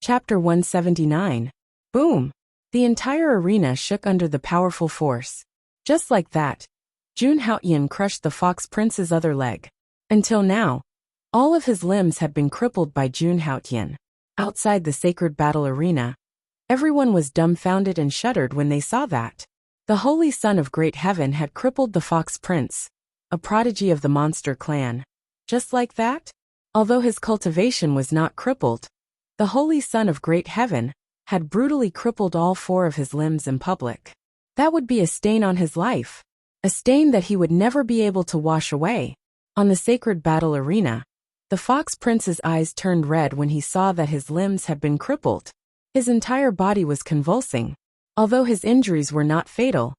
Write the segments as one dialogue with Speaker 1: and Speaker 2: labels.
Speaker 1: Chapter 179. Boom! The entire arena shook under the powerful force. Just like that, Jun Haoyan crushed the Fox Prince's other leg. Until now, all of his limbs had been crippled by Jun Haoyan. Outside the sacred battle arena, everyone was dumbfounded and shuddered when they saw that. The Holy Son of Great Heaven had crippled the Fox Prince, a prodigy of the monster clan. Just like that? Although his cultivation was not crippled, the Holy Son of Great Heaven had brutally crippled all 4 of his limbs in public. That would be a stain on his life, a stain that he would never be able to wash away. On the sacred battle arena, the Fox Prince's eyes turned red when he saw that his limbs had been crippled. His entire body was convulsing. Although his injuries were not fatal,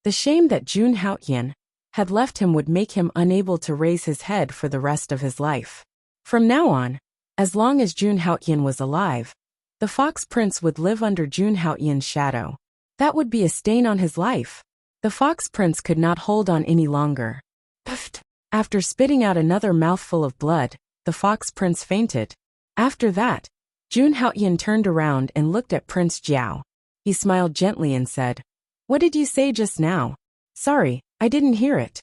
Speaker 1: the shame that Jun Haoyan had left him would make him unable to raise his head for the rest of his life. From now on, as long as Jun Haoyan was alive, the Fox Prince would live under Jun Haoyan's shadow. That would be a stain on his life. The Fox Prince could not hold on any longer. Puffed. After spitting out another mouthful of blood, the Fox Prince fainted. After that, Jun Haoyan turned around and looked at Prince Jiao. He smiled gently and said, "What did you say just now?" "Sorry, I didn't hear it."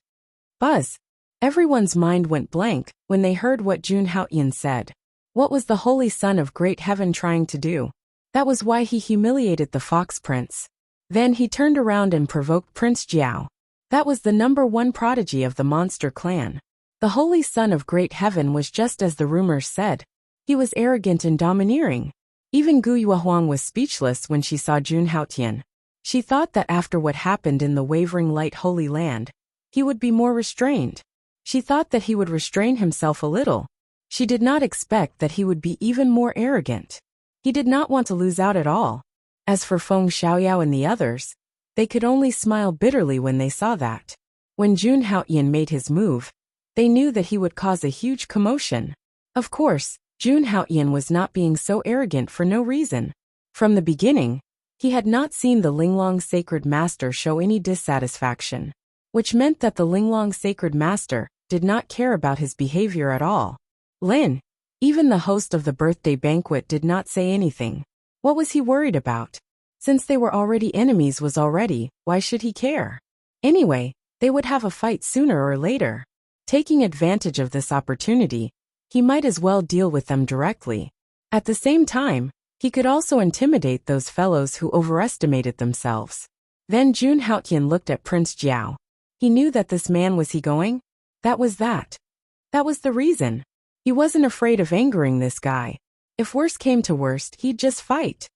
Speaker 1: Buzz. Everyone's mind went blank when they heard what Jun Haoyan said. What was the Holy Son of Great Heaven trying to do? That was why he humiliated the Fox Prince. Then he turned around and provoked Prince Jiao. That was the #1 prodigy of the monster clan. The Holy Son of Great Heaven was just as the rumors said. He was arrogant and domineering. Even Gu Yuehuang was speechless when she saw Jun Haoyan. She thought that after what happened in the Wavering Light Holy Land, he would be more restrained. She thought that he would restrain himself a little. She did not expect that he would be even more arrogant. He did not want to lose out at all. As for Feng Xiaoyao and the others, they could only smile bitterly when they saw that. When Jun Haoyan made his move, they knew that he would cause a huge commotion. Of course, Jun Haoyan was not being so arrogant for no reason. From the beginning, he had not seen the Linglong Sacred Master show any dissatisfaction, which meant that the Linglong Sacred Master did not care about his behavior at all. Lin, even the host of the birthday banquet, did not say anything. What was he worried about? Since they were already enemies, why should he care? Anyway, they would have a fight sooner or later. Taking advantage of this opportunity, he might as well deal with them directly. At the same time, he could also intimidate those fellows who overestimated themselves. Then Jun Haoyan looked at Prince Jiao. He knew that this man was he going? That was the reason. He wasn't afraid of angering this guy. If worst came to worst, he'd just fight.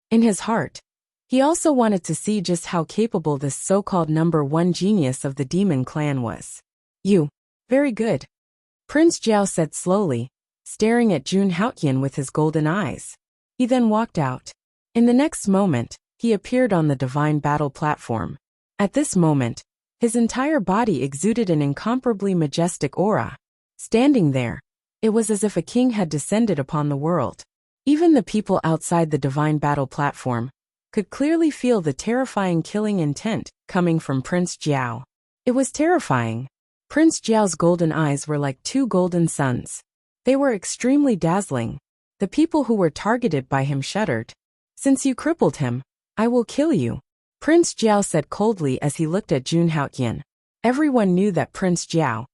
Speaker 1: In his heart, he also wanted to see just how capable this so-called #1 genius of the demon clan was. "You. Very good," Prince Jiao said slowly, staring at Jun Haoyan with his golden eyes. He then walked out. In the next moment, he appeared on the divine battle platform. At this moment, his entire body exuded an incomparably majestic aura. Standing there, it was as if a king had descended upon the world. Even the people outside the divine battle platform could clearly feel the terrifying killing intent coming from Prince Jiao. It was terrifying. Prince Jiao's golden eyes were like 2 golden suns. They were extremely dazzling. The people who were targeted by him shuddered. "Since you crippled him, I will kill you," Prince Jiao said coldly as he looked at Jun Haoyan. Everyone knew that Prince Jiao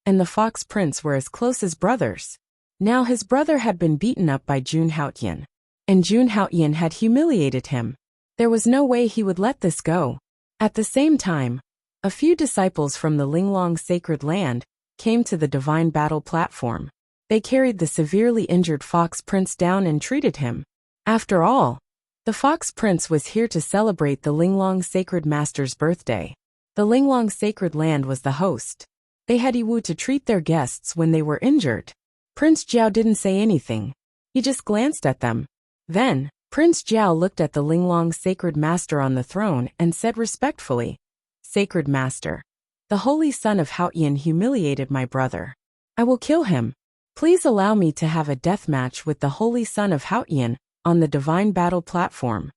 Speaker 1: and the Fox Prince were as close as brothers. Now his brother had been beaten up by Jun Haoyan, and Jun Haoyan had humiliated him. There was no way he would let this go. At the same time, a few disciples from the Linglong Sacred Land came to the divine battle platform. They carried the severely injured Fox Prince down and treated him. After all, the Fox Prince was here to celebrate the Linglong Sacred Master's birthday. The Linglong Sacred Land was the host. They had Yiwu to treat their guests when they were injured. Prince Jiao didn't say anything. He just glanced at them. Then, Prince Jiao looked at the Linglong Sacred Master on the throne and said respectfully, "Sacred Master, the Holy Son of Haoyan humiliated my brother. I will kill him. Please allow me to have a death match with the Holy Son of Haoyan on the divine battle platform."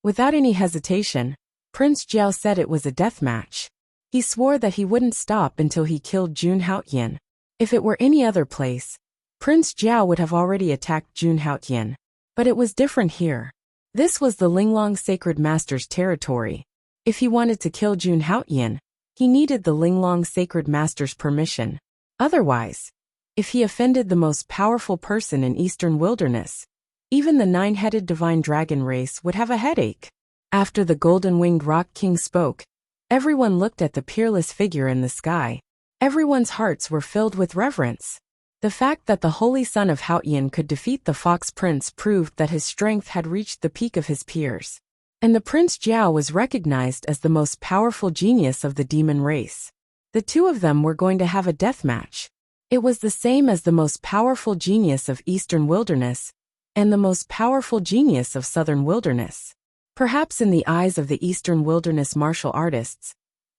Speaker 1: Without any hesitation, Prince Jiao said it was a death match. He swore that he wouldn't stop until he killed Jun Haoyan. If it were any other place, Prince Jiao would have already attacked Jun Haoyan. But it was different here. This was the Linglong Sacred Master's territory. If he wanted to kill Jun Haotian, he needed the Linglong Sacred Master's permission. Otherwise, if he offended the most powerful person in Eastern Wilderness, even the nine-headed divine dragon race would have a headache. After the golden-winged Rock King spoke, everyone looked at the peerless figure in the sky. Everyone's hearts were filled with reverence. The fact that the Holy Son of Haotian could defeat the Fox Prince proved that his strength had reached the peak of his peers. And the Prince Jiao was recognized as the most powerful genius of the demon race. The two of them were going to have a death match. It was the same as the most powerful genius of Eastern Wilderness and the most powerful genius of Southern Wilderness. Perhaps in the eyes of the Eastern Wilderness martial artists,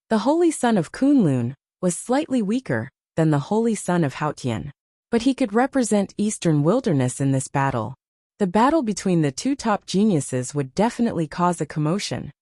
Speaker 1: the Holy Son of Kunlun was slightly weaker than the Holy Son of Haotian. But he could represent Eastern Wilderness in this battle. The battle between the two top geniuses would definitely cause a commotion.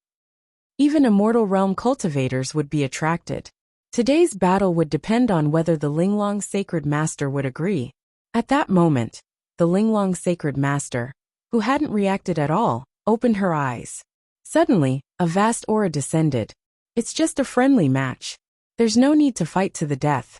Speaker 1: Even Immortal Realm cultivators would be attracted. Today's battle would depend on whether the Linglong Sacred Master would agree. At that moment, the Linglong Sacred Master, who hadn't reacted at all, opened her eyes. Suddenly, a vast aura descended. It's just a friendly match. There's no need to fight to the death.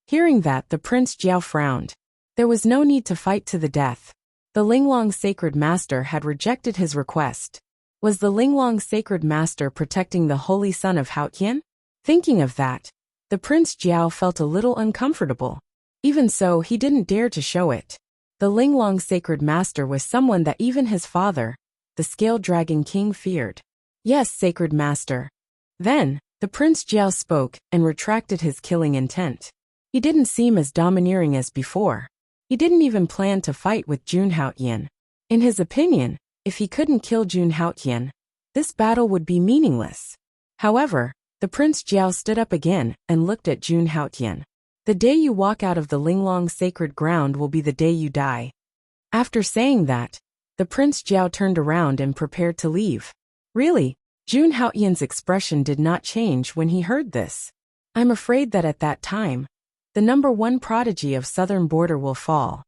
Speaker 1: Hearing that, the Prince Jiao frowned. There was no need to fight to the death. The Linglong Sacred Master had rejected his request. Was the Linglong Sacred Master protecting the Holy Son of Haotian? Thinking of that, the Prince Jiao felt a little uncomfortable. Even so, he didn't dare to show it. The Linglong Sacred Master was someone that even his father, the Scale Dragon King, feared. Yes, Sacred Master. Then, the Prince Jiao spoke and retracted his killing intent. He didn't seem as domineering as before. He didn't even plan to fight with Jun Haotian. In his opinion, if he couldn't kill Jun Haotian, this battle would be meaningless. However, the Prince Jiao stood up again and looked at Jun Haotian. The day you walk out of the Linglong sacred ground will be the day you die. After saying that, the Prince Jiao turned around and prepared to leave. Really, Jun Haotian's expression did not change when he heard this. I'm afraid that at that time, the #1 prodigy of Southern Border will fall.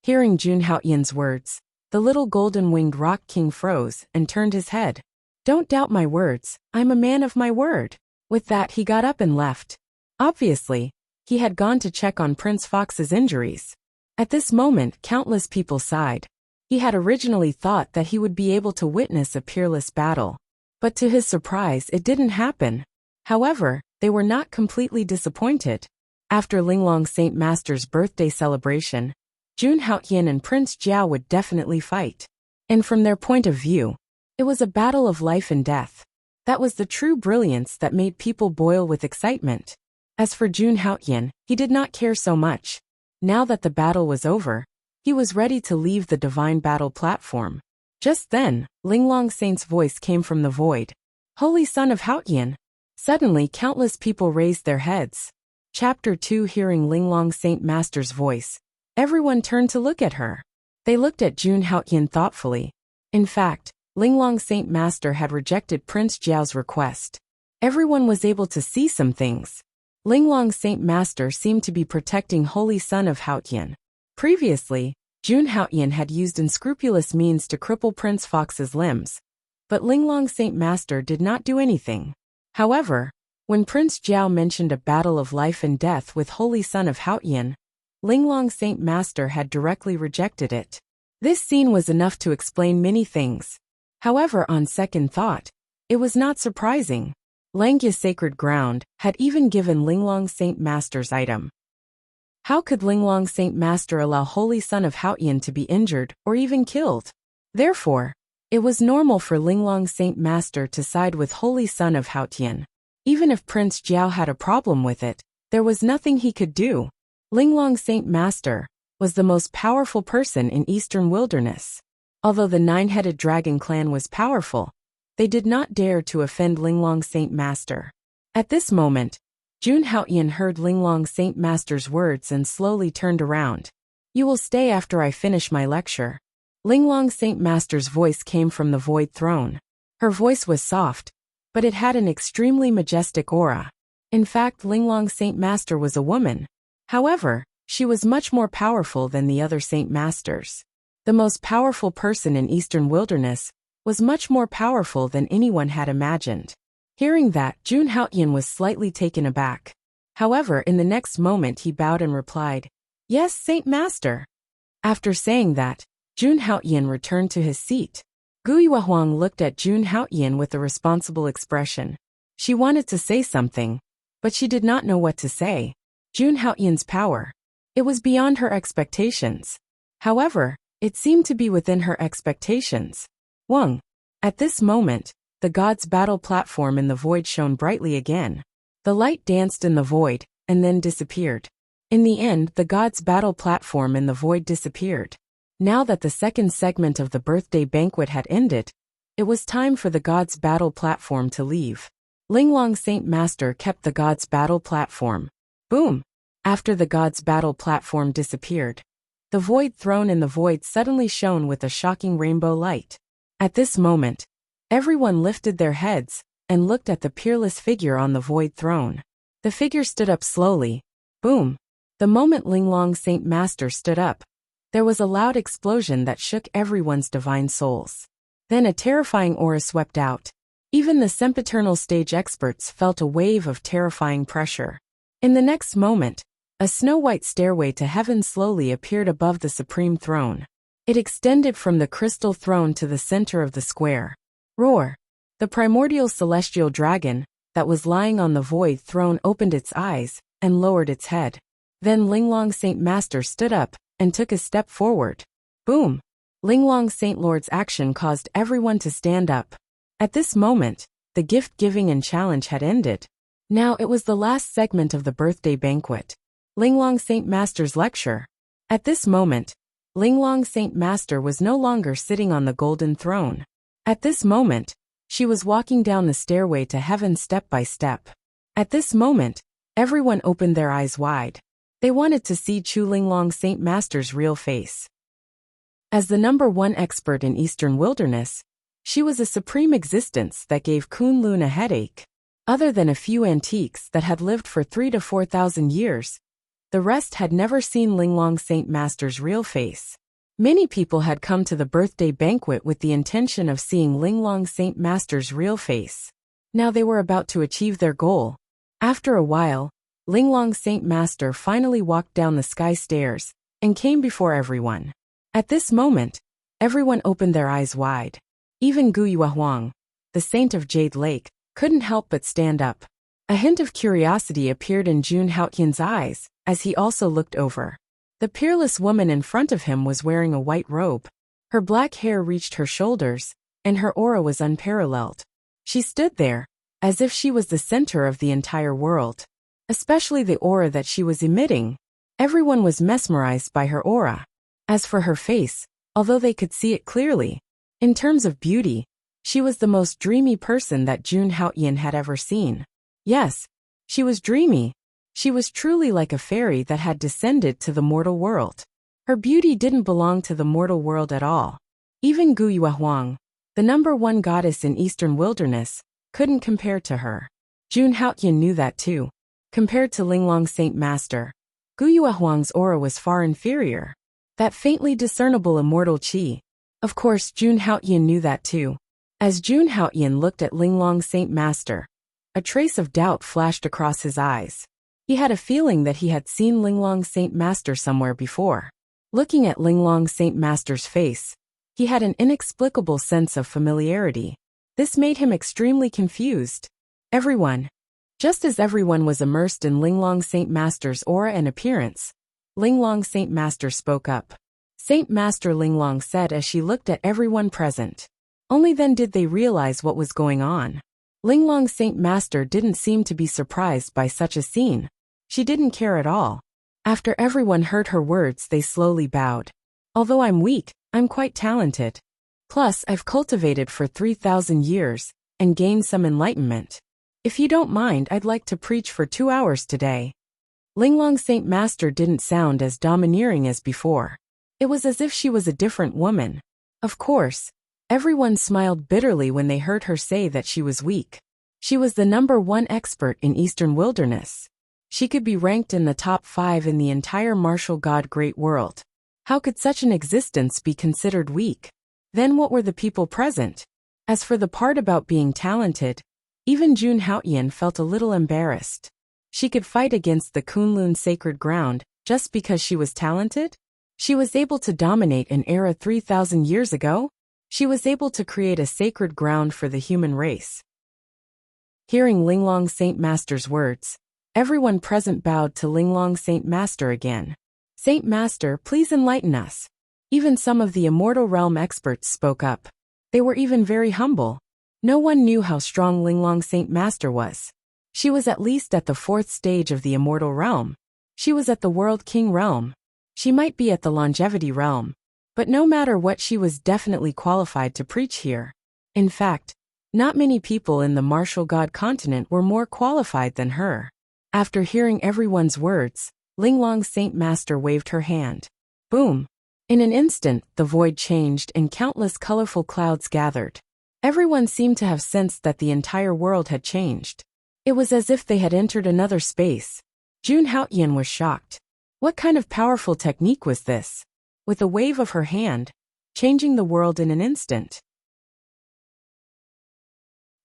Speaker 1: Hearing Jun Haotian's words, the little golden-winged Rock King froze and turned his head. Don't doubt my words, I'm a man of my word. With that, he got up and left. Obviously, he had gone to check on Prince Fox's injuries. At this moment, countless people sighed. He had originally thought that he would be able to witness a peerless battle. But to his surprise, it didn't happen. However, they were not completely disappointed. After Linglong Saint Master's birthday celebration, Jun Haotian and Prince Jiao would definitely fight. And from their point of view, it was a battle of life and death. That was the true brilliance that made people boil with excitement. As for Jun Haotian, he did not care so much. Now that the battle was over, he was ready to leave the divine battle platform. Just then, Linglong Saint's voice came from the void. Holy Son of Haotian! Suddenly, countless people raised their heads. Chapter 2. Hearing Linglong Saint Master's voice, everyone turned to look at her. They looked at Jun Haotian thoughtfully. In fact, Linglong Saint Master had rejected Prince Jiao's request. Everyone was able to see some things. Linglong Saint Master seemed to be protecting Holy Son of Haotian. Previously, Jun Haotian had used unscrupulous means to cripple Prince Fox's limbs, but Linglong Saint Master did not do anything. However, when Prince Jiao mentioned a battle of life and death with Holy Son of Haotian, Linglong Saint Master had directly rejected it. This scene was enough to explain many things. However, on second thought, it was not surprising. Langya Sacred Ground had even given Linglong Saint Master's item. How could Linglong Saint Master allow Holy Son of Haotian to be injured or even killed? Therefore, it was normal for Linglong Saint Master to side with Holy Son of Haotian. Even if Prince Jiao had a problem with it, there was nothing he could do. Linglong Saint Master was the most powerful person in Eastern Wilderness. Although the nine-headed dragon clan was powerful, they did not dare to offend Linglong Saint Master. At this moment, Jun Haotian heard Linglong Saint Master's words and slowly turned around. You will stay after I finish my lecture. Linglong Saint Master's voice came from the Void Throne. Her voice was soft, but it had an extremely majestic aura. In fact, Linglong Saint Master was a woman. However, she was much more powerful than the other Saint Masters. The most powerful person in Eastern Wilderness, was much more powerful than anyone had imagined. Hearing that, Jun Haoyan was slightly taken aback. However, in the next moment he bowed and replied, "Yes, Saint Master." After saying that, Jun Haoyan returned to his seat. Gu Yuehuang looked at Jun Haoyan with a responsible expression. She wanted to say something, but she did not know what to say. Jun Haoyan's power. It was beyond her expectations. However, it seemed to be within her expectations. Wang. At this moment, the god's battle platform in the void shone brightly again. The light danced in the void, and then disappeared. In the end, the god's battle platform in the void disappeared. Now that the second segment of the birthday banquet had ended, it was time for the god's battle platform to leave. Linglong Saint Master kept the god's battle platform. Boom! After the god's battle platform disappeared, the void throne in the void suddenly shone with a shocking rainbow light. At this moment, everyone lifted their heads and looked at the peerless figure on the void throne. The figure stood up slowly. Boom! The moment Linglong Saint Master stood up, there was a loud explosion that shook everyone's divine souls. Then a terrifying aura swept out. Even the sempiternal stage experts felt a wave of terrifying pressure. In the next moment, a snow-white stairway to heaven slowly appeared above the supreme throne. It extended from the crystal throne to the center of the square. Roar! The primordial celestial dragon, that was lying on the void throne, opened its eyes and lowered its head. Then Linglong Saint Master stood up and took a step forward. Boom! Linglong Saint Lord's action caused everyone to stand up. At this moment, the gift-giving and challenge had ended. Now it was the last segment of the birthday banquet. Linglong Saint Master's lecture. At this moment, Linglong Saint Master was no longer sitting on the golden throne. At this moment, she was walking down the stairway to heaven step by step. At this moment, everyone opened their eyes wide. They wanted to see Chu Linglong Saint Master's real face. As the #1 expert in Eastern Wilderness, she was a supreme existence that gave Kunlun a headache. Other than a few antiques that had lived for 3,000 to 4,000 years, the rest had never seen Linglong Saint Master's real face. Many people had come to the birthday banquet with the intention of seeing Linglong Saint Master's real face. Now they were about to achieve their goal. After a while, Linglong Saint Master finally walked down the sky stairs and came before everyone. At this moment, everyone opened their eyes wide. Even Gu Yuehuang, the saint of Jade Lake, couldn't help but stand up. A hint of curiosity appeared in Jun Haoyan's eyes as he also looked over. The peerless woman in front of him was wearing a white robe. Her black hair reached her shoulders, and her aura was unparalleled. She stood there, as if she was the center of the entire world. Especially the aura that she was emitting. Everyone was mesmerized by her aura. As for her face, although they could see it clearly, in terms of beauty, she was the most dreamy person that Jun Haoyan had ever seen. Yes, she was dreamy. She was truly like a fairy that had descended to the mortal world. Her beauty didn't belong to the mortal world at all. Even Gu Yuehuang, the #1 goddess in Eastern Wilderness, couldn't compare to her. Jun Haoyan knew that too. Compared to Linglong Saint Master, Gu Yuehuang's aura was far inferior. That faintly discernible immortal qi. Of course, Jun Haoyan knew that too. As Jun Haoyan looked at Linglong Saint Master, a trace of doubt flashed across his eyes. He had a feeling that he had seen Linglong Saint Master somewhere before. Looking at Linglong Saint Master's face, he had an inexplicable sense of familiarity. This made him extremely confused. Just as everyone was immersed in Linglong Saint Master's aura and appearance, Linglong Saint Master spoke up. Saint Master Linglong said as she looked at everyone present. Only then did they realize what was going on. Linglong Saint Master didn't seem to be surprised by such a scene. She didn't care at all. After everyone heard her words, they slowly bowed. Although I'm weak, I'm quite talented. Plus, I've cultivated for 3,000 years and gained some enlightenment. If you don't mind, I'd like to preach for 2 hours today. Linglong Saint Master didn't sound as domineering as before. It was as if she was a different woman. Of course, everyone smiled bitterly when they heard her say that she was weak. She was the #1 expert in Eastern Wilderness. She could be ranked in the top 5 in the entire martial god great world. How could such an existence be considered weak? Then what were the people present? As for the part about being talented, even Jun Haotian felt a little embarrassed. She could fight against the Kunlun sacred ground just because she was talented? She was able to dominate an era 3,000 years ago? She was able to create a sacred ground for the human race. Hearing Linglong Saint Master's words, everyone present bowed to Linglong Saint Master again. Saint Master, please enlighten us. Even some of the immortal realm experts spoke up. They were even very humble. No one knew how strong Linglong Saint Master was. She was at least at the 4th stage of the immortal realm. She was at the World King realm. She might be at the longevity realm. But no matter what, she was definitely qualified to preach here. In fact, not many people in the martial god continent were more qualified than her. After hearing everyone's words, Linglong Saint Master waved her hand. Boom! In an instant, the void changed and countless colorful clouds gathered. Everyone seemed to have sensed that the entire world had changed. It was as if they had entered another space. Jun Haotian was shocked. What kind of powerful technique was this? With a wave of her hand, changing the world in an instant.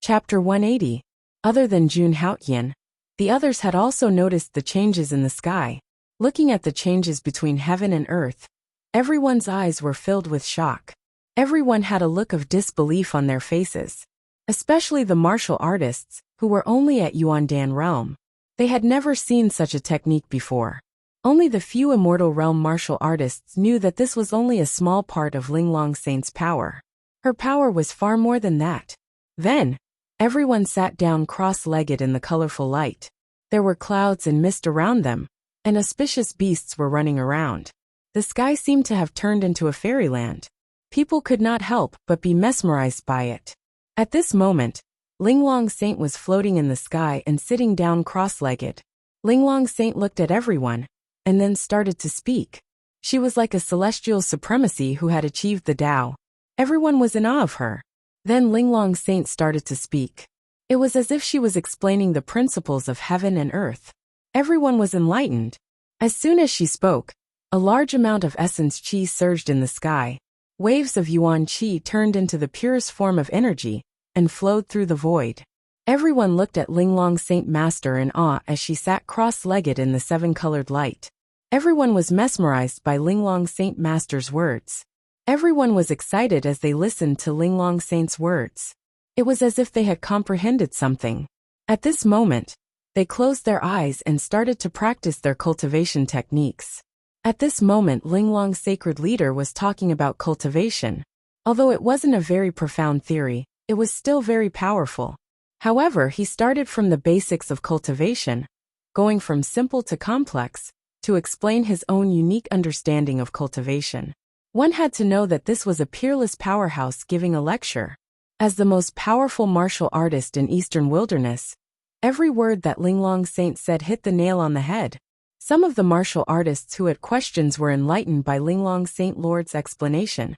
Speaker 1: Chapter 180. Other than Jun Haotian, the others had also noticed the changes in the sky. Looking at the changes between heaven and earth, everyone's eyes were filled with shock. Everyone had a look of disbelief on their faces. Especially the martial artists, who were only at Yuandan realm. They had never seen such a technique before. Only the few immortal realm martial artists knew that this was only a small part of Linglong Saint's power. Her power was far more than that. Then, everyone sat down cross-legged in the colorful light. There were clouds and mist around them, and auspicious beasts were running around. The sky seemed to have turned into a fairyland. People could not help but be mesmerized by it. At this moment, Linglong Saint was floating in the sky and sitting down cross-legged. Linglong Saint looked at everyone, and then started to speak. She was like a celestial supremacy who had achieved the Tao. Everyone was in awe of her. Then Linglong Saint started to speak. It was as if she was explaining the principles of heaven and earth. Everyone was enlightened. As soon as she spoke, a large amount of essence qi surged in the sky. Waves of yuan qi turned into the purest form of energy and flowed through the void. Everyone looked at Linglong Saint Master in awe as she sat cross-legged in the seven-colored light. Everyone was mesmerized by Linglong Saint Master's words. Everyone was excited as they listened to Linglong Saint's words. It was as if they had comprehended something. At this moment, they closed their eyes and started to practice their cultivation techniques. At this moment, Linglong's sacred leader was talking about cultivation. Although it wasn't a very profound theory, it was still very powerful. However, he started from the basics of cultivation, going from simple to complex, to explain his own unique understanding of cultivation. One had to know that this was a peerless powerhouse giving a lecture. As the most powerful martial artist in Eastern Wilderness, every word that Linglong Saint said hit the nail on the head. Some of the martial artists who had questions were enlightened by Linglong Saint Lord's explanation,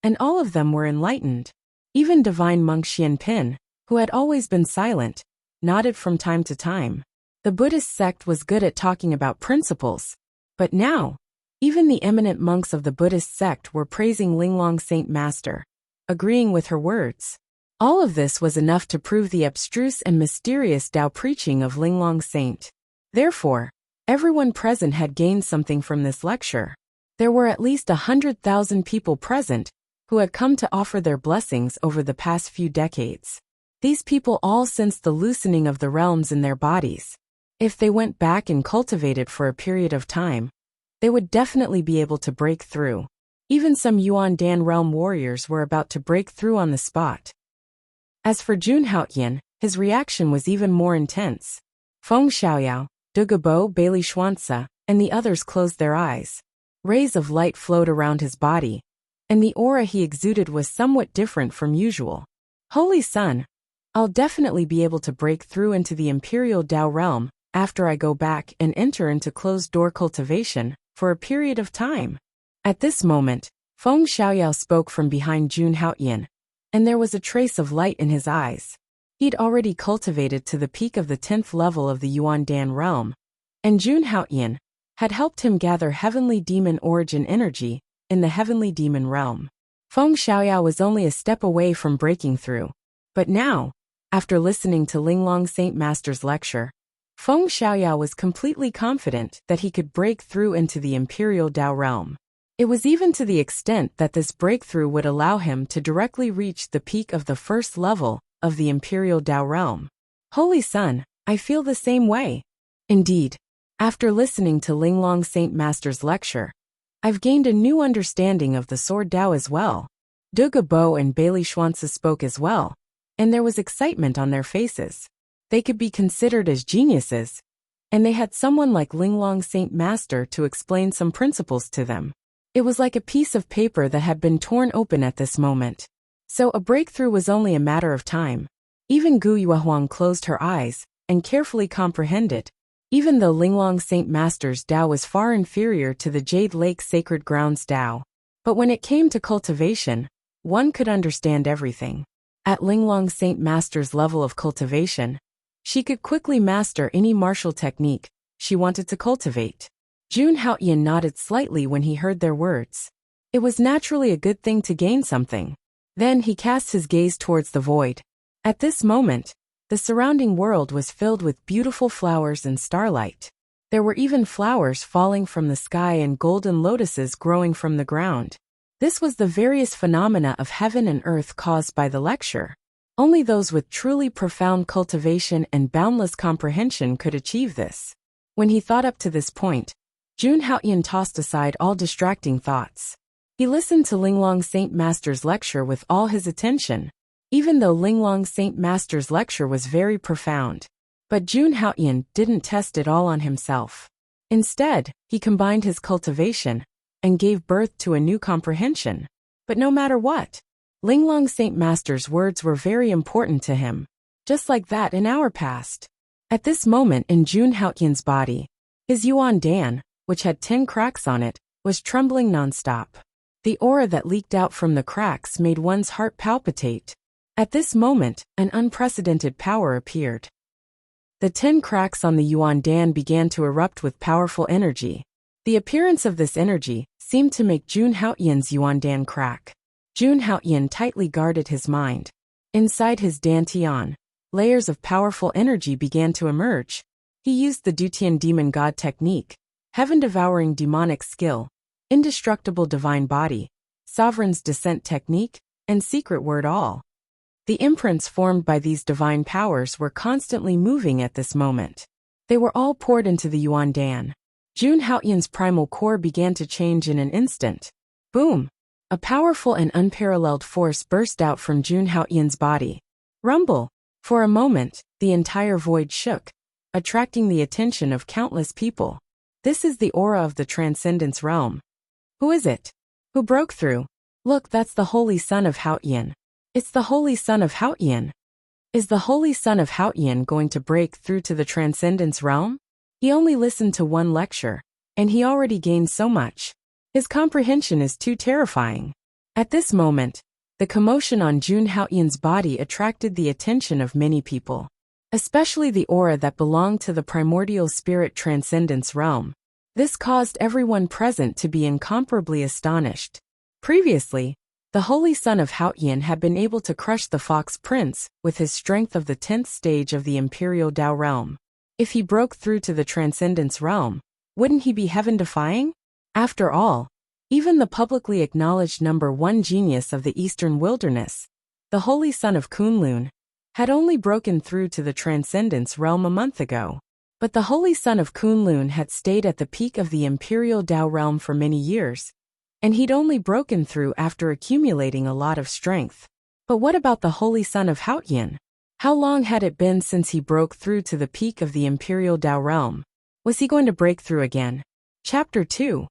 Speaker 1: and all of them were enlightened. Even divine monk Xian Pin, who had always been silent, nodded from time to time. The Buddhist sect was good at talking about principles, but now, even the eminent monks of the Buddhist sect were praising Linglong Saint Master, agreeing with her words. All of this was enough to prove the abstruse and mysterious Tao preaching of Linglong Saint. Therefore, everyone present had gained something from this lecture. There were at least 100,000 people present who had come to offer their blessings over the past few decades. These people all sensed the loosening of the realms in their bodies. If they went back and cultivated for a period of time, they would definitely be able to break through. Even some Yuan Dan realm warriors were about to break through on the spot. As for Jun Haotian, his reaction was even more intense. Feng Xiaoyao, Du Gabo, Bailey Xuanzi, and the others closed their eyes. Rays of light flowed around his body, and the aura he exuded was somewhat different from usual. Holy Sun, I'll definitely be able to break through into the Imperial Tao realm after I go back and enter into closed-door cultivation for a period of time. At this moment, Feng Xiaoyao spoke from behind Jun Haotian, and there was a trace of light in his eyes. He'd already cultivated to the peak of the 10th level of the Yuan Dan realm, and Jun Haotian had helped him gather heavenly demon origin energy in the heavenly demon realm. Feng Xiaoyao was only a step away from breaking through. But now, after listening to Linglong Saint Master's lecture, Feng Xiaoyao was completely confident that he could break through into the Imperial Dao realm. It was even to the extent that this breakthrough would allow him to directly reach the peak of the first level of the Imperial Dao realm. Holy Sun, I feel the same way. Indeed, after listening to Linglong Saint Master's lecture, I've gained a new understanding of the Sword Dao as well. Duga Bo and Bailey Schwanza spoke as well, and there was excitement on their faces. They could be considered as geniuses, and they had someone like Linglong Saint Master to explain some principles to them. It was like a piece of paper that had been torn open at this moment. So a breakthrough was only a matter of time. Even Gu Yuehuang closed her eyes and carefully comprehended. Even though Linglong Saint Master's Dao was far inferior to the Jade Lake Sacred Grounds Dao, but when it came to cultivation, one could understand everything. At Linglong Saint Master's level of cultivation, she could quickly master any martial technique she wanted to cultivate. Jun Haoyan nodded slightly when he heard their words. It was naturally a good thing to gain something. Then he cast his gaze towards the void. At this moment, the surrounding world was filled with beautiful flowers and starlight. There were even flowers falling from the sky and golden lotuses growing from the ground. This was the various phenomena of heaven and earth caused by the lecture. Only those with truly profound cultivation and boundless comprehension could achieve this. When he thought up to this point, Jun Haoyan tossed aside all distracting thoughts. He listened to Linglong Saint Master's lecture with all his attention, even though Linglong Saint Master's lecture was very profound. But Jun Haoyan didn't test it all on himself. Instead, he combined his cultivation and gave birth to a new comprehension. But no matter what, Linglong Saint Master's words were very important to him. Just like that an hour passed. At this moment in Jun Haoyan's body, his Yuan Dan, which had 10 cracks on it, was trembling non-stop. The aura that leaked out from the cracks made one's heart palpitate. At this moment, an unprecedented power appeared. The 10 cracks on the Yuan Dan began to erupt with powerful energy. The appearance of this energy seemed to make Jun Haoyan's Yuan Dan crack. Jun Haoyan tightly guarded his mind. Inside his dantian, layers of powerful energy began to emerge. He used the Dutian demon god technique, heaven-devouring demonic skill, indestructible divine body, sovereign's descent technique, and secret word all. The imprints formed by these divine powers were constantly moving at this moment. They were all poured into the Yuan Dan. Jun Haoyan's primal core began to change in an instant. Boom! A powerful and unparalleled force burst out from Jun Haoyan's body. Rumble! For a moment, the entire void shook, attracting the attention of countless people. This is the aura of the Transcendence realm. Who is it? Who broke through? Look, that's the Holy Son of Haoyan. It's the Holy Son of Haoyan. Is the Holy Son of Haoyan going to break through to the Transcendence realm? He only listened to one lecture, and he already gained so much. His comprehension is too terrifying. At this moment, the commotion on Jun Haoyan's body attracted the attention of many people, especially the aura that belonged to the primordial spirit Transcendence realm. This caused everyone present to be incomparably astonished. Previously, the Holy Son of Haoyan had been able to crush the Fox Prince with his strength of the 10th stage of the Imperial Dao realm. If he broke through to the Transcendence realm, wouldn't he be heaven-defying? After all, even the publicly acknowledged #1 genius of the Eastern Wilderness, the Holy Son of Kunlun, had only broken through to the Transcendence realm a month ago. But the Holy Son of Kunlun had stayed at the peak of the Imperial Dao realm for many years, and he'd only broken through after accumulating a lot of strength. But what about the Holy Son of Haoyan? How long had it been since he broke through to the peak of the Imperial Dao realm? Was he going to break through again? Chapter 2.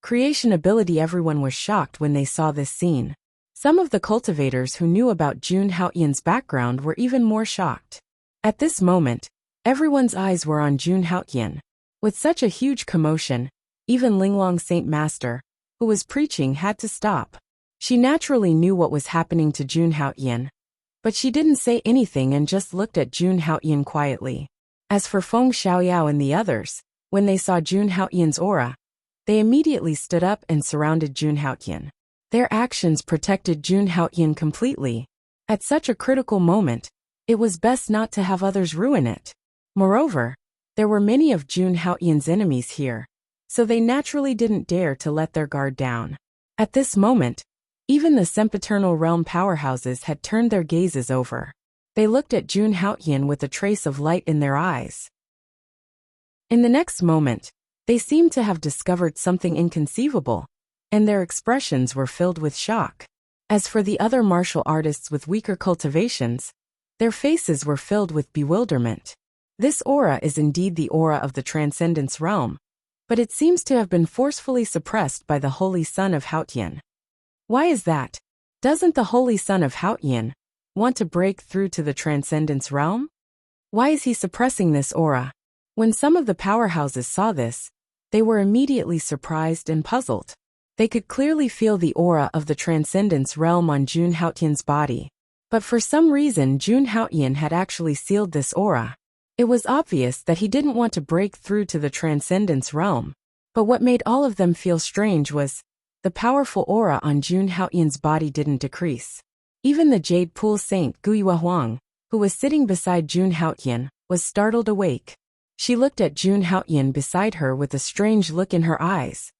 Speaker 1: Creation ability. Everyone was shocked when they saw this scene. Some of the cultivators who knew about Jun Haoyan's background were even more shocked. At this moment, everyone's eyes were on Jun Haoyan. With such a huge commotion, even Linglong Saint Master, who was preaching, had to stop. She naturally knew what was happening to Jun Haoyan, but she didn't say anything and just looked at Jun Haoyan quietly. As for Feng Xiaoyao and the others, when they saw Jun Haoyan's aura, They immediately stood up and surrounded Jun Haotian. Their actions protected Jun Haotian completely. At such a critical moment, it was best not to have others ruin it. Moreover, there were many of Jun Haotian's enemies here, so they naturally didn't dare to let their guard down. At this moment, even the sempiternal realm powerhouses had turned their gazes over. They looked at Jun Haotian with a trace of light in their eyes. In the next moment, they seemed to have discovered something inconceivable, and their expressions were filled with shock. As for the other martial artists with weaker cultivations, their faces were filled with bewilderment. This aura is indeed the aura of the Transcendence realm, but it seems to have been forcefully suppressed by the Holy Son of Haotian. Why is that? Doesn't the Holy Son of Haotian want to break through to the Transcendence realm? Why is he suppressing this aura? When some of the powerhouses saw this, they were immediately surprised and puzzled. They could clearly feel the aura of the Transcendence realm on Jun Haotian's body. But for some reason Jun Haotian had actually sealed this aura. It was obvious that he didn't want to break through to the Transcendence realm. But what made all of them feel strange was, the powerful aura on Jun Haotian's body didn't decrease. Even the Jade Pool Saint Guiyue Huang, who was sitting beside Jun Haotian, was startled awake. She looked at Jun Haotian beside her with a strange look in her eyes.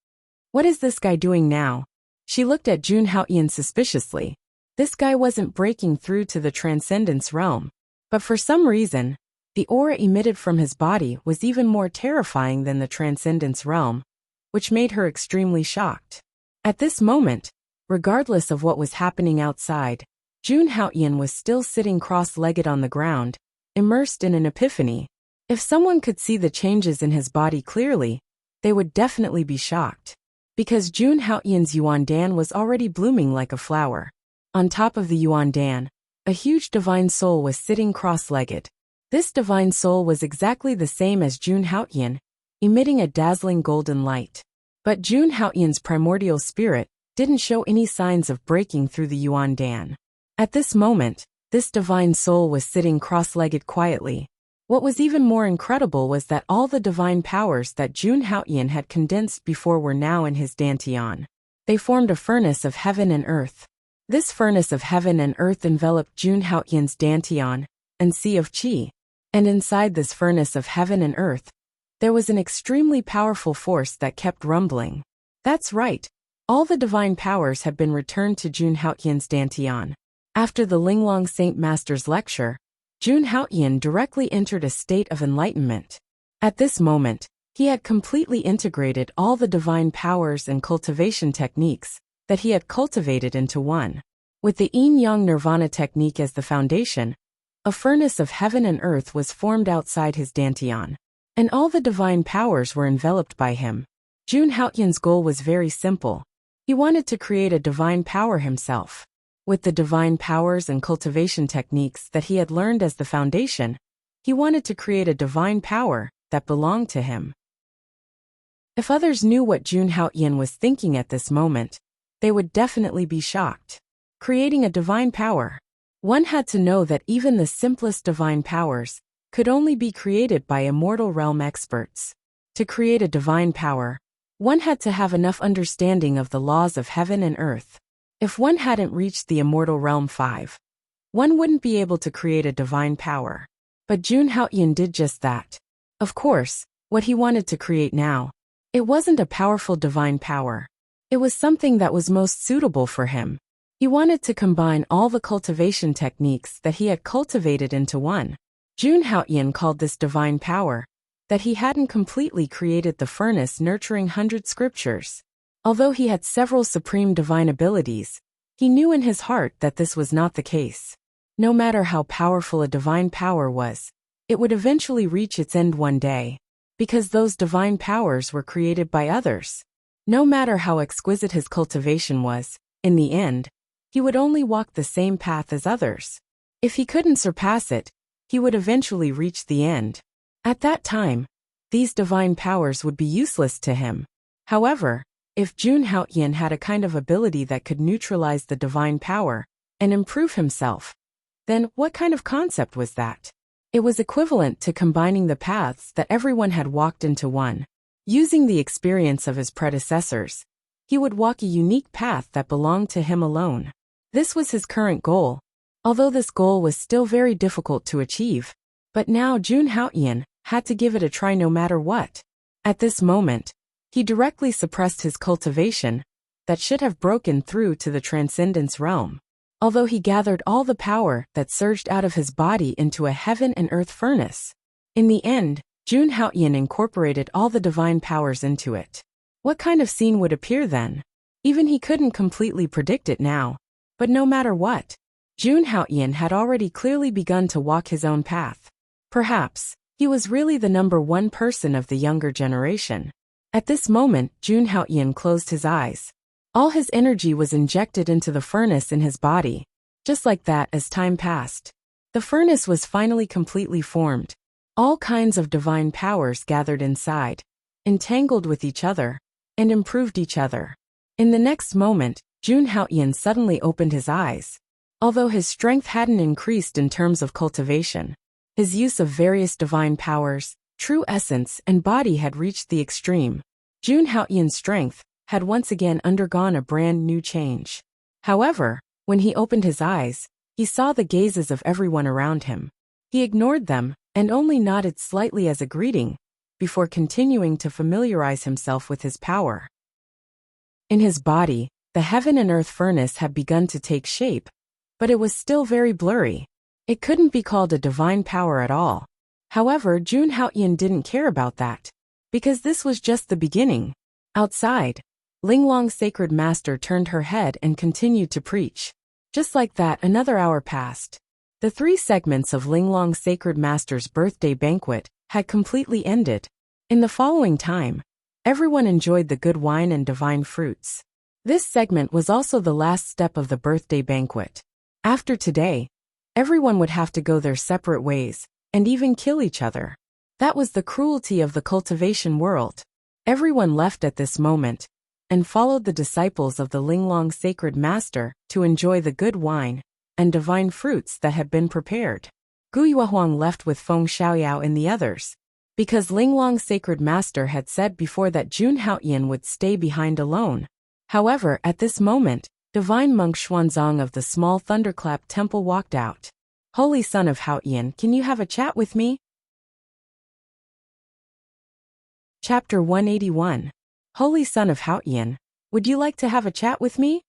Speaker 1: What is this guy doing now? She looked at Jun Haotian suspiciously. This guy wasn't breaking through to the Transcendence realm. But for some reason, the aura emitted from his body was even more terrifying than the Transcendence realm, which made her extremely shocked. At this moment, regardless of what was happening outside, Jun Haotian was still sitting cross-legged on the ground, immersed in an epiphany. If someone could see the changes in his body clearly, they would definitely be shocked. Because Jun Haotian's Yuan Dan was already blooming like a flower. On top of the Yuan Dan, a huge divine soul was sitting cross-legged. This divine soul was exactly the same as Jun Haotian, emitting a dazzling golden light. But Jun Haotian's primordial spirit didn't show any signs of breaking through the Yuan Dan. At this moment, this divine soul was sitting cross-legged quietly. What was even more incredible was that all the divine powers that Jun Haotian had condensed before were now in his dantian. They formed a furnace of heaven and earth. This furnace of heaven and earth enveloped Jun Haotian's dantian and sea of qi. And inside this furnace of heaven and earth, there was an extremely powerful force that kept rumbling. That's right, all the divine powers had been returned to Jun Haotian's dantian. After the Linglong Saint Master's lecture, Jun Haotian directly entered a state of enlightenment. At this moment, he had completely integrated all the divine powers and cultivation techniques that he had cultivated into one. With the Yin-Yang Nirvana technique as the foundation, a furnace of heaven and earth was formed outside his dantian, and all the divine powers were enveloped by him. Jun Haotian's goal was very simple. He wanted to create a divine power himself. With the divine powers and cultivation techniques that he had learned as the foundation, he wanted to create a divine power that belonged to him. If others knew what Jun Haotian was thinking at this moment, they would definitely be shocked. Creating a divine power. One had to know that even the simplest divine powers could only be created by immortal realm experts. To create a divine power, one had to have enough understanding of the laws of heaven and earth. If one hadn't reached the immortal realm 5, one wouldn't be able to create a divine power. But Jun Haotian did just that. Of course, what he wanted to create now, it wasn't a powerful divine power. It was something that was most suitable for him. He wanted to combine all the cultivation techniques that he had cultivated into one. Jun Haotian called this divine power that he hadn't completely created the furnace nurturing 100 scriptures. Although he had several supreme divine abilities, he knew in his heart that this was not the case. No matter how powerful a divine power was, it would eventually reach its end one day, because those divine powers were created by others. No matter how exquisite his cultivation was, in the end, he would only walk the same path as others. If he couldn't surpass it, he would eventually reach the end. At that time, these divine powers would be useless to him. However, if Jun Haotian had a kind of ability that could neutralize the divine power and improve himself, then what kind of concept was that? It was equivalent to combining the paths that everyone had walked into one. Using the experience of his predecessors, he would walk a unique path that belonged to him alone. This was his current goal, although this goal was still very difficult to achieve. But now Jun Haoyan had to give it a try no matter what. At this moment, he directly suppressed his cultivation that should have broken through to the transcendence realm. Although he gathered all the power that surged out of his body into a heaven and earth furnace. In the end, Jun Haoyan incorporated all the divine powers into it. What kind of scene would appear then? Even he couldn't completely predict it now. But no matter what, Jun Haoyan had already clearly begun to walk his own path. Perhaps, he was really the number one person of the younger generation. At this moment, Jun Haoyan closed his eyes. All his energy was injected into the furnace in his body. Just like that, as time passed, the furnace was finally completely formed. All kinds of divine powers gathered inside, entangled with each other, and improved each other. In the next moment, Jun Haoyan suddenly opened his eyes. Although his strength hadn't increased in terms of cultivation, his use of various divine powers, true essence, and body had reached the extreme. Jun Haoyan's strength had once again undergone a brand new change. However, when he opened his eyes, he saw the gazes of everyone around him. He ignored them and only nodded slightly as a greeting, before continuing to familiarize himself with his power. In his body, the heaven and earth furnace had begun to take shape, but it was still very blurry. It couldn't be called a divine power at all. However, Jun Haoyan didn't care about that, because this was just the beginning. Outside, Linglong's sacred master turned her head and continued to preach. Just like that, another hour passed. The 3 segments of Linglong's sacred master's birthday banquet had completely ended. In the following time, everyone enjoyed the good wine and divine fruits. This segment was also the last step of the birthday banquet. After today, everyone would have to go their separate ways, and even kill each other. That was the cruelty of the cultivation world. Everyone left at this moment, and followed the disciples of the Linglong sacred master to enjoy the good wine and divine fruits that had been prepared. Gu Yuehuang left with Feng Xiaoyao and the others, because Linglong's sacred master had said before that Jun Haoyan would stay behind alone. However, at this moment, divine monk Xuanzang of the small thunderclap temple walked out. Holy son of Haoyan, can you have a chat with me? Chapter 181. Holy son of Haoyan, would you like to have a chat with me?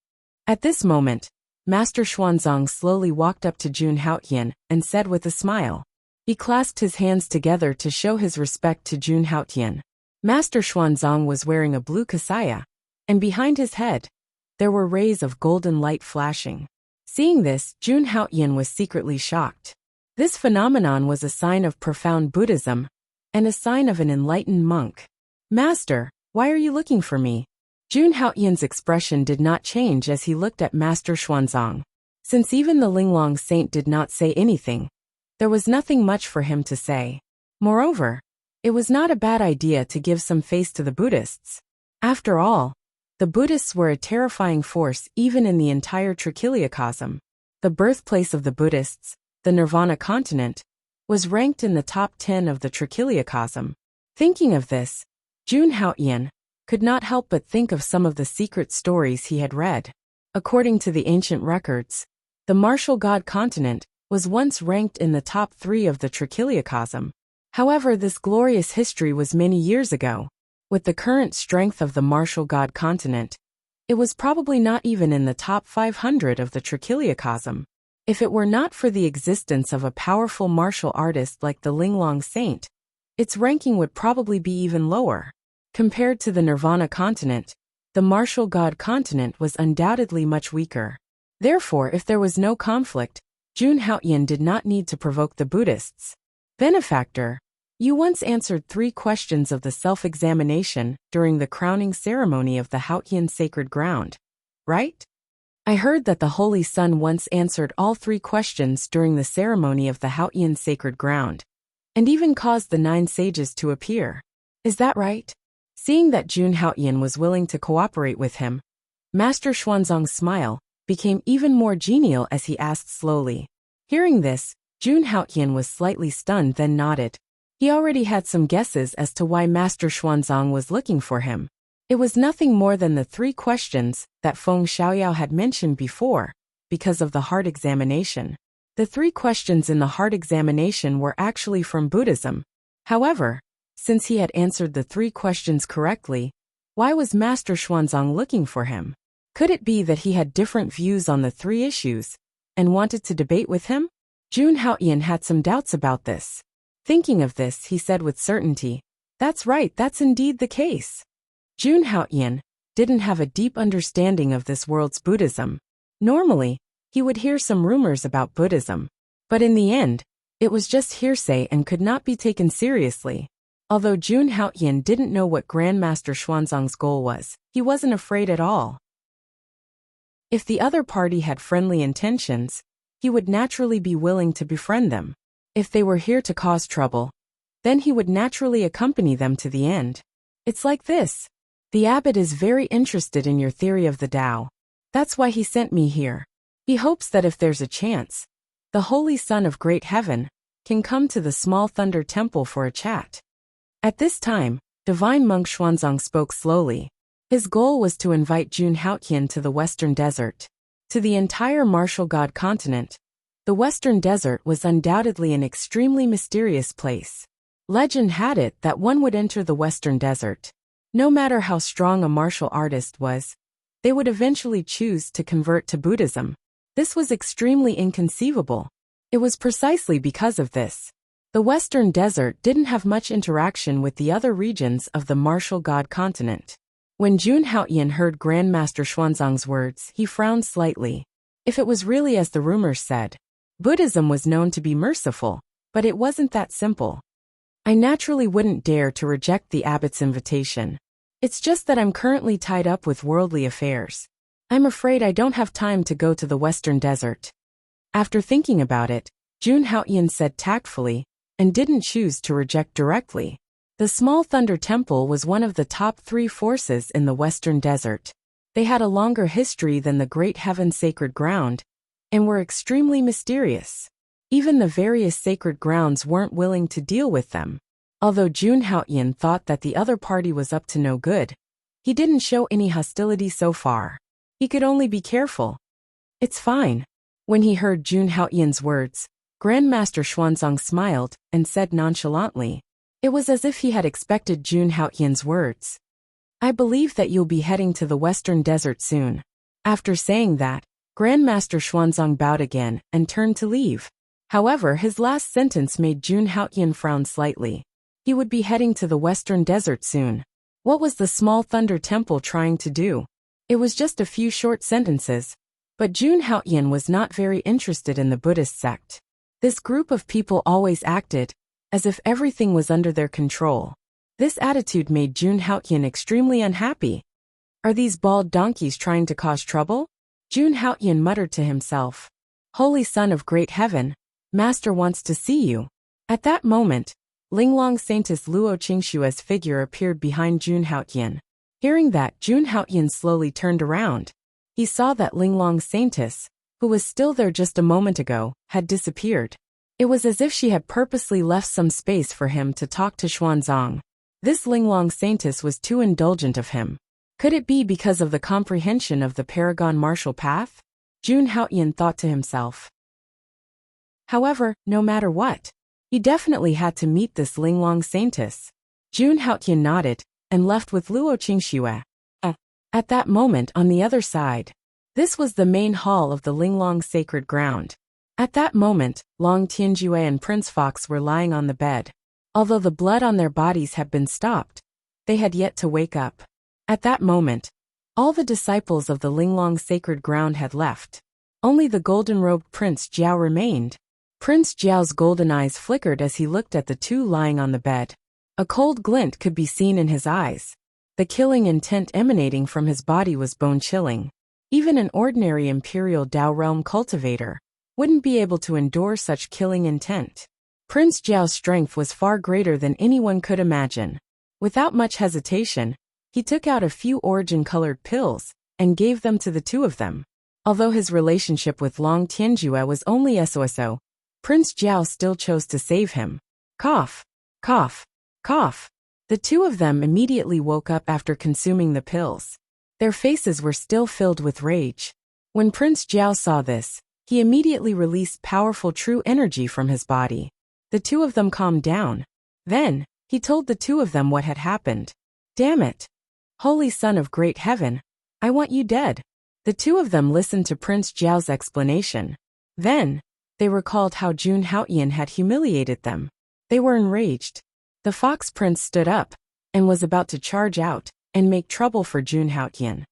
Speaker 1: At this moment, Master Xuanzang slowly walked up to Jun Haoyan and said with a smile. He clasped his hands together to show his respect to Jun Haoyan. Master Xuanzang was wearing a blue kasaya, and behind his head, there were rays of golden light flashing. Seeing this, Jun Haoyan was secretly shocked. This phenomenon was a sign of profound Buddhism, and a sign of an enlightened monk. Master, why are you looking for me? Jun Haoyan's expression did not change as he looked at Master Xuanzang. Since even the Linglong saint did not say anything, there was nothing much for him to say. Moreover, it was not a bad idea to give some face to the Buddhists. After all, the Buddhists were a terrifying force even in the entire Trichiliocosm. The birthplace of the Buddhists, the Nirvana continent, was ranked in the top 10 of the Trichiliocosm. Thinking of this, Jun Haoyan could not help but think of some of the secret stories he had read. According to the ancient records, the martial god continent was once ranked in the top 3 of the Trichiliocosm. However, this glorious history was many years ago. With the current strength of the martial god continent, it was probably not even in the top 500 of the Trichiliocosm. If it were not for the existence of a powerful martial artist like the Linglong saint, its ranking would probably be even lower. Compared to the Nirvana continent, the martial god continent was undoubtedly much weaker. Therefore, if there was no conflict, Jun Haoyan did not need to provoke the Buddhists. Benefactor, you once answered 3 questions of the self-examination during the crowning ceremony of the Haoyan sacred ground, right? I heard that the Holy Sun once answered all 3 questions during the ceremony of the Haoyan sacred ground, and even caused the 9 sages to appear. Is that right? Seeing that Jun Haoyan was willing to cooperate with him, Master Xuanzang's smile became even more genial as he asked slowly. Hearing this, Jun Haoyan was slightly stunned then nodded. He already had some guesses as to why Master Xuanzang was looking for him. It was nothing more than the 3 questions that Feng Xiaoyao had mentioned before, because of the heart examination. The 3 questions in the heart examination were actually from Buddhism. However, since he had answered the 3 questions correctly, why was Master Xuanzang looking for him? Could it be that he had different views on the 3 issues and wanted to debate with him? Jun Haoyan had some doubts about this. Thinking of this, he said with certainty, "That's right, that's indeed the case." Jun Haoyan didn't have a deep understanding of this world's Buddhism. Normally, he would hear some rumors about Buddhism, but in the end, it was just hearsay and could not be taken seriously. Although Jun Haoyan didn't know what Grandmaster Xuanzang's goal was, he wasn't afraid at all. If the other party had friendly intentions, he would naturally be willing to befriend them. If they were here to cause trouble, then he would naturally accompany them to the end. It's like this. The abbot is very interested in your theory of the Tao. That's why he sent me here. He hopes that if there's a chance, the Holy Son of Great Heaven can come to the small thunder temple for a chat. At this time, Divine Monk Xuanzang spoke slowly. His goal was to invite Jun Haoyan to the Western Desert. To the entire martial god continent, the Western Desert was undoubtedly an extremely mysterious place. Legend had it that one would enter the Western Desert. No matter how strong a martial artist was, they would eventually choose to convert to Buddhism. This was extremely inconceivable. It was precisely because of this. The Western Desert didn't have much interaction with the other regions of the martial god continent. When Jun Haoyan heard Grandmaster Xuanzang's words, he frowned slightly. If it was really as the rumors said, Buddhism was known to be merciful, but it wasn't that simple. I naturally wouldn't dare to reject the abbot's invitation. It's just that I'm currently tied up with worldly affairs. I'm afraid I don't have time to go to the Western Desert. After thinking about it, Jun Haoyan said tactfully, and didn't choose to reject directly. The Small Thunder Temple was one of the top 3 forces in the Western Desert. They had a longer history than the Great Heaven Sacred Ground, and were extremely mysterious. Even the various sacred grounds weren't willing to deal with them. Although Jun Haoyan thought that the other party was up to no good, he didn't show any hostility so far. He could only be careful. It's fine. When he heard Jun Haoyan's words, Grandmaster Xuanzang smiled and said nonchalantly. It was as if he had expected Jun Haoyan's words. I believe that you'll be heading to the Western Desert soon. After saying that, Grandmaster Xuanzang bowed again and turned to leave. However, his last sentence made Jun Haoyan frown slightly. He would be heading to the Western Desert soon. What was the Small Thunder Temple trying to do? It was just a few short sentences, but Jun Haoyan was not very interested in the Buddhist sect. This group of people always acted as if everything was under their control. This attitude made Jun Haoyan extremely unhappy. Are these bald donkeys trying to cause trouble? Jun Haoyan muttered to himself. Holy Son of Great Heaven, Master wants to see you. At that moment, Linglong Saintess Luo Qingshue's figure appeared behind Jun Haoyan. Hearing that, Jun Haoyan slowly turned around. He saw that Linglong Saintess, who was still there just a moment ago, had disappeared. It was as if she had purposely left some space for him to talk to Xuanzang. This Linglong Saintess was too indulgent of him. Could it be because of the comprehension of the Paragon Martial Path? Jun Haoyan thought to himself. However, no matter what, he definitely had to meet this Linglong Saintess. Jun Haoyan nodded and left with Luo Qingxue. At that moment on the other side, this was the main hall of the Linglong Sacred Ground. At that moment, Long Tianjue and Prince Fox were lying on the bed. Although the blood on their bodies had been stopped, they had yet to wake up. At that moment, all the disciples of the Linglong Sacred Ground had left. Only the golden-robed Prince Jiao remained. Prince Jiao's golden eyes flickered as he looked at the two lying on the bed. A cold glint could be seen in his eyes. The killing intent emanating from his body was bone-chilling. Even an ordinary Imperial Dao Realm cultivator wouldn't be able to endure such killing intent. Prince Jiao's strength was far greater than anyone could imagine. Without much hesitation, he took out a few origin-colored pills and gave them to the two of them. Although his relationship with Long Tianjue was only SOSO, Prince Jiao still chose to save him. Cough. Cough. Cough. The two of them immediately woke up after consuming the pills. Their faces were still filled with rage. When Prince Jiao saw this, he immediately released powerful true energy from his body. The two of them calmed down. Then, he told the two of them what had happened. Damn it! Holy Son of Great Heaven, I want you dead. The two of them listened to Prince Jiao's explanation. Then, they recalled how Jun Haoyan had humiliated them. They were enraged. The Fox Prince stood up, and was about to charge out, and make trouble for Jun Haoyan.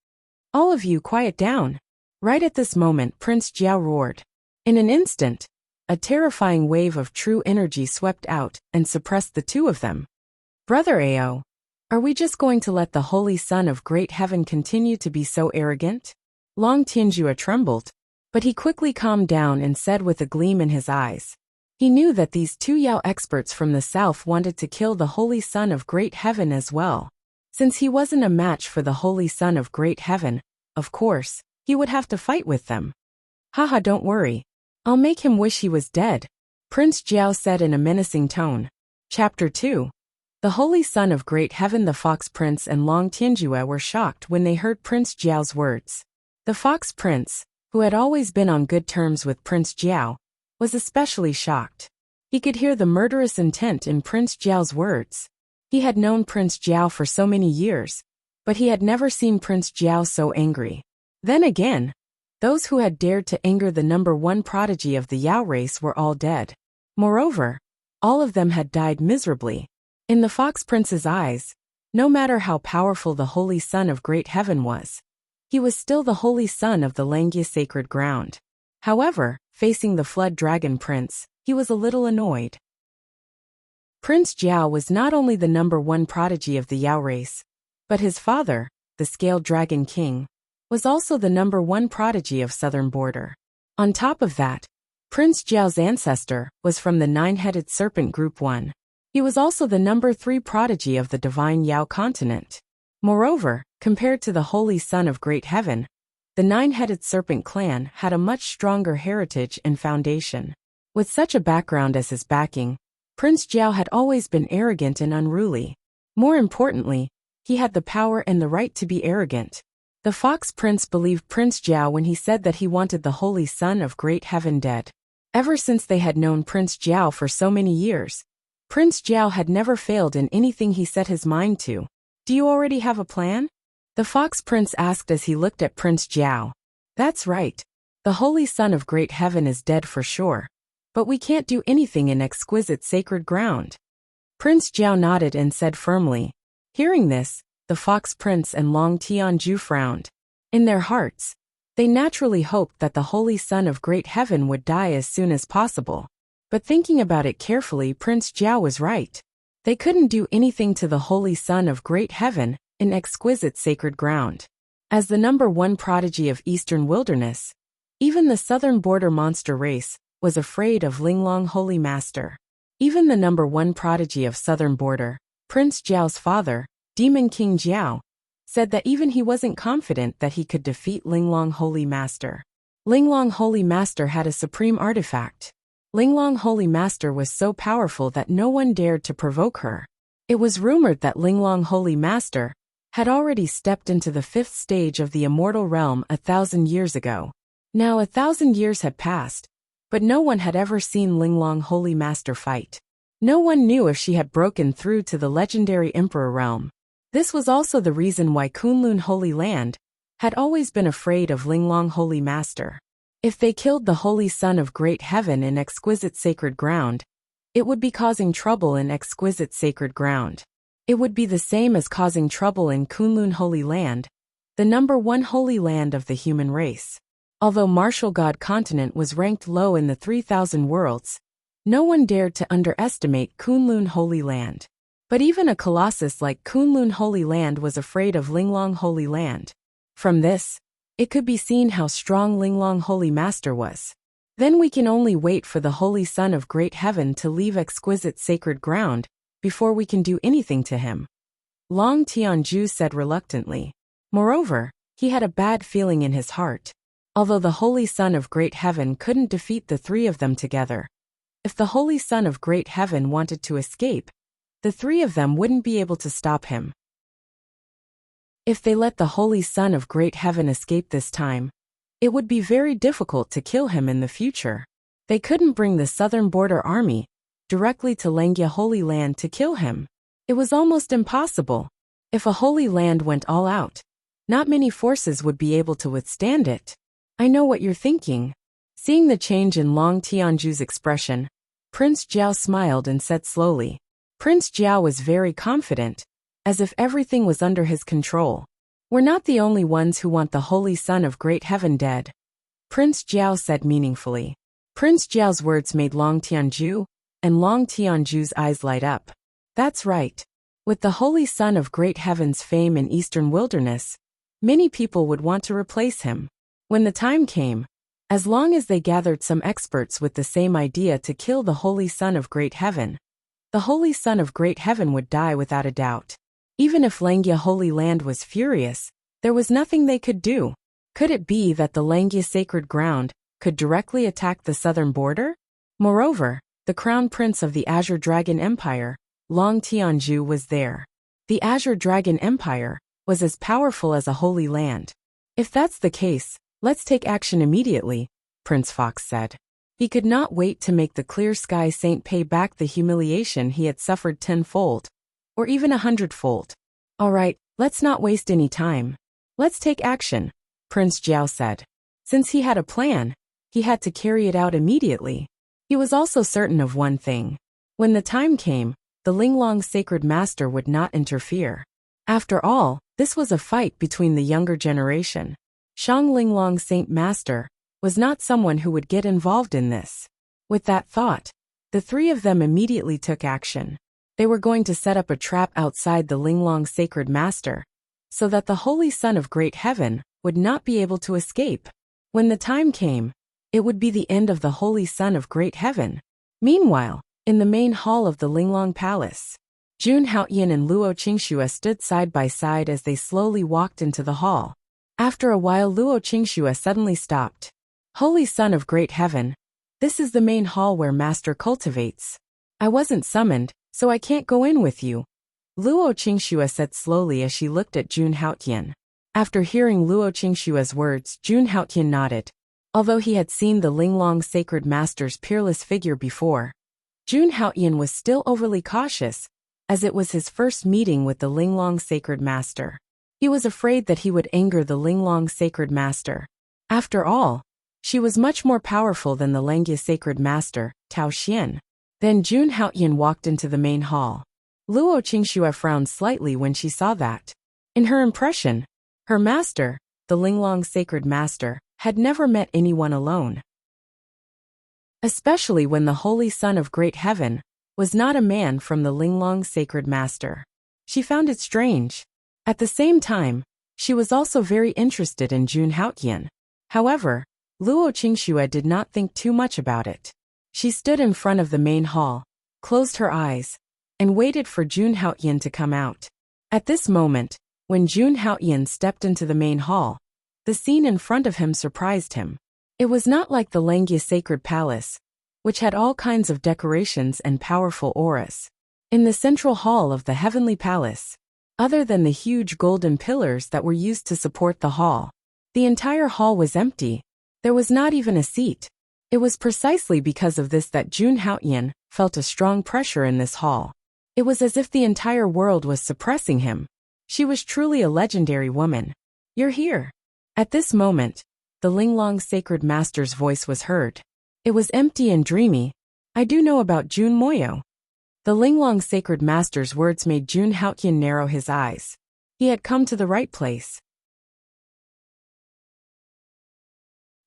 Speaker 1: All of you quiet down. Right at this moment Prince Jiao roared. In an instant, a terrifying wave of true energy swept out and suppressed the two of them. Brother Ao, are we just going to let the Holy Son of Great Heaven continue to be so arrogant? Long Tianjue trembled, but he quickly calmed down and said with a gleam in his eyes. He knew that these two Yao experts from the south wanted to kill the Holy Son of Great Heaven as well. Since he wasn't a match for the Holy Son of Great Heaven, of course, he would have to fight with them. Haha, don't worry. I'll make him wish he was dead, Prince Jiao said in a menacing tone. Chapter 2. The Holy Son of Great Heaven. The Fox Prince and Long Tianjue were shocked when they heard Prince Jiao's words. The Fox Prince, who had always been on good terms with Prince Jiao, was especially shocked. He could hear the murderous intent in Prince Jiao's words. He had known Prince Jiao for so many years, but he had never seen Prince Jiao so angry. Then again, those who had dared to anger the number one prodigy of the Yao race were all dead. Moreover, all of them had died miserably. In the Fox Prince's eyes, no matter how powerful the Holy Son of Great Heaven was, he was still the Holy Son of the Langya Sacred Ground. However, facing the Flood Dragon Prince, he was a little annoyed. Prince Jiao was not only the number one prodigy of the Yao race, but his father, the Scaled Dragon King, was also the number one prodigy of Southern Border. On top of that, Prince Jiao's ancestor was from the Nine-Headed Serpent Group 1. He was also the number 3 prodigy of the Divine Yao continent. Moreover, compared to the Holy Son of Great Heaven, the Nine-Headed Serpent clan had a much stronger heritage and foundation. With such a background as his backing, Prince Jiao had always been arrogant and unruly. More importantly, he had the power and the right to be arrogant. The Fox Prince believed Prince Jiao when he said that he wanted the Holy Son of Great Heaven dead. Ever since they had known Prince Jiao for so many years, Prince Jiao had never failed in anything he set his mind to. Do you already have a plan? The Fox Prince asked as he looked at Prince Jiao. That's right. The Holy Son of Great Heaven is dead for sure. But we can't do anything in exquisite sacred ground. Prince Jiao nodded and said firmly. Hearing this, the Fox Prince and Long Tianjue frowned. In their hearts, they naturally hoped that the Holy Son of Great Heaven would die as soon as possible. But thinking about it carefully, Prince Jiao was right. They couldn't do anything to the Holy Son of Great Heaven in exquisite sacred ground. As the number one prodigy of Eastern Wilderness, even the Southern Border monster race was afraid of Linglong Holy Master. Even the number one prodigy of Southern Border, Prince Jiao's father, Demon King Jiao, said that even he wasn't confident that he could defeat Linglong Holy Master. Linglong Holy Master had a supreme artifact. Linglong Holy Master was so powerful that no one dared to provoke her. It was rumored that Linglong Holy Master had already stepped into the 5th stage of the immortal realm 1,000 years ago. Now 1,000 years had passed, but no one had ever seen Linglong Holy Master fight. No one knew if she had broken through to the legendary Emperor realm. This was also the reason why Kunlun Holy Land had always been afraid of Linglong Holy Master. If they killed the Holy Son of Great Heaven in exquisite sacred ground, it would be causing trouble in exquisite sacred ground. It would be the same as causing trouble in Kunlun Holy Land, the number one holy land of the human race. Although Martial God Continent was ranked low in the 3,000 worlds, no one dared to underestimate Kunlun Holy Land. But even a colossus like Kunlun Holy Land was afraid of Linglong Holy Land. From this, it could be seen how strong Linglong Holy Master was. Then we can only wait for the Holy Son of Great Heaven to leave exquisite sacred ground before we can do anything to him. Long Tianjue said reluctantly. Moreover, he had a bad feeling in his heart. Although the Holy Son of Great Heaven couldn't defeat the three of them together, if the Holy Son of Great Heaven wanted to escape, the three of them wouldn't be able to stop him. If they let the Holy Son of Great Heaven escape this time, it would be very difficult to kill him in the future. They couldn't bring the Southern Border Army directly to Langya Holy Land to kill him. It was almost impossible. If a Holy Land went all out, not many forces would be able to withstand it. I know what you're thinking. Seeing the change in Long Tianju's expression, Prince Jiao smiled and said slowly. Prince Jiao was very confident, as if everything was under his control. We're not the only ones who want the Holy Son of Great Heaven dead, Prince Jiao said meaningfully. Prince Jiao's words made Long Tianju and Long Tianju's eyes light up. That's right. With the Holy Son of Great Heaven's fame in Eastern Wilderness, many people would want to replace him. When the time came, as long as they gathered some experts with the same idea to kill the Holy Son of Great Heaven, the Holy Son of Great Heaven would die without a doubt. Even if Langya Holy Land was furious, there was nothing they could do. Could it be that the Langya sacred ground could directly attack the southern border? Moreover, the crown prince of the Azure Dragon Empire, Long Tianju, was there. The Azure Dragon Empire was as powerful as a holy land. If that's the case, let's take action immediately, Prince Fox said. He could not wait to make the Clear Sky Saint pay back the humiliation he had suffered tenfold, or even 100-fold. All right, let's not waste any time. Let's take action, Prince Jiao said. Since he had a plan, he had to carry it out immediately. He was also certain of one thing. When the time came, the Linglong Sacred Master would not interfere. After all, this was a fight between the younger generation. Shang Linglong Saint Master was not someone who would get involved in this. With that thought, the three of them immediately took action. They were going to set up a trap outside the Linglong Sacred Master, so that the Holy Son of Great Heaven would not be able to escape. When the time came, it would be the end of the Holy Son of Great Heaven. Meanwhile, in the main hall of the Linglong Palace, Jun Haoyan and Luo Qingxue stood side by side as they slowly walked into the hall. After a while, Luo Qingxue suddenly stopped. Holy Son of Great Heaven, this is the main hall where Master cultivates. I wasn't summoned, so I can't go in with you, Luo Qingxue said slowly as she looked at Jun Haoyan. After hearing Luo Qingxue's words, Jun Haoyan nodded. Although he had seen the Linglong Sacred Master's peerless figure before, Jun Haoyan was still overly cautious, as it was his first meeting with the Linglong Sacred Master. He was afraid that he would anger the Linglong Sacred Master. After all, she was much more powerful than the Langya Sacred Master, Tao Xian. Then Jun Haoyan walked into the main hall. Luo Qingxue frowned slightly when she saw that. In her impression, her master, the Linglong Sacred Master, had never met anyone alone. Especially when the Holy Son of Great Heaven was not a man from the Linglong Sacred Master. She found it strange. At the same time, she was also very interested in Jun Haoyan. However, Luo Qingxue did not think too much about it. She stood in front of the main hall, closed her eyes, and waited for Jun Haoyan to come out. At this moment, when Jun Haoyan stepped into the main hall, the scene in front of him surprised him. It was not like the Langya Sacred Palace, which had all kinds of decorations and powerful auras. In the central hall of the Heavenly Palace, other than the huge golden pillars that were used to support the hall, the entire hall was empty. There was not even a seat. It was precisely because of this that Jun Haoyan felt a strong pressure in this hall. It was as if the entire world was suppressing him. She was truly a legendary woman. You're here. At this moment, the Linglong Sacred Master's voice was heard. It was empty and dreamy. I do know about Jun Moyo. The Linglong Sacred Master's words made Jun Haoyan narrow his eyes. He had come to the right place.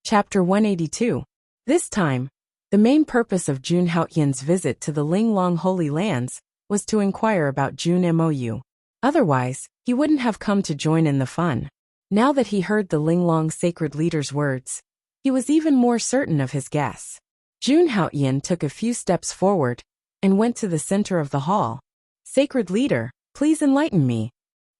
Speaker 1: Chapter 182. This time, the main purpose of Jun Haoyan's visit to the Linglong Holy Lands was to inquire about Jun Mou. Otherwise, he wouldn't have come to join in the fun. Now that he heard the Linglong Sacred Leader's words, he was even more certain of his guess. Jun Haoyan took a few steps forward and went to the center of the hall. Sacred Leader, please enlighten me.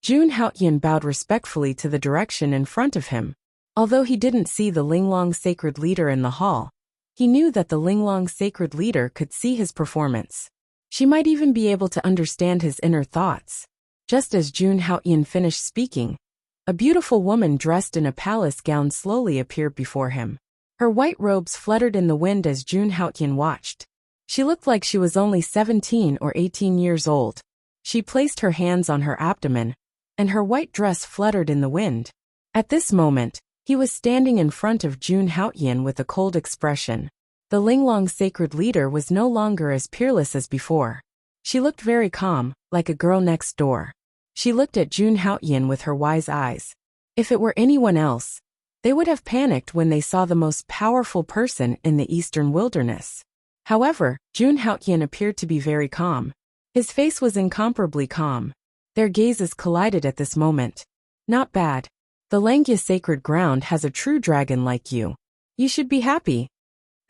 Speaker 1: Jun Haoyan bowed respectfully to the direction in front of him. Although he didn't see the Linglong Sacred Leader in the hall, he knew that the Linglong Sacred Leader could see his performance. She might even be able to understand his inner thoughts. Just as Jun Haoyan finished speaking, a beautiful woman dressed in a palace gown slowly appeared before him. Her white robes fluttered in the wind as Jun Haoyan watched. She looked like she was only 17 or 18 years old. She placed her hands on her abdomen, and her white dress fluttered in the wind. At this moment, he was standing in front of Jun Haoyan with a cold expression. The Linglong sacred leader was no longer as peerless as before. She looked very calm, like a girl next door. She looked at Jun Haoyan with her wise eyes. If it were anyone else, they would have panicked when they saw the most powerful person in the eastern wilderness. However, Jun Haoyan appeared to be very calm. His face was incomparably calm. Their gazes collided at this moment. Not bad. The Langya sacred ground has a true dragon like you. You should be happy.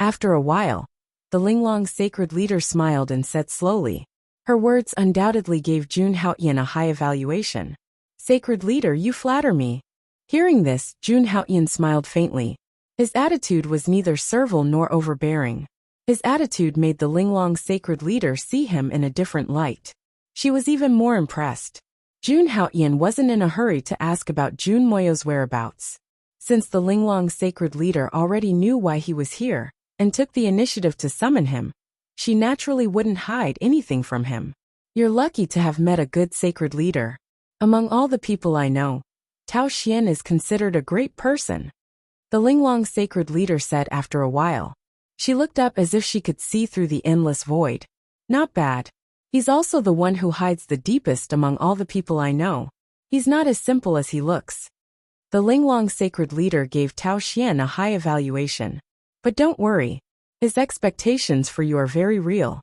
Speaker 1: After a while, the Linglong sacred leader smiled and said slowly. Her words undoubtedly gave Jun Haoyan a high evaluation. Sacred leader, you flatter me. Hearing this, Jun Haoyan smiled faintly. His attitude was neither servile nor overbearing. His attitude made the Linglong sacred leader see him in a different light. She was even more impressed. Jun Haoyan wasn't in a hurry to ask about Jun Moyo's whereabouts. Since the Linglong sacred leader already knew why he was here, and took the initiative to summon him, she naturally wouldn't hide anything from him. You're lucky to have met a good sacred leader. Among all the people I know, Tao Xian is considered a great person. The Linglong sacred leader said after a while. She looked up as if she could see through the endless void. Not bad. He's also the one who hides the deepest among all the people I know. He's not as simple as he looks. The Linglong sacred leader gave Tao Xian a high evaluation. But don't worry. His expectations for you are very real.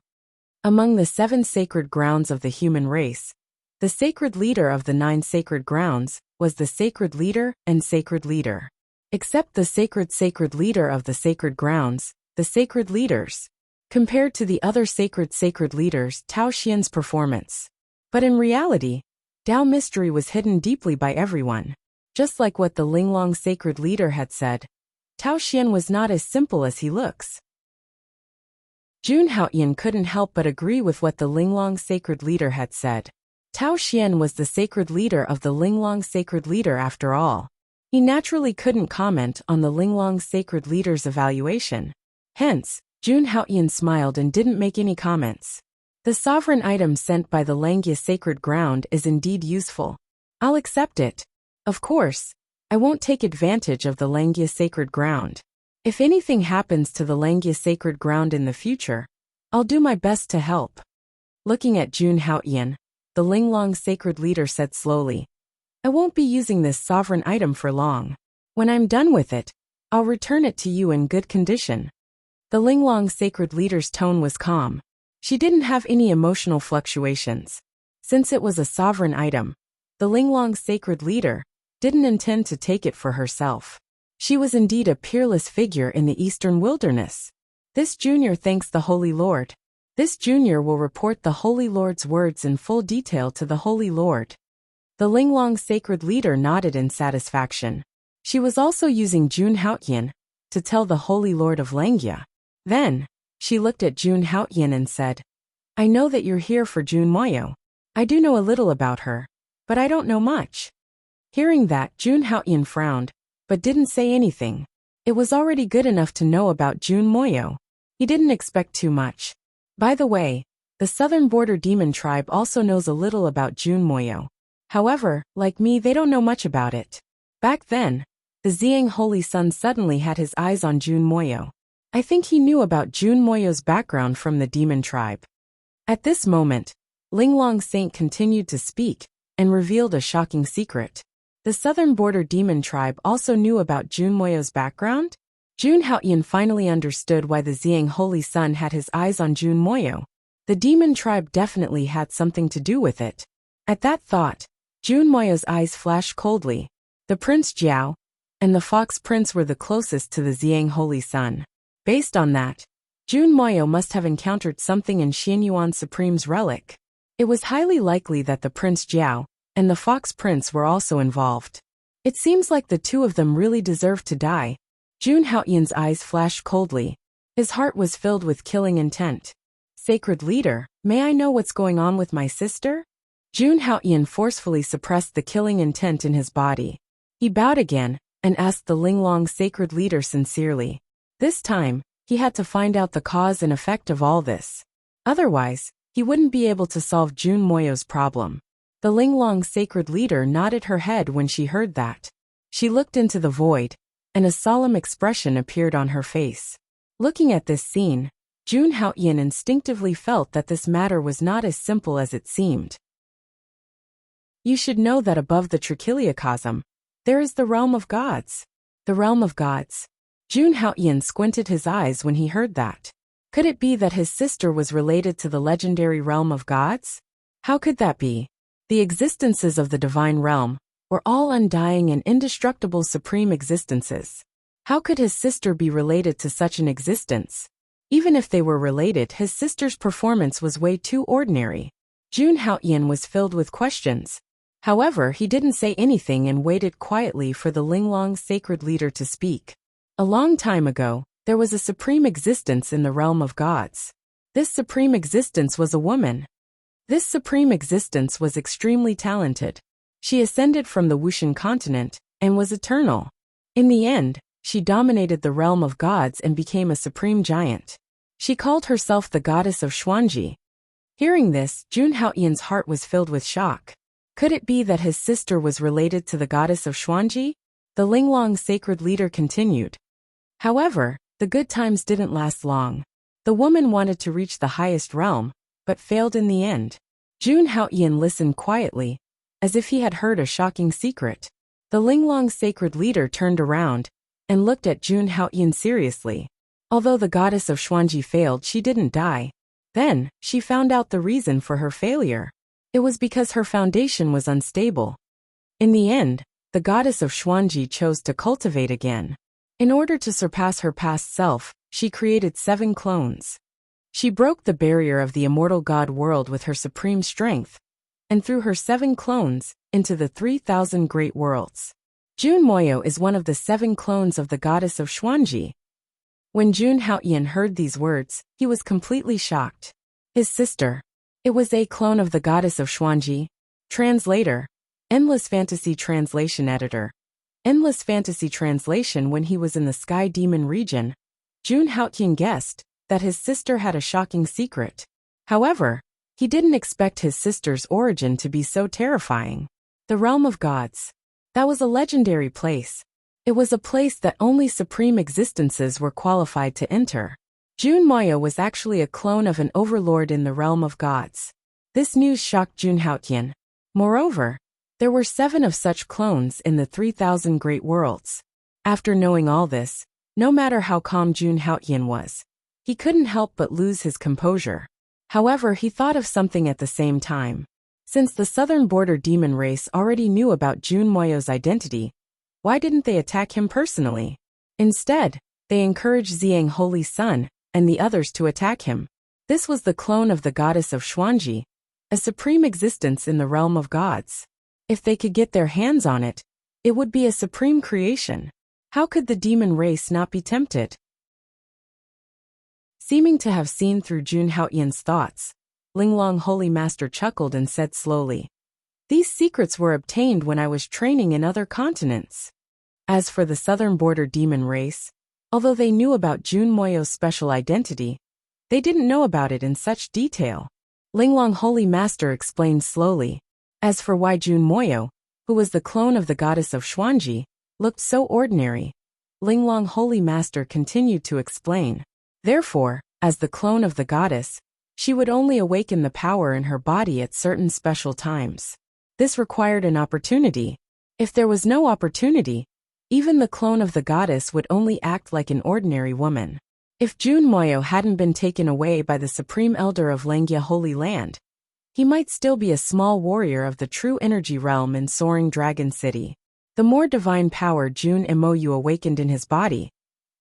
Speaker 1: Among the 7 sacred grounds of the human race, the sacred leader of the 9 sacred grounds was the sacred leader and sacred leader. Except the sacred leader of the sacred grounds, the sacred leaders, compared to the other sacred leaders, Tao Xian's performance. But in reality, Tao mystery was hidden deeply by everyone. Just like what the Linglong sacred leader had said, Tao Xian was not as simple as he looks. Jun Haoyan couldn't help but agree with what the Linglong sacred leader had said. Tao Xian was the sacred leader of the Linglong sacred leader after all. He naturally couldn't comment on the Linglong sacred leader's evaluation. Hence, Jun Haoyan smiled and didn't make any comments. The sovereign item sent by the Langya sacred ground is indeed useful. I'll accept it. Of course, I won't take advantage of the Langya sacred ground. If anything happens to the Langya sacred ground in the future, I'll do my best to help. Looking at Jun Haoyan, the Linglong sacred leader said slowly, I won't be using this sovereign item for long. When I'm done with it, I'll return it to you in good condition. The Linglong sacred leader's tone was calm. She didn't have any emotional fluctuations. Since it was a sovereign item, the Linglong sacred leader didn't intend to take it for herself. She was indeed a peerless figure in the eastern wilderness. This junior thanks the Holy Lord. This junior will report the Holy Lord's words in full detail to the Holy Lord. The Linglong sacred leader nodded in satisfaction. She was also using Jun Haoyan to tell the Holy Lord of Langya. Then, she looked at Jun Haoyan and said, I know that you're here for Jun Moyo. I do know a little about her, but I don't know much. Hearing that, Jun Haoyan frowned, but didn't say anything. It was already good enough to know about Jun Moyo. He didn't expect too much. By the way, the southern border demon tribe also knows a little about Jun Moyo. However, like me, they don't know much about it. Back then, the Xiang Holy Sun suddenly had his eyes on Jun Moyo. I think he knew about Jun Moyo's background from the demon tribe. At this moment, Linglong Saint continued to speak and revealed a shocking secret. The southern border demon tribe also knew about Jun Moyo's background? Jun Haoyan finally understood why the Xiang Holy Sun had his eyes on Jun Moyo. The demon tribe definitely had something to do with it. At that thought, Jun Moyo's eyes flashed coldly. The Prince Jiao and the Fox Prince were the closest to the Xiang Holy Sun. Based on that, Jun Moyo must have encountered something in Xianyuan Supreme's relic. It was highly likely that the Prince Jiao and the Fox Prince were also involved. It seems like the two of them really deserved to die. Jun Haoyan's eyes flashed coldly. His heart was filled with killing intent. Sacred leader, may I know what's going on with my sister? Jun Haoyan forcefully suppressed the killing intent in his body. He bowed again and asked the Linglong sacred leader sincerely. This time, he had to find out the cause and effect of all this. Otherwise, he wouldn't be able to solve Jun Moyo's problem. The Linglong sacred leader nodded her head when she heard that. She looked into the void, and a solemn expression appeared on her face. Looking at this scene, Jun Haoyan instinctively felt that this matter was not as simple as it seemed. You should know that above the trichiliocosm, there is the realm of gods. The realm of gods. Jun Haoyan squinted his eyes when he heard that. Could it be that his sister was related to the legendary realm of gods? How could that be? The existences of the divine realm were all undying and indestructible supreme existences. How could his sister be related to such an existence? Even if they were related, his sister's performance was way too ordinary. Jun Haoyan was filled with questions. However, he didn't say anything and waited quietly for the Linglong sacred leader to speak. A long time ago, there was a supreme existence in the realm of gods. This supreme existence was a woman. This supreme existence was extremely talented. She ascended from the Wushan continent and was eternal. In the end, she dominated the realm of gods and became a supreme giant. She called herself the goddess of Xuanji. Hearing this, Jun Haoyan's heart was filled with shock. Could it be that his sister was related to the goddess of Xuanji? The Linglong sacred leader continued. However, the good times didn't last long. The woman wanted to reach the highest realm, but failed in the end. Jun Haoyan listened quietly, as if he had heard a shocking secret. The Linglong sacred leader turned around and looked at Jun Haoyan seriously. Although the goddess of Xuanji failed, she didn't die. Then, she found out the reason for her failure. It was because her foundation was unstable. In the end, the goddess of Xuanji chose to cultivate again. In order to surpass her past self, she created 7 clones. She broke the barrier of the immortal god world with her supreme strength, and threw her 7 clones into the 3,000 great worlds. Jun Moyo is one of the 7 clones of the goddess of Xuanji. When Jun Haoyan heard these words, he was completely shocked. His sister. It was a clone of the goddess of Xuanji. Translator. Endless Fantasy Translation Editor. Endless Fantasy Translation. When he was in the Sky Demon region, Jun Haoyan guessed that his sister had a shocking secret. However, he didn't expect his sister's origin to be so terrifying. The realm of gods. That was a legendary place. It was a place that only supreme existences were qualified to enter. Jun Moyo was actually a clone of an overlord in the realm of gods. This news shocked Jun Haoyan. Moreover, there were 7 of such clones in the 3,000 great worlds. After knowing all this, no matter how calm Jun Haoyan was, he couldn't help but lose his composure. However, he thought of something at the same time. Since the southern border demon race already knew about Jun Moyo's identity, why didn't they attack him personally? Instead, they encouraged Xiang Holy Sun and the others to attack him. This was the clone of the goddess of Xuanji, a supreme existence in the realm of gods. If they could get their hands on it, it would be a supreme creation. How could the demon race not be tempted? Seeming to have seen through Jun Haoyan's thoughts, Linglong Holy Master chuckled and said slowly, "These secrets were obtained when I was training in other continents." As for the southern border demon race, although they knew about Jun Moyo's special identity, they didn't know about it in such detail. Linglong Holy Master explained slowly. As for why Jun Moyo, who was the clone of the goddess of Xuanji, looked so ordinary, Linglong Holy Master continued to explain. Therefore, as the clone of the goddess, she would only awaken the power in her body at certain special times. This required an opportunity. If there was no opportunity, even the clone of the goddess would only act like an ordinary woman. If Jun Moyo hadn't been taken away by the Supreme Elder of Langya Holy Land, he might still be a small warrior of the true energy realm in Soaring Dragon City. The more divine power Jun Moyo awakened in his body,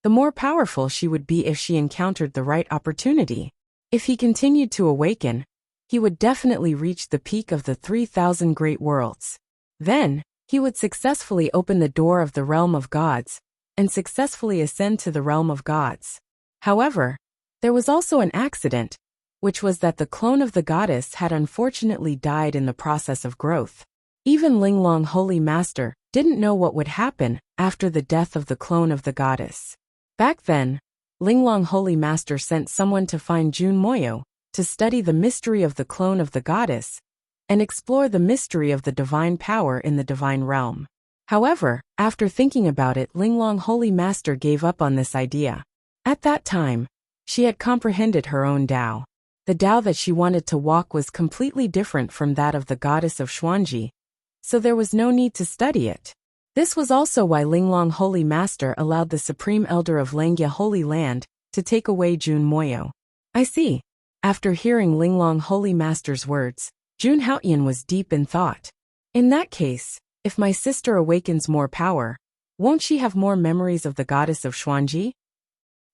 Speaker 1: the more powerful she would be if she encountered the right opportunity. If he continued to awaken, he would definitely reach the peak of the 3,000 great worlds. Then, he would successfully open the door of the realm of gods, and successfully ascend to the realm of gods. However, there was also an accident. which was that the clone of the goddess had unfortunately died in the process of growth. Even Linglong Holy Master didn't know what would happen after the death of the clone of the goddess. Back then, Linglong Holy Master sent someone to find Jun Moyo to study the mystery of the clone of the goddess and explore the mystery of the divine power in the divine realm. However, after thinking about it, Linglong Holy Master gave up on this idea. At that time, she had comprehended her own Tao. The Tao that she wanted to walk was completely different from that of the goddess of Xuanji, so there was no need to study it. This was also why Linglong Holy Master allowed the Supreme Elder of Langya Holy Land to take away Jun Moyo. I see. After hearing Linglong Holy Master's words, Jun Haoyan was deep in thought. In that case, if my sister awakens more power, won't she have more memories of the goddess of Xuanji?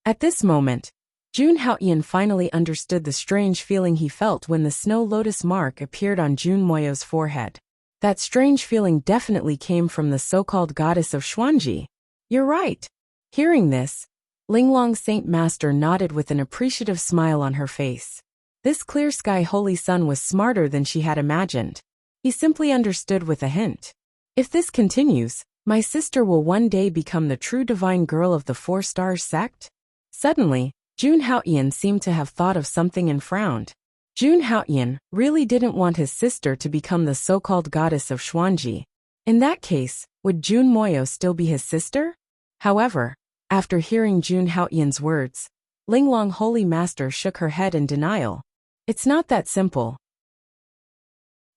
Speaker 1: At this moment, Jun Haoyan finally understood the strange feeling he felt when the snow lotus mark appeared on Jun Moyo's forehead. That strange feeling definitely came from the so-called goddess of Xuanji. You're right. Hearing this, Linglong Saint Master nodded with an appreciative smile on her face. This clear sky holy sun was smarter than she had imagined. He simply understood with a hint. If this continues, my sister will one day become the true divine girl of the Four Stars sect? Suddenly, Jun Haoyan seemed to have thought of something and frowned. Jun Haoyan really didn't want his sister to become the so-called goddess of Xuanji. In that case, would Jun Moyo still be his sister? However, after hearing Jun Haoyan's words, Linglong Holy Master shook her head in denial. It's not that simple.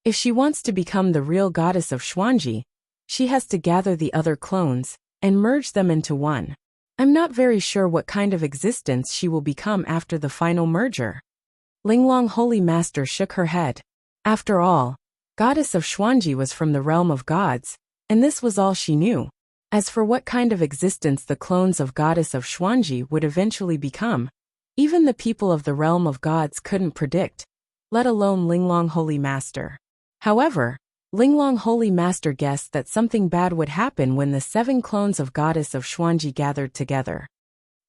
Speaker 1: If she wants to become the real goddess of Xuanji, she has to gather the other clones and merge them into one. I'm not very sure what kind of existence she will become after the final merger. Linglong Holy Master shook her head. After all, goddess of Xuanji was from the realm of gods, and this was all she knew. As for what kind of existence the clones of goddess of Xuanji would eventually become, even the people of the realm of gods couldn't predict, let alone Linglong Holy Master. However, Linglong Holy Master guessed that something bad would happen when the 7 clones of goddess of Xuanji gathered together.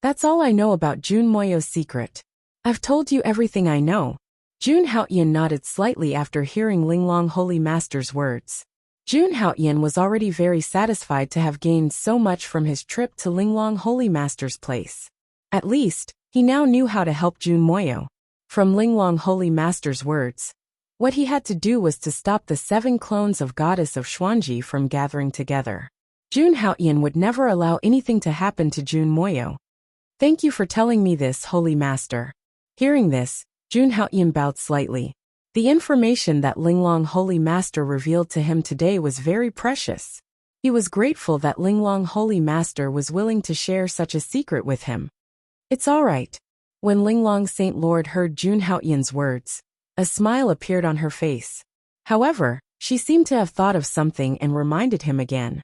Speaker 1: That's all I know about Jun Moyo's secret. I've told you everything I know. Jun Haoyan nodded slightly after hearing Linglong Holy Master's words. Jun Haoyan was already very satisfied to have gained so much from his trip to Linglong Holy Master's place. At least, he now knew how to help Jun Moyo. From Linglong Holy Master's words, what he had to do was to stop the 7 clones of goddess of Xuanji from gathering together. Jun Haoyan would never allow anything to happen to Jun Moyo. Thank you for telling me this, Holy Master. Hearing this, Jun Haoyan bowed slightly. The information that Linglong Holy Master revealed to him today was very precious. He was grateful that Linglong Holy Master was willing to share such a secret with him. It's all right. When Linglong Saint Lord heard Jun Haoyan's words, a smile appeared on her face. However, she seemed to have thought of something and reminded him again.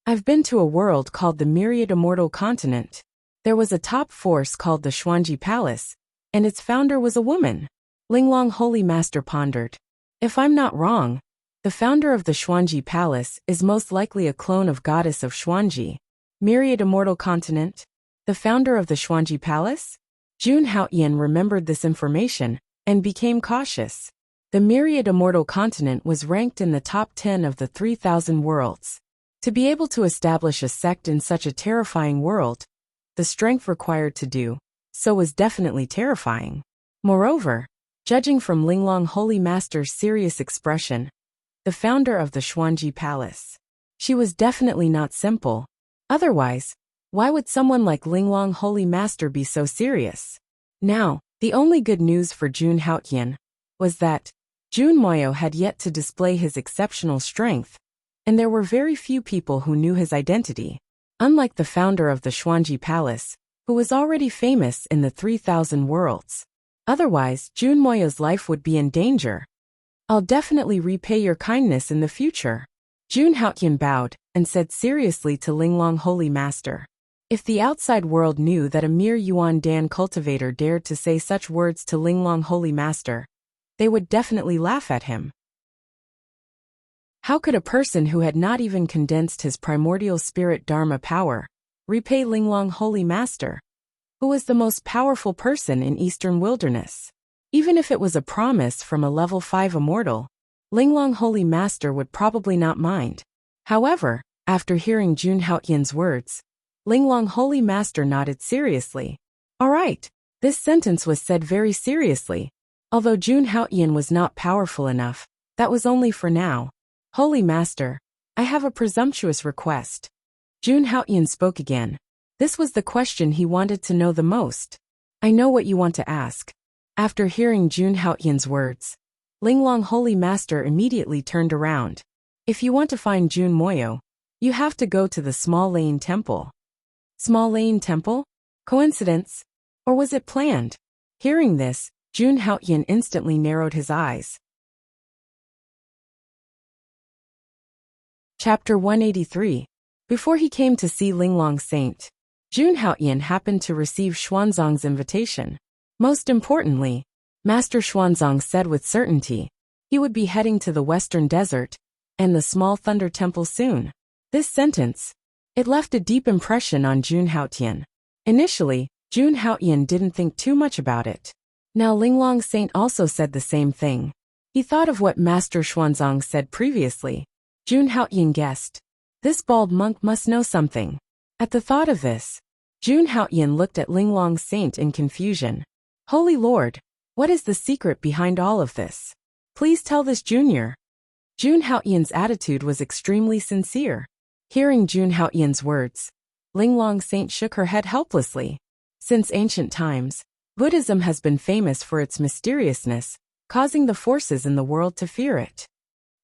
Speaker 1: I've been to a world called the Myriad Immortal Continent. There was a top force called the Xuanji Palace, and its founder was a woman. Linglong Holy Master pondered. If I'm not wrong, the founder of the Xuanji Palace is most likely a clone of goddess of Xuanji. Myriad Immortal Continent? The founder of the Xuanji Palace? Jun Haoyan remembered this information and became cautious. The Myriad Immortal Continent was ranked in the top 10 of the 3,000 worlds. To be able to establish a sect in such a terrifying world, the strength required to do so was definitely terrifying. Moreover, judging from Linglong Holy Master's serious expression, the founder of the Xuanji Palace, she was definitely not simple. Otherwise, why would someone like Linglong Holy Master be so serious? Now, the only good news for Jun Haoyan was that Jun Moyo had yet to display his exceptional strength, and there were very few people who knew his identity. Unlike the founder of the Xuanji Palace, who was already famous in the 3,000 worlds. Otherwise, Jun Moyo's life would be in danger. I'll definitely repay your kindness in the future. Jun Haoyan bowed and said seriously to Linglong Holy Master. If the outside world knew that a mere Yuan Dan cultivator dared to say such words to Linglong Holy Master, they would definitely laugh at him. How could a person who had not even condensed his primordial spirit Dharma power repay Linglong Holy Master, who was the most powerful person in Eastern Wilderness? Even if it was a promise from a level 5 immortal, Linglong Holy Master would probably not mind. However, after hearing Jun Haotian's words, Linglong Holy Master nodded seriously. Alright, this sentence was said very seriously. Although Jun Haotian was not powerful enough, that was only for now. Holy Master, I have a presumptuous request. Jun Haotian spoke again. This was the question he wanted to know the most. I know what you want to ask. After hearing Jun Haotian's words, Linglong Holy Master immediately turned around. If you want to find Jun Moyo, you have to go to the Small Lane Temple. Small Lane Temple? Coincidence? Or was it planned? Hearing this, Jun Haotian instantly narrowed his eyes. Chapter 183. Before he came to see Linglong Saint, Jun Haotian happened to receive Xuanzang's invitation. Most importantly, Master Xuanzang said with certainty he would be heading to the Western Desert and the Small Thunder Temple soon. This sentence, it left a deep impression on Jun Haotian. Initially, Jun Haotian didn't think too much about it. Now Linglong Saint also said the same thing. He thought of what Master Xuanzang said previously. Jun Haotian guessed, this bald monk must know something. At the thought of this, Jun Haotian looked at Linglong Saint in confusion. Holy Lord, what is the secret behind all of this? Please tell this Junior. Jun Haotian's attitude was extremely sincere. Hearing Jun Haotian's words, Linglong Saint shook her head helplessly. Since ancient times, Buddhism has been famous for its mysteriousness, causing the forces in the world to fear it.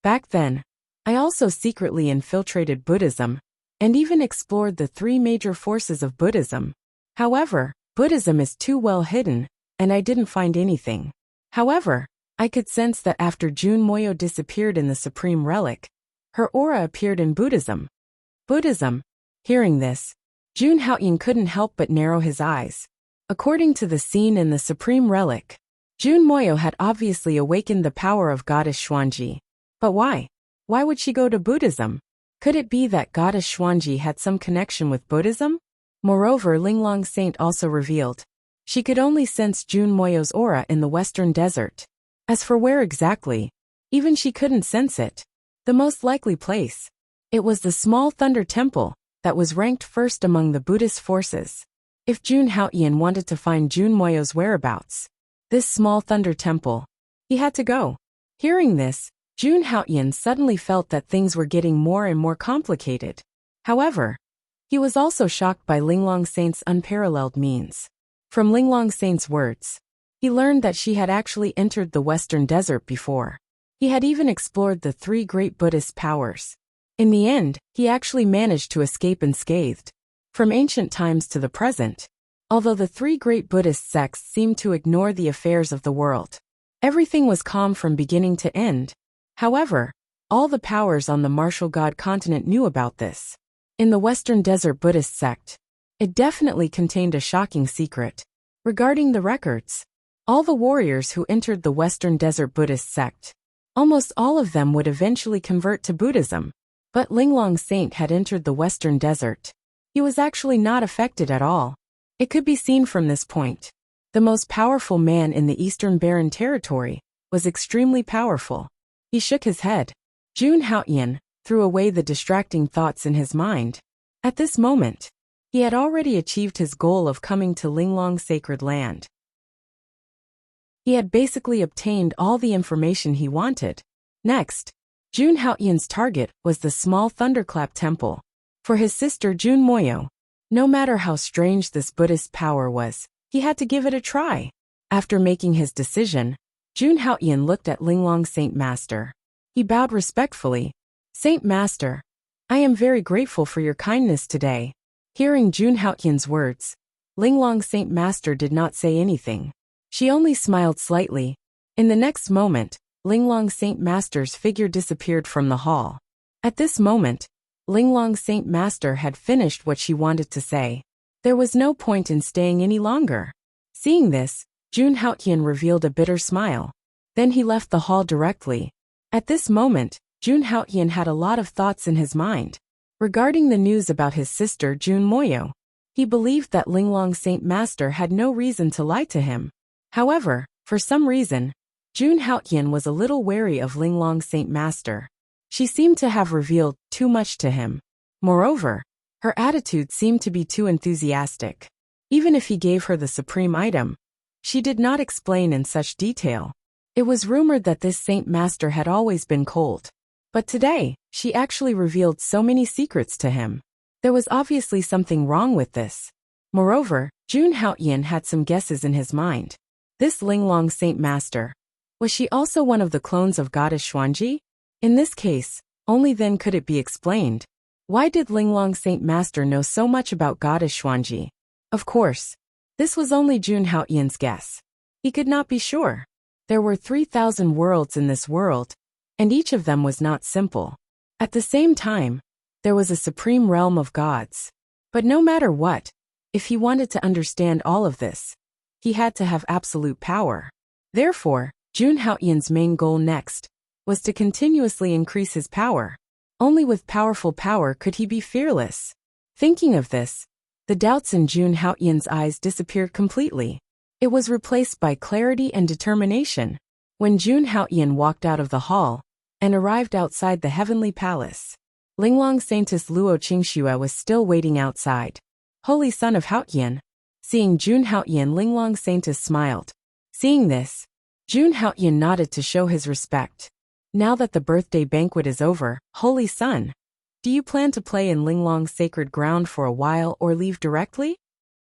Speaker 1: Back then, I also secretly infiltrated Buddhism, and even explored the 3 major forces of Buddhism. However, Buddhism is too well hidden, and I didn't find anything. However, I could sense that after Jun Moyo disappeared in the Supreme Relic, her aura appeared in Buddhism. Buddhism. Hearing this, Jun Haotian couldn't help but narrow his eyes. According to the scene in the Supreme Relic, Jun Moyo had obviously awakened the power of Goddess Xuanji. But why? Why would she go to Buddhism? Could it be that Goddess Xuanji had some connection with Buddhism? Moreover, Linglong Saint also revealed she could only sense Jun Moyo's aura in the Western Desert. As for where exactly, even she couldn't sense it. The most likely place, it was the Small Thunder Temple that was ranked first among the Buddhist forces. If Jun Haotian wanted to find Jun Moyo's whereabouts, this Small Thunder Temple, he had to go. Hearing this, Jun Haotian suddenly felt that things were getting more and more complicated. However, he was also shocked by Linglong Saint's unparalleled means. From Linglong Saint's words, he learned that she had actually entered the Western Desert before. He had even explored the 3 great Buddhist powers. In the end, he actually managed to escape unscathed. From ancient times to the present, although the 3 great Buddhist sects seemed to ignore the affairs of the world, everything was calm from beginning to end. However, all the powers on the martial god continent knew about this. In the Western Desert Buddhist sect, it definitely contained a shocking secret. Regarding the records, all the warriors who entered the Western Desert Buddhist sect, almost all of them would eventually convert to Buddhism. But Linglong Saint had entered the Western Desert. He was actually not affected at all. It could be seen from this point. The most powerful man in the Eastern Barren Territory was extremely powerful. He shook his head. Jun Haotian threw away the distracting thoughts in his mind. At this moment, he had already achieved his goal of coming to Linglong Sacred Land. He had basically obtained all the information he wanted. Next, Jun Haotian's target was the Small Thunderclap Temple. For his sister Jun Moyo, no matter how strange this Buddhist power was, he had to give it a try. After making his decision, Jun Haotian looked at Linglong Saint Master. He bowed respectfully. Saint Master, I am very grateful for your kindness today. Hearing Jun Haotian's words, Linglong Saint Master did not say anything. She only smiled slightly. In the next moment, Linglong Saint Master's figure disappeared from the hall. At this moment, Linglong Saint Master had finished what she wanted to say. There was no point in staying any longer. Seeing this, Jun Haotian revealed a bitter smile. Then he left the hall directly. At this moment, Jun Haotian had a lot of thoughts in his mind. Regarding the news about his sister Jun Moyo, he believed that Linglong Saint Master had no reason to lie to him. However, For some reason, June Haotian was a little wary of Linglong Saint Master. She seemed to have revealed too much to him. Moreover, her attitude seemed to be too enthusiastic. Even if he gave her the supreme item, she did not explain in such detail. It was rumored that this Saint Master had always been cold. But today, she actually revealed so many secrets to him. There was obviously something wrong with this. Moreover, June Haotian had some guesses in his mind. This Linglong Saint Master, was she also one of the clones of Goddess Xuanji? In this case, only then could it be explained. Why did Linglong Saint Master know so much about Goddess Xuanji? Of course, this was only June Haotian's guess. He could not be sure. There were 3,000 worlds in this world, and each of them was not simple. At the same time, there was a supreme realm of gods. But no matter what, if he wanted to understand all of this, he had to have absolute power. Therefore, June Haotian's main goal next was to continuously increase his power. Only with powerful power could he be fearless. Thinking of this, the doubts in June Haotian's eyes disappeared completely. It was replaced by clarity and determination. When June Haotian walked out of the hall and arrived outside the heavenly palace, Linglong Saintess Luo Qingxue was still waiting outside. Holy son of Haotian. Seeing June Haotian, Linglong Saintess smiled. Seeing this, June Haotian nodded to show his respect. Now that the birthday banquet is over, holy son, do you plan to play in Linglong's sacred ground for a while or leave directly?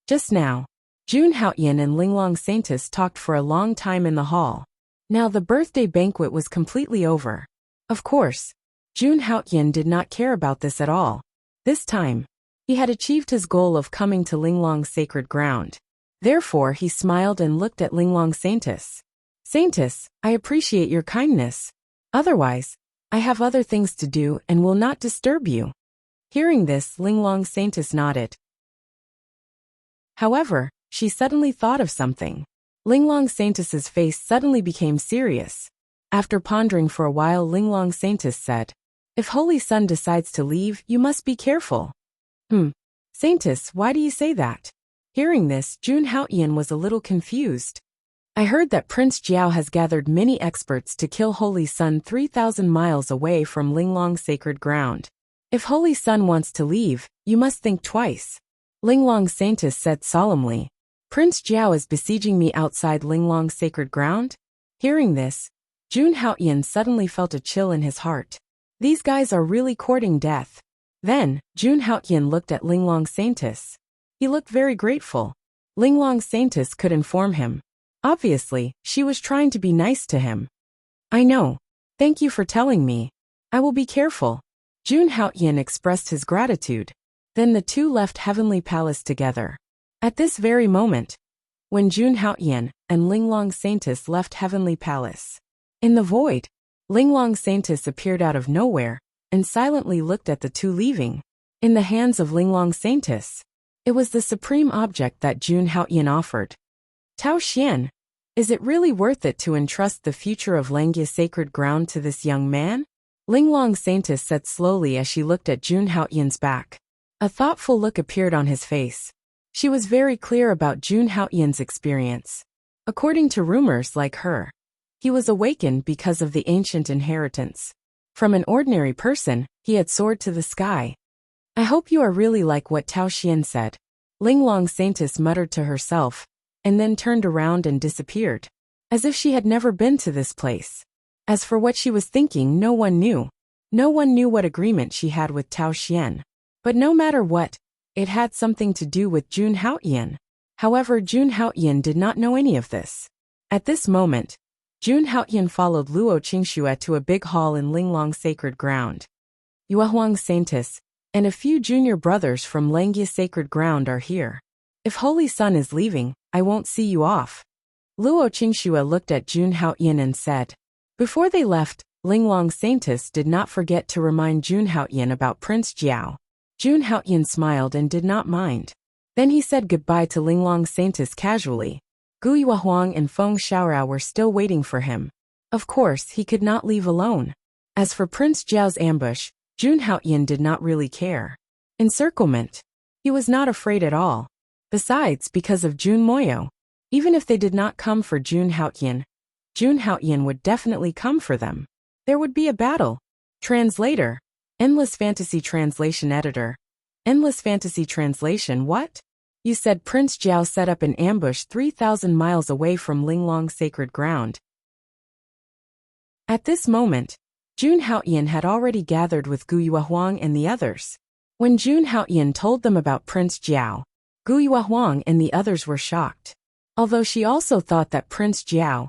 Speaker 1: Just now, June Haotian and Linglong Saintess talked for a long time in the hall. Now the birthday banquet was completely over. Of course, June Haotian did not care about this at all. This time, he had achieved his goal of coming to Linglong's sacred ground. Therefore, he smiled and looked at Linglong Saintess. Saintess, I appreciate your kindness. Otherwise, I have other things to do and will not disturb you. Hearing this, Linglong Saintess nodded. However, she suddenly thought of something. Linglong Saintess's face suddenly became serious. After pondering for a while, Linglong Saintess said, "If Holy Son decides to leave, you must be careful." Saintess, why do you say that? Hearing this, June Haotian was a little confused. I heard that Prince Jiao has gathered many experts to kill Holy Sun 3,000 miles away from Linglong's sacred ground. If Holy Sun wants to leave, you must think twice. Linglong Saintess said solemnly. Prince Jiao is besieging me outside Linglong's sacred ground? Hearing this, June Haotian suddenly felt a chill in his heart. These guys are really courting death. Then, June Haotian looked at Linglong Saintess. He looked very grateful. Linglong Saintess could inform him. Obviously, she was trying to be nice to him. I know. Thank you for telling me. I will be careful. June Haotian expressed his gratitude. Then the two left Heavenly Palace together. At this very moment, when June Haotian and Linglong Saintess left Heavenly Palace, in the void, Linglong Saintess appeared out of nowhere and silently looked at the two leaving. In the hands of Linglong Saintess, it was the supreme object that June Haotian offered. Tao Xian, is it really worth it to entrust the future of Langya's sacred ground to this young man? Linglong Saintess said slowly as she looked at June Haotian's back. A thoughtful look appeared on his face. She was very clear about June Haotian's experience. According to rumors like her, he was awakened because of the ancient inheritance. From an ordinary person, he had soared to the sky. I hope you are really like what Tao Xian said. Linglong Saintess muttered to herself, and then turned around and disappeared, as if she had never been to this place. As for what she was thinking, no one knew. No one knew what agreement she had with Tao Xian. But no matter what, it had something to do with June Haotian. However, June Haotian did not know any of this. At this moment, June Haotian followed Luo Qingxue to a big hall in Linglong's sacred ground. Yuehuang Saintess and a few junior brothers from Langya's sacred ground are here. If Holy Sun is leaving, I won't see you off. Luo Qingxue looked at June Haotian and said. Before they left, Linglong Saintess did not forget to remind June Haotian about Prince Jiao. June Haotian smiled and did not mind. Then he said goodbye to Linglong Saintess casually. Gu Yuehuang and Feng Xiaorao were still waiting for him. Of course, he could not leave alone. As for Prince Jiao's ambush, June Haotian did not really care. Encirclement. He was not afraid at all. Besides, because of June Moyo, Even if they did not come for Jun Haotian would definitely come for them. There would be a battle. Translator. Endless Fantasy Translation Editor. Endless Fantasy Translation what? You said Prince Jiao set up an ambush 3,000 miles away from Linglong Sacred Ground. At this moment, Jun Haotian had already gathered with Gu Yuehuang and the others. When Jun Haotian told them about Prince Jiao, Gu Yuehuang and the others were shocked. Although she also thought that Prince Jiao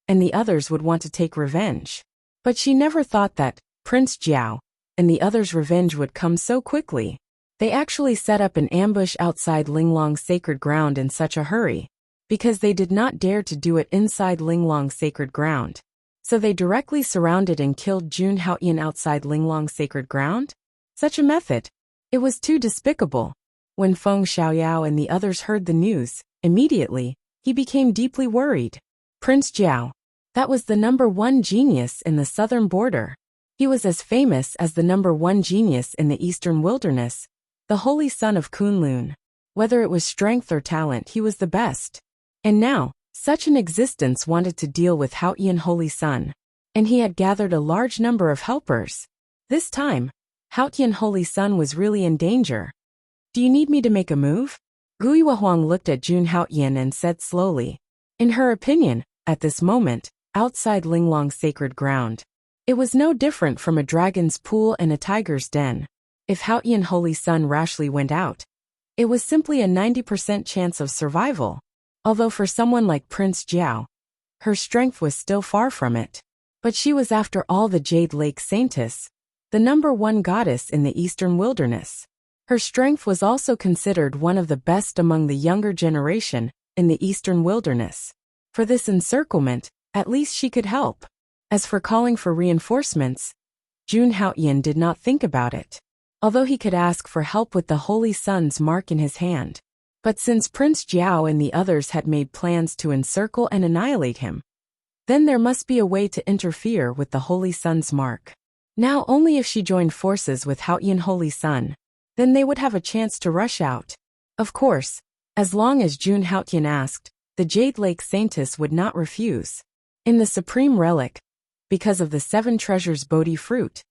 Speaker 1: and the others would want to take revenge. But she never thought that Prince Jiao and the others' revenge would come so quickly. They actually set up an ambush outside Linglong Sacred Ground in such a hurry, because they did not dare to do it inside Linglong Sacred Ground. So they directly surrounded and killed Jun Haotian outside Linglong Sacred Ground? Such a method. It was too despicable. When Feng Xiaoyao and the others heard the news, immediately, he became deeply worried. Prince Jiao. That was the #1 genius in the southern border. He was as famous as the #1 genius in the eastern wilderness, the holy son of Kunlun. Whether it was strength or talent, he was the best. And now, such an existence wanted to deal with Haotian Holy Sun. And he had gathered a large number of helpers. This time, Haotian Holy Sun was really in danger. Do you need me to make a move? Gu Yuehuang looked at Jun Haotian and said slowly. In her opinion, at this moment, outside Linglong Sacred Ground, it was no different from a dragon's pool and a tiger's den. If Haotian Holy Sun rashly went out, it was simply a 90% chance of survival. Although for someone like Prince Jiao, her strength was still far from it. But she was after all the Jade Lake Saintess, the #1 goddess in the eastern wilderness. Her strength was also considered one of the best among the younger generation in the eastern wilderness. For this encirclement, at least she could help. As for calling for reinforcements, Jun Haotian did not think about it. Although he could ask for help with the Holy Sun's mark in his hand. But since Prince Jiao and the others had made plans to encircle and annihilate him, then there must be a way to interfere with the Holy Sun's mark. Now only if she joined forces with Haotian Holy Sun, then they would have a chance to rush out. Of course, as long as Jun Haotian asked, the Jade Lake Saintess would not refuse. In the Supreme Relic, because of the 7 treasures Bodhi fruit,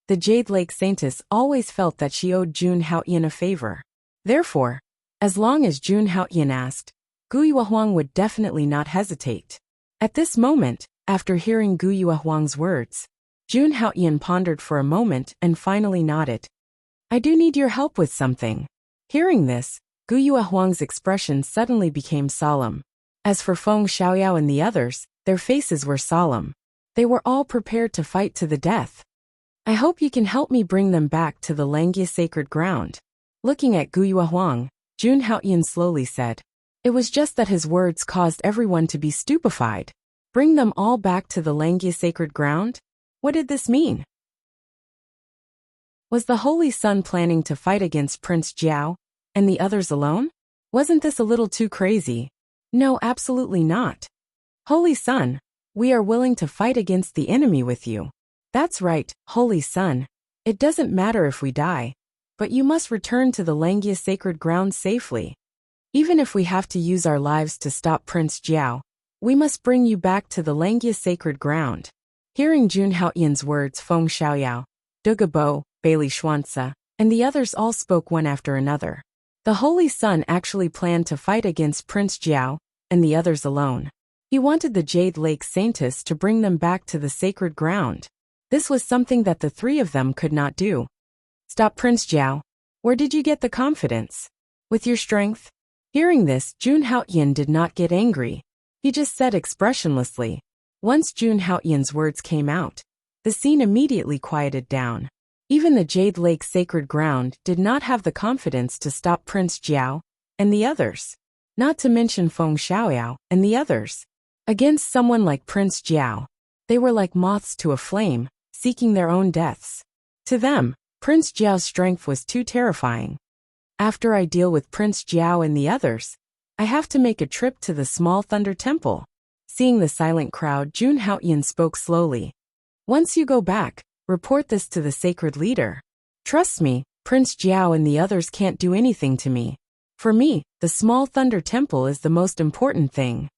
Speaker 1: the Jade Lake Saintess always felt that she owed Jun Haotian a favor. Therefore, as long as Jun Haotian asked, Gu Yuehuang would definitely not hesitate. At this moment, after hearing Gu Yuehuang's words, Jun Haotian pondered for a moment and finally nodded. I do need your help with something. Hearing this, Gu Yuehuang's expression suddenly became solemn. As for Feng Xiaoyao and the others, their faces were solemn. They were all prepared to fight to the death. I hope you can help me bring them back to the Langia Sacred Ground. Looking at Gu Yuehuang, Jun Haotian slowly said. It was just that his words caused everyone to be stupefied. Bring them all back to the Langia Sacred Ground? What did this mean? Was the Holy Sun planning to fight against Prince Jiao and the others alone? Wasn't this a little too crazy? No, absolutely not. Holy Sun, we are willing to fight against the enemy with you. That's right, Holy Sun. It doesn't matter if we die, but you must return to the Langia Sacred Ground safely. Even if we have to use our lives to stop Prince Jiao, we must bring you back to the Langia Sacred Ground. Hearing Jun Haotian's words, Feng Xiaoyao, Dugabo, Bailey Xuanzi, and the others all spoke one after another. The Holy Sun actually planned to fight against Prince Jiao and the others alone. He wanted the Jade Lake Saintess to bring them back to the sacred ground. This was something that the 3 of them could not do. Stop Prince Jiao. Where did you get the confidence? With your strength? Hearing this, Jun Haotian did not get angry. He just said expressionlessly. Once Jun Haotian's words came out, the scene immediately quieted down. Even the Jade Lake Sacred Ground did not have the confidence to stop Prince Jiao and the others. Not to mention Feng Xiaoyao and the others. Against someone like Prince Jiao, they were like moths to a flame, seeking their own deaths. To them, Prince Jiao's strength was too terrifying. After I deal with Prince Jiao and the others, I have to make a trip to the Small Thunder Temple. Seeing the silent crowd, Jun Haotian spoke slowly. Once you go back, report this to the sacred leader. Trust me, Prince Jiao and the others can't do anything to me. For me, the small thunder temple is the most important thing.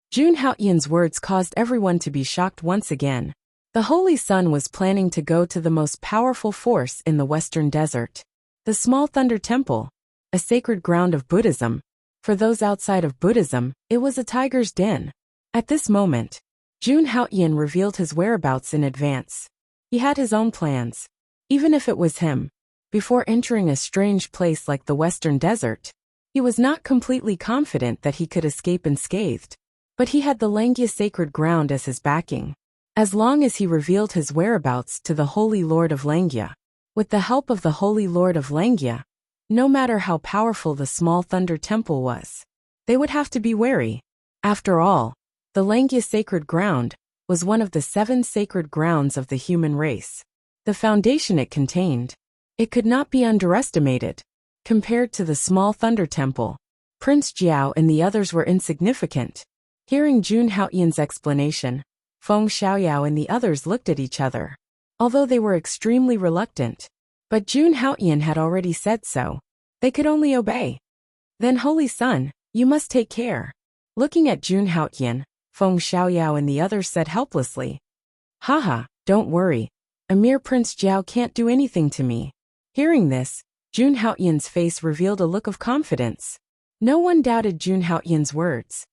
Speaker 1: Jun Haoyan's words caused everyone to be shocked once again. The Holy Sun was planning to go to the most powerful force in the Western Desert. The small thunder temple, a sacred ground of Buddhism. For those outside of Buddhism, it was a tiger's den. At this moment, Jun Haoyan revealed his whereabouts in advance. He had his own plans. Even if it was him, before entering a strange place like the Western Desert, he was not completely confident that he could escape unscathed. But he had the Langya sacred ground as his backing. As long as he revealed his whereabouts to the Holy Lord of Langya, with the help of the Holy Lord of Langya, no matter how powerful the small thunder temple was, they would have to be wary. After all, the Langya sacred ground was one of the 7 sacred grounds of the human race. The foundation it contained, it could not be underestimated. Compared to the small thunder temple, Prince Jiao and the others were insignificant. Hearing Jun Haoyan's explanation, Feng Xiaoyao and the others looked at each other, although they were extremely reluctant. But Jun Haoyan had already said so. They could only obey. Then Holy Sun, you must take care. Looking at Jun Haoyan, Feng Xiaoyao and the others said helplessly, Haha, don't worry. A mere Prince Jiao can't do anything to me. Hearing this, Jun Haoyan's face revealed a look of confidence. No one doubted Jun Haoyan's words.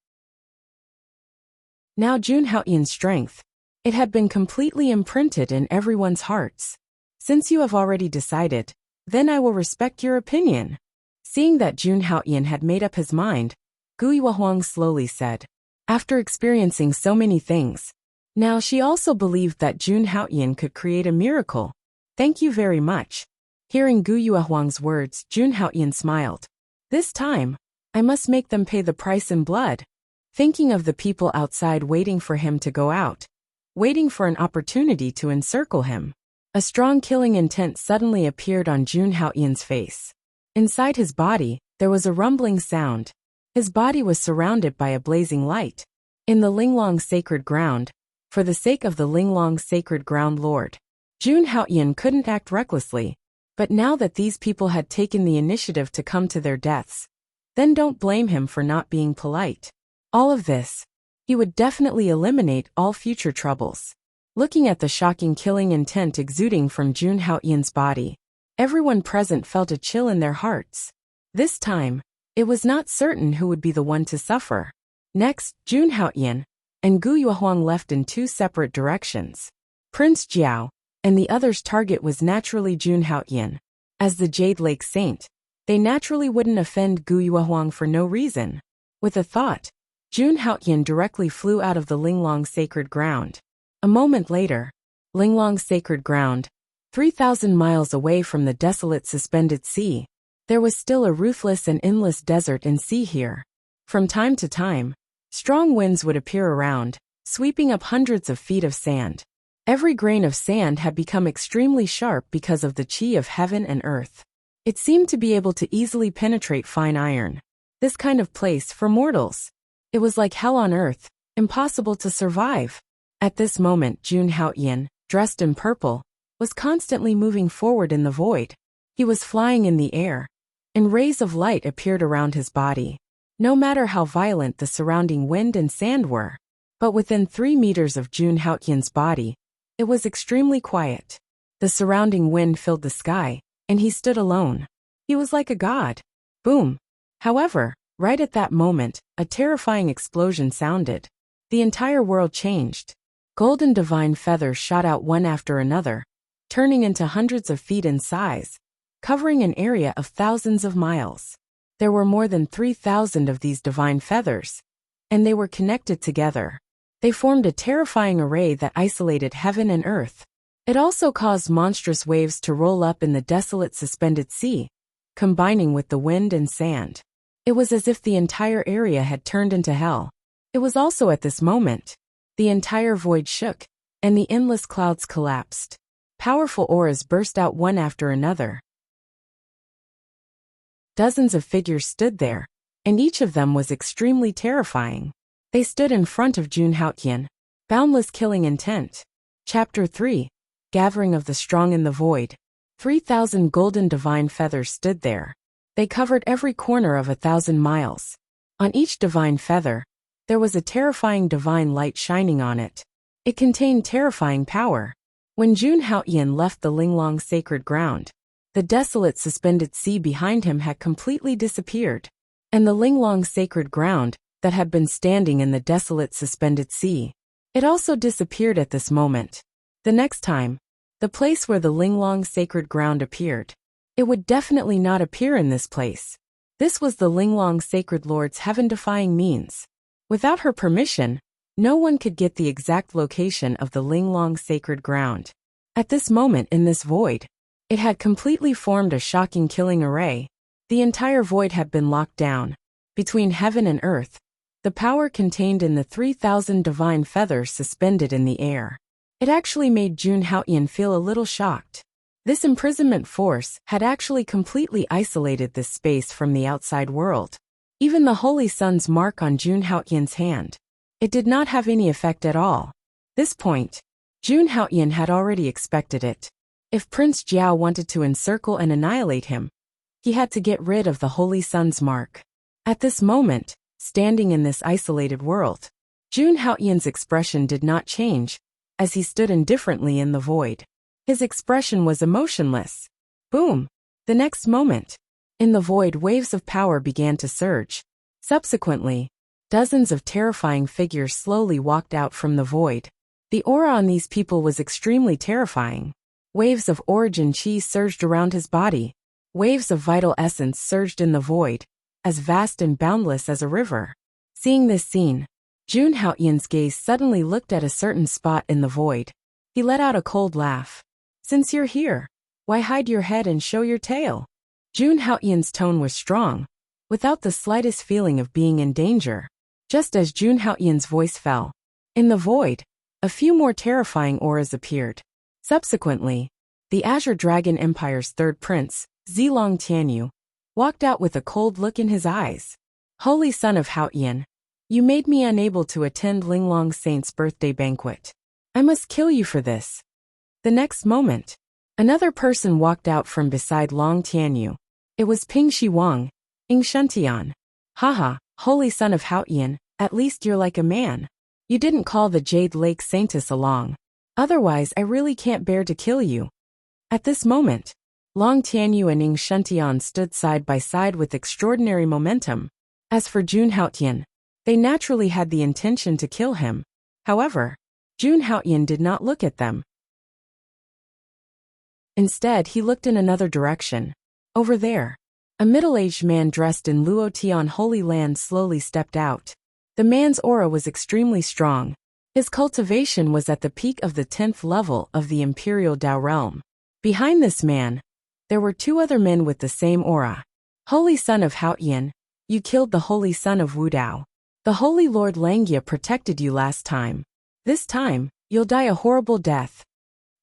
Speaker 1: Now Jun Haoyan's strength, it had been completely imprinted in everyone's hearts. Since you have already decided, then I will respect your opinion. Seeing that Jun Haoyan had made up his mind, Gu Yuehuang slowly said, after experiencing so many things, now she also believed that Jun Haoyan could create a miracle. Thank you very much. Hearing Gu Yuehuang's words, Jun Haoyan smiled. This time, I must make them pay the price in blood. Thinking of the people outside waiting for him to go out, waiting for an opportunity to encircle him, a strong killing intent suddenly appeared on Jun Haoyan's face. Inside his body, there was a rumbling sound. His body was surrounded by a blazing light. In the Linglong sacred ground, for the sake of the Linglong sacred ground lord, Jun Haoyan couldn't act recklessly. But now that these people had taken the initiative to come to their deaths, then don't blame him for not being polite. All of this, he would definitely eliminate all future troubles. Looking at the shocking killing intent exuding from Jun Haoyan's body, everyone present felt a chill in their hearts. This time, it was not certain who would be the one to suffer. Next, Jun Haoyan and Gu Yuehuang left in 2 separate directions. Prince Jiao and the others' target was naturally Jun Haoyan. As the Jade Lake Saint, they naturally wouldn't offend Gu Yuehuang for no reason. With a thought, Jun Haoyan directly flew out of the Linglong sacred ground. A moment later, Linglong sacred ground, 3,000 miles away from the desolate suspended sea, there was still a ruthless and endless desert and sea here. From time to time, strong winds would appear around, sweeping up hundreds of feet of sand. Every grain of sand had become extremely sharp because of the chi of heaven and earth. It seemed to be able to easily penetrate fine iron. This kind of place for mortals. It was like hell on earth, impossible to survive. At this moment Jun Haoyan, dressed in purple, was constantly moving forward in the void. He was flying in the air, and rays of light appeared around his body. No matter how violent the surrounding wind and sand were, but within 3 meters of Jun Haoyan's body, it was extremely quiet. The surrounding wind filled the sky, and he stood alone. He was like a god. Boom. However, right at that moment, a terrifying explosion sounded. The entire world changed. Golden divine feathers shot out one after another, turning into hundreds of feet in size, covering an area of thousands of miles. There were more than 3,000 of these divine feathers, and they were connected together. They formed a terrifying array that isolated heaven and earth. It also caused monstrous waves to roll up in the desolate suspended sea, combining with the wind and sand. It was as if the entire area had turned into hell. It was also at this moment, the entire void shook, and the endless clouds collapsed. Powerful auras burst out one after another. Dozens of figures stood there, and each of them was extremely terrifying. They stood in front of Jun Haoyan. Boundless killing intent. Chapter 3. Gathering of the strong in the void. 3,000 golden divine feathers stood there. They covered every corner of 1,000 miles. On each divine feather, there was a terrifying divine light shining on it. It contained terrifying power. When Jun Haoyan left the Linglong sacred ground, the desolate suspended sea behind him had completely disappeared, and the Linglong sacred ground that had been standing in the desolate suspended sea, it also disappeared at this moment. The next time, the place where the Linglong sacred ground appeared, it would definitely not appear in this place. This was the Linglong sacred lord's heaven-defying means. Without her permission, no one could get the exact location of the Linglong sacred ground. At this moment in this void, it had completely formed a shocking killing array. The entire void had been locked down. Between heaven and earth, the power contained in the 3,000 divine feathers suspended in the air. It actually made Jun Haoyan feel a little shocked. This imprisonment force had actually completely isolated this space from the outside world. Even the Holy Sun's mark on Jun Haoyan's hand, it did not have any effect at all. This point, Jun Haoyan had already expected it. If Prince Jiao wanted to encircle and annihilate him, he had to get rid of the Holy Sun's mark. At this moment, standing in this isolated world, Jun Haoyan's expression did not change, as he stood indifferently in the void. His expression was emotionless. Boom! The next moment, in the void, waves of power began to surge. Subsequently, dozens of terrifying figures slowly walked out from the void. The aura on these people was extremely terrifying. Waves of origin chi surged around his body. Waves of vital essence surged in the void, as vast and boundless as a river. Seeing this scene, Jun Haoyan's gaze suddenly looked at a certain spot in the void. He let out a cold laugh. Since you're here, why hide your head and show your tail? Jun Haoyan's tone was strong, without the slightest feeling of being in danger. Just as Jun Haoyan's voice fell, in the void, a few more terrifying auras appeared. Subsequently, the Azure Dragon Empire's third prince, Zilong Tianyu, walked out with a cold look in his eyes. Holy Son of Haoyan, you made me unable to attend Linglong Saint's birthday banquet. I must kill you for this. The next moment, another person walked out from beside Long Tianyu. It was Ping Shi Wang, Ing Shuntian. Haha, Holy Son of Haoyan, at least you're like a man. You didn't call the Jade Lake Saintess along. Otherwise I really can't bear to kill you. At this moment, Long Tianyu and Ing Shuntian stood side by side with extraordinary momentum. As for Jun Haoyan, they naturally had the intention to kill him. However, Jun Haoyan did not look at them. Instead, he looked in another direction. Over there, a middle-aged man dressed in Luotian Holy Land slowly stepped out. The man's aura was extremely strong. His cultivation was at the peak of the 10th level of the Imperial Dao realm. Behind this man, there were two other men with the same aura. Holy Son of Haoyan, you killed the Holy Son of Wudao. The Holy Lord Langia protected you last time. This time, you'll die a horrible death.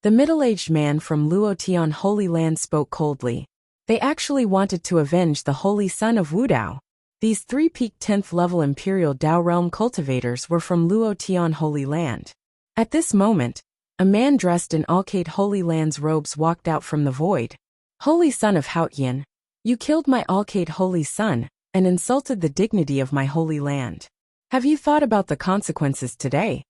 Speaker 1: The middle-aged man from Luotian Holy Land spoke coldly. They actually wanted to avenge the Holy Son of Wudao. These three-peaked 10th level Imperial Dao realm cultivators were from Luotian Holy Land. At this moment, a man dressed in Alcade Holy Land's robes walked out from the void. Holy Son of Haoyan, you killed my Alcade Holy Son and insulted the dignity of my Holy Land. Have you thought about the consequences today?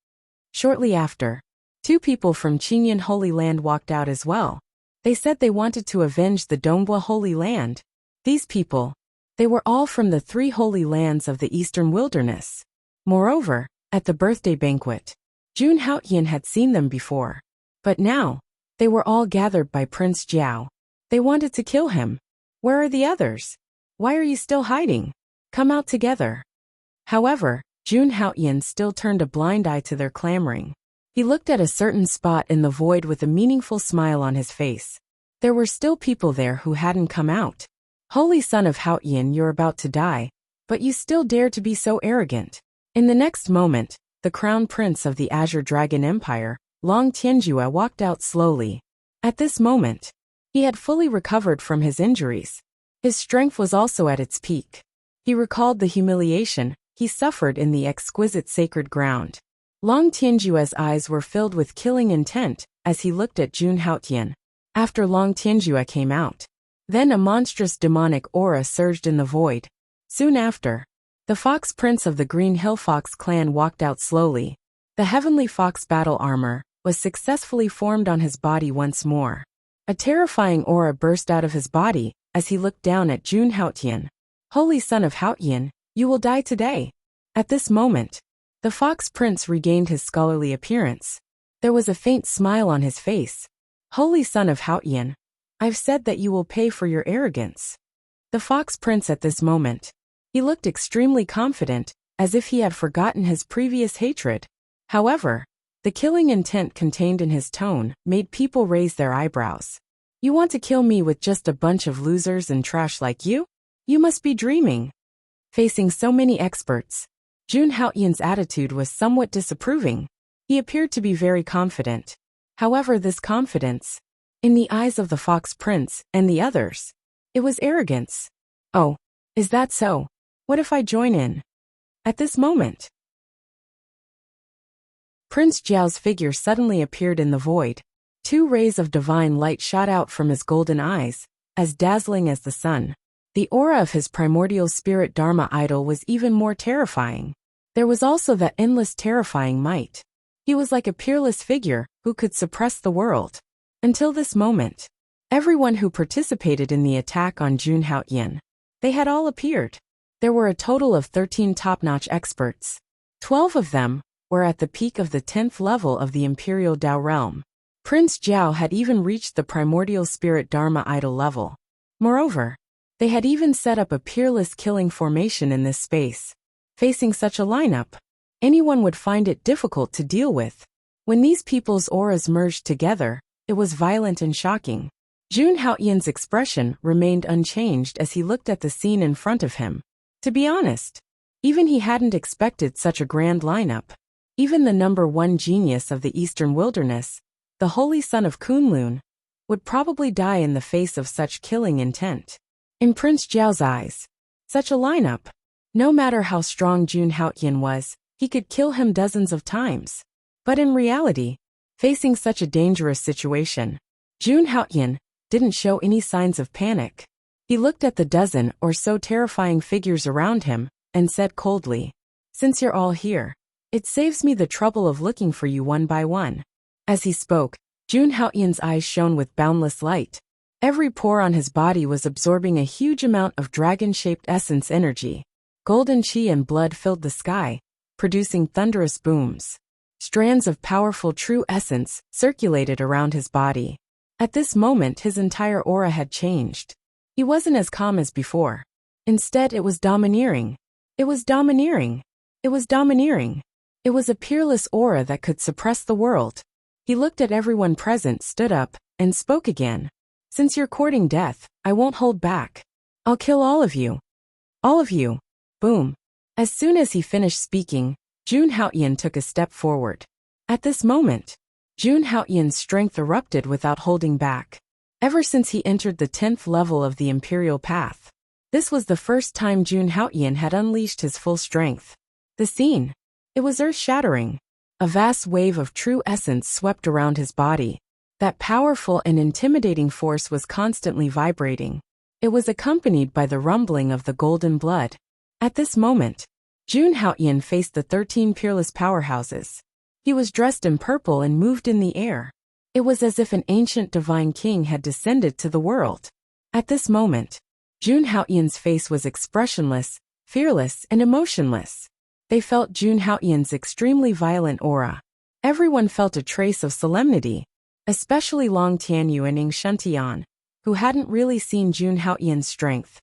Speaker 1: Shortly after, two people from Qingyan Holy Land walked out as well. They said they wanted to avenge the Dongbua Holy Land. These people, they were all from the three holy lands of the Eastern Wilderness. Moreover, at the birthday banquet, Jun Haoyan had seen them before. But now, they were all gathered by Prince Jiao. They wanted to kill him. Where are the others? Why are you still hiding? Come out together. However, Jun Haoyan still turned a blind eye to their clamoring. He looked at a certain spot in the void with a meaningful smile on his face. There were still people there who hadn't come out. Holy Son of Haoyan, you're about to die, but you still dare to be so arrogant. In the next moment, the crown prince of the Azure Dragon Empire, Long Tianjue, walked out slowly. At this moment, he had fully recovered from his injuries. His strength was also at its peak. He recalled the humiliation he suffered in the exquisite sacred ground. Long Tianjue's eyes were filled with killing intent as he looked at Jun Haoyan. After Long Tianjue came out, Then a monstrous demonic aura surged in the void. Soon after, the Fox Prince of the Green Hill Fox clan walked out slowly. The Heavenly Fox battle armor was successfully formed on his body once more. A terrifying aura burst out of his body as he looked down at Jun Haotian. Holy son of Haotian, you will die today. At this moment, the Fox Prince regained his scholarly appearance. There was a faint smile on his face. Holy son of Haotian, I've said that you will pay for your arrogance. The Fox Prince at this moment, he looked extremely confident, as if he had forgotten his previous hatred. However, the killing intent contained in his tone made people raise their eyebrows. You want to kill me with just a bunch of losers and trash like you? You must be dreaming. Facing so many experts, Jun Haotian's attitude was somewhat disapproving. He appeared to be very confident. However, this confidence, in the eyes of the Fox Prince and the others, it was arrogance. Oh, is that so? What if I join in? At this moment, Prince Jiao's figure suddenly appeared in the void. 2 rays of divine light shot out from his golden eyes, as dazzling as the sun. The aura of his primordial spirit Dharma idol was even more terrifying. There was also that endless terrifying might. He was like a peerless figure who could suppress the world. Until this moment, everyone who participated in the attack on Jun Haotian, they had all appeared. There were a total of 13 top-notch experts. 12 of them were at the peak of the 10th level of the Imperial Dao realm. Prince Jiao had even reached the primordial spirit Dharma idol level. Moreover, they had even set up a peerless killing formation in this space. Facing such a lineup, anyone would find it difficult to deal with. When these people's auras merged together, it was violent and shocking. Jun Haotian's expression remained unchanged as he looked at the scene in front of him. To be honest, even he hadn't expected such a grand lineup. Even the number 1 genius of the Eastern Wilderness, the Holy Son of Kunlun, would probably die in the face of such killing intent. In Prince Jiao's eyes, such a lineup, no matter how strong Jun Haotian was, he could kill him dozens of times. But in reality, facing such a dangerous situation, Jun Haotian didn't show any signs of panic. He looked at the dozen or so terrifying figures around him and said coldly, "Since you're all here, it saves me the trouble of looking for you one by one." As he spoke, Jun Haotian's eyes shone with boundless light. Every pore on his body was absorbing a huge amount of dragon-shaped essence energy. Golden chi and blood filled the sky, producing thunderous booms. Strands of powerful true essence circulated around his body. At this moment his entire aura had changed. He wasn't as calm as before. Instead it was domineering. It was domineering. It was domineering. It was a peerless aura that could suppress the world. He looked at everyone present, stood up, and spoke again. "Since you're courting death, I won't hold back. I'll kill all of you. All of you." Boom. As soon as he finished speaking, Jun Haotian took a step forward. At this moment, Jun Haotian's strength erupted without holding back. Ever since he entered the 10th level of the Imperial Path, this was the first time Jun Haotian had unleashed his full strength. The scene, it was earth-shattering. A vast wave of true essence swept around his body. That powerful and intimidating force was constantly vibrating. It was accompanied by the rumbling of the golden blood. At this moment, Jun Haotian faced the 13 peerless powerhouses. He was dressed in purple and moved in the air. It was as if an ancient divine king had descended to the world. At this moment, Jun Haotian's face was expressionless, fearless, and emotionless. They felt Jun Haotian's extremely violent aura. Everyone felt a trace of solemnity, especially Long Tianyu and Ning Shuntian, who hadn't really seen Jun Haotian's strength.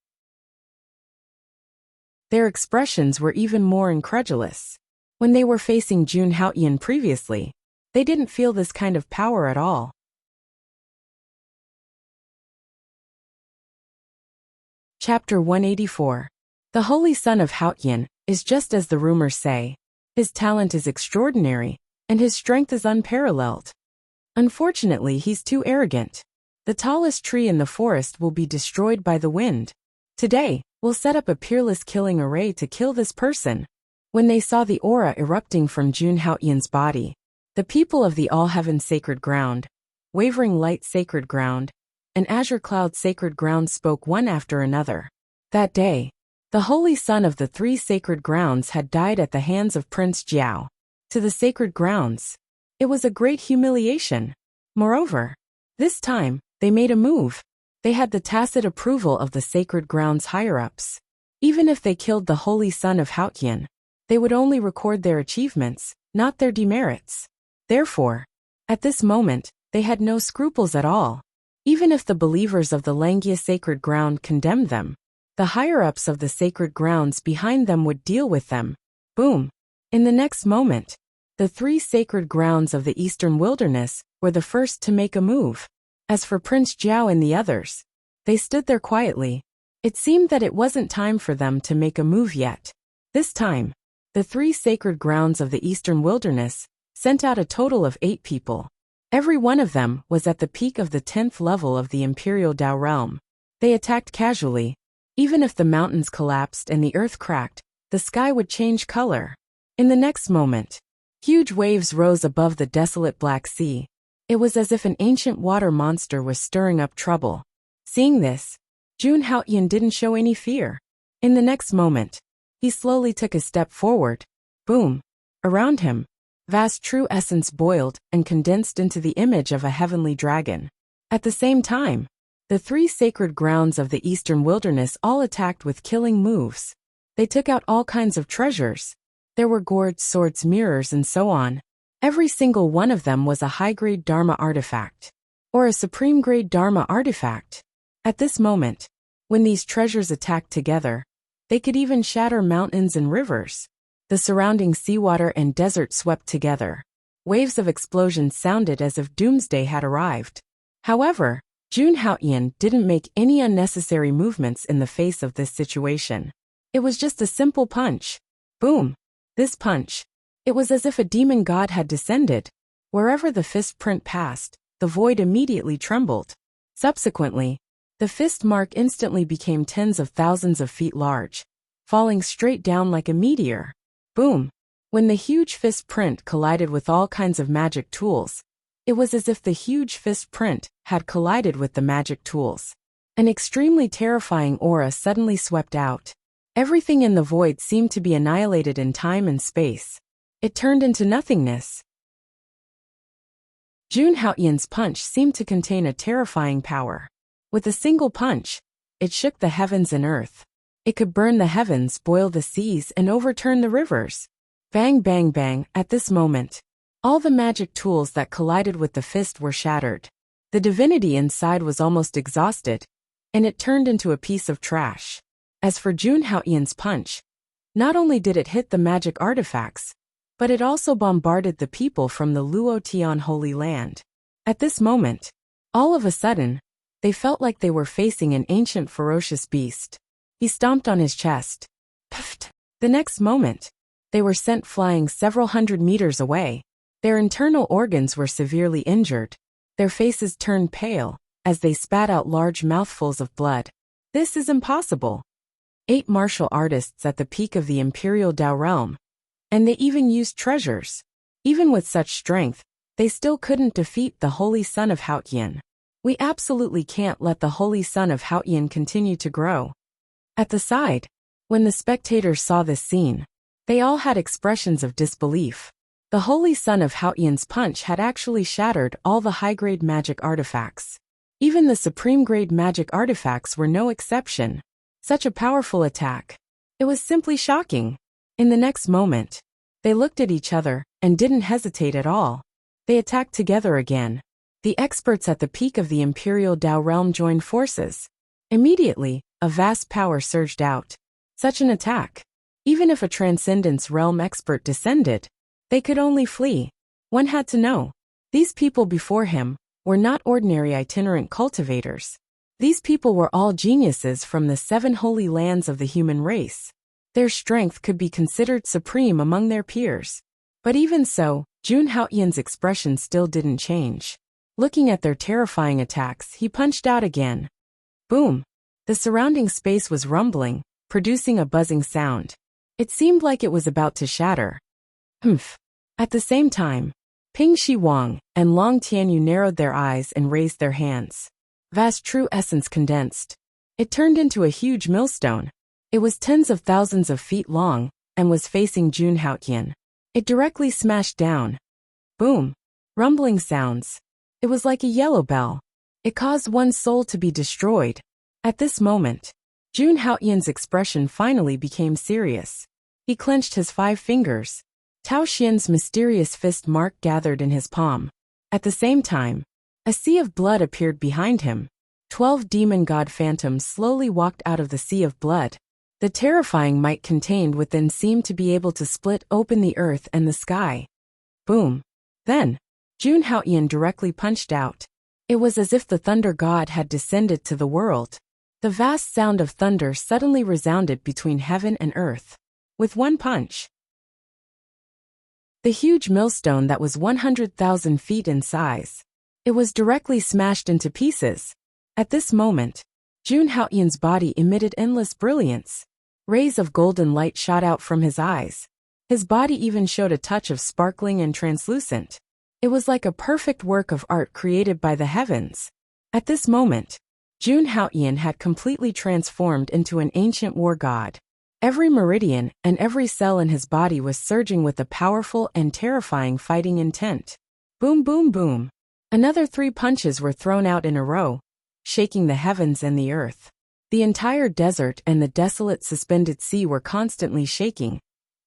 Speaker 1: Their expressions were even more incredulous. When they were facing Jun Haotian previously, they didn't feel this kind of power at all. Chapter 184. The Holy Son of Haotian is just as the rumors say. His talent is extraordinary, and his strength is unparalleled. Unfortunately, he's too arrogant. The tallest tree in the forest will be destroyed by the wind. Today, we'll set up a peerless killing array to kill this person. When they saw the aura erupting from Jun Haotian's body, the people of the All Heaven Sacred Ground, Wavering Light Sacred Ground, and azure cloud sacred grounds spoke one after another. That day, the holy son of the three sacred grounds had died at the hands of Prince Jiao. To the sacred grounds, it was a great humiliation. Moreover, this time, they made a move. They had the tacit approval of the sacred grounds higher-ups. Even if they killed the holy son of Haotian, they would only record their achievements, not their demerits. Therefore, at this moment, they had no scruples at all. Even if the believers of the Langia sacred ground condemned them, the higher-ups of the sacred grounds behind them would deal with them. Boom! In the next moment, the three sacred grounds of the eastern wilderness were the first to make a move. As for Prince Jiao and the others, they stood there quietly. It seemed that it wasn't time for them to make a move yet. This time, the three sacred grounds of the eastern wilderness sent out a total of 8 people. Every one of them was at the peak of the 10th level of the Imperial Dao realm. They attacked casually. Even if the mountains collapsed and the earth cracked, the sky would change color. In the next moment, huge waves rose above the desolate Black Sea. It was as if an ancient water monster was stirring up trouble. Seeing this, Jun Haoyan didn't show any fear. In the next moment, he slowly took a step forward. Boom! Around him, vast true essence boiled and condensed into the image of a heavenly dragon. At the same time, the three sacred grounds of the eastern wilderness all attacked with killing moves. They took out all kinds of treasures. There were gourds, swords, mirrors, and so on. Every single one of them was a high-grade Dharma artifact, or a supreme-grade Dharma artifact. At this moment, when these treasures attacked together, they could even shatter mountains and rivers. The surrounding seawater and desert swept together. Waves of explosions sounded as if doomsday had arrived. However, Jun Haoyan didn't make any unnecessary movements in the face of this situation. It was just a simple punch. Boom! This punch. It was as if a demon god had descended. Wherever the fist print passed, the void immediately trembled. Subsequently, the fist mark instantly became tens of thousands of feet large, falling straight down like a meteor. Boom! When the huge fist print collided with all kinds of magic tools, it was as if the huge fist print had collided with the magic tools. An extremely terrifying aura suddenly swept out. Everything in the void seemed to be annihilated in time and space. It turned into nothingness. Jun Haoyan's punch seemed to contain a terrifying power. With a single punch, it shook the heavens and earth. It could burn the heavens, boil the seas, and overturn the rivers. Bang, bang, bang. At this moment, all the magic tools that collided with the fist were shattered. The divinity inside was almost exhausted, and it turned into a piece of trash. As for Jun Haoyan's punch, not only did it hit the magic artifacts, but it also bombarded the people from the Luotian Holy Land. At this moment, all of a sudden, they felt like they were facing an ancient ferocious beast. He stomped on his chest. Puffed. The next moment, they were sent flying several hundred meters away. Their internal organs were severely injured. Their faces turned pale, as they spat out large mouthfuls of blood. This is impossible. 8 martial artists at the peak of the Imperial Dao realm. And they even used treasures. Even with such strength, they still couldn't defeat the Holy Son of Haotian. We absolutely can't let the Holy Son of Haotian continue to grow. At the side, when the spectators saw this scene, they all had expressions of disbelief. The Holy Son of Haotian's punch had actually shattered all the high-grade magic artifacts. Even the supreme-grade magic artifacts were no exception. Such a powerful attack. It was simply shocking. In the next moment, they looked at each other and didn't hesitate at all. They attacked together again. The experts at the peak of the Imperial Dao realm joined forces. Immediately, a vast power surged out. Such an attack. Even if a Transcendence realm expert descended, they could only flee. One had to know. These people before him were not ordinary itinerant cultivators. These people were all geniuses from the 7 holy lands of the human race. Their strength could be considered supreme among their peers. But even so, Jun Haoyan's expression still didn't change. Looking at their terrifying attacks, he punched out again. Boom! The surrounding space was rumbling, producing a buzzing sound. It seemed like it was about to shatter. Humph! At the same time, Ping Shi Wang and Long Tianyu narrowed their eyes and raised their hands. vast true essence condensed. It turned into a huge millstone. It was tens of thousands of feet long and was facing Jun Haotian. It directly smashed down. Boom. Rumbling sounds. It was like a yellow bell. It caused one's soul to be destroyed. At this moment, Jun Haotian's expression finally became serious. He clenched his 5 fingers. Tao Xian's mysterious fist mark gathered in his palm. At the same time, a sea of blood appeared behind him. 12 demon god phantoms slowly walked out of the sea of blood. The terrifying might contained within seemed to be able to split open the earth and the sky. Boom. Then, Jun Haotian directly punched out. It was as if the thunder god had descended to the world. The vast sound of thunder suddenly resounded between heaven and earth. With one punch, the huge millstone that was 100,000 feet in size, it was directly smashed into pieces. At this moment, Jun Haotian's body emitted endless brilliance. Rays of golden light shot out from his eyes. His body even showed a touch of sparkling and translucent. It was like a perfect work of art created by the heavens. At this moment, Jun Haotian had completely transformed into an ancient war god. Every meridian and every cell in his body was surging with a powerful and terrifying fighting intent. Boom, boom, boom. Another 3 punches were thrown out in a row, shaking the heavens and the earth. The entire desert and the desolate suspended sea were constantly shaking,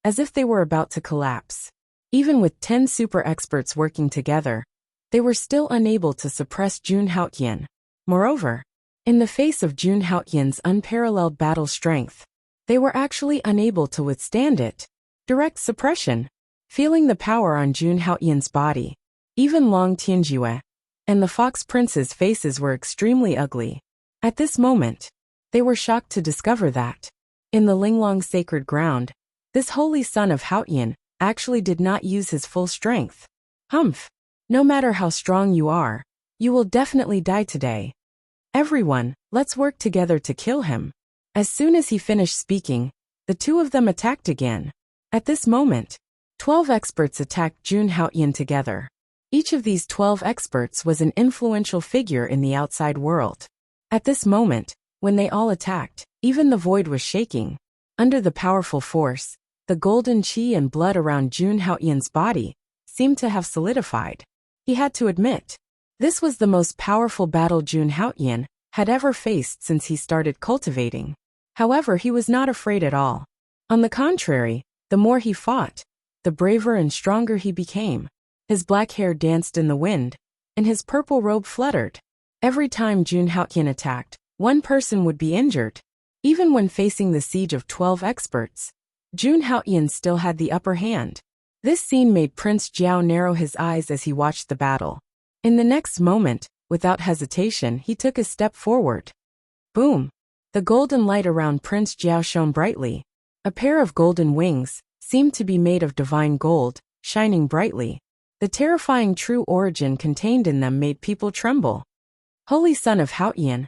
Speaker 1: as if they were about to collapse. Even with 10 super experts working together, they were still unable to suppress Jun Haotian. Moreover, in the face of Jun Haotian's unparalleled battle strength, they were actually unable to withstand it. Direct suppression. Feeling the power on Jun Haotian's body, even Long Tianjue and the Fox Prince's faces were extremely ugly. At this moment, they were shocked to discover that, in the Linglong sacred ground, this holy son of Haotian actually did not use his full strength. Humph! No matter how strong you are, you will definitely die today. Everyone, let's work together to kill him. As soon as he finished speaking, the 2 of them attacked again. At this moment, 12 experts attacked Jun Haotian together. Each of these 12 experts was an influential figure in the outside world. At this moment, when they all attacked, even the void was shaking. Under the powerful force, the golden qi and blood around Jun Haotian's body seemed to have solidified. He had to admit, this was the most powerful battle Jun Haotian had ever faced since he started cultivating. However, he was not afraid at all. On the contrary, the more he fought, the braver and stronger he became. His black hair danced in the wind, and his purple robe fluttered. Every time Jun Haotian attacked, one person would be injured. Even when facing the siege of 12 experts, Jun Haotian still had the upper hand. This scene made Prince Jiao narrow his eyes as he watched the battle. In the next moment, without hesitation, he took a step forward. Boom! The golden light around Prince Jiao shone brightly. A pair of golden wings seemed to be made of divine gold, shining brightly. The terrifying true origin contained in them made people tremble. Holy son of Haotian,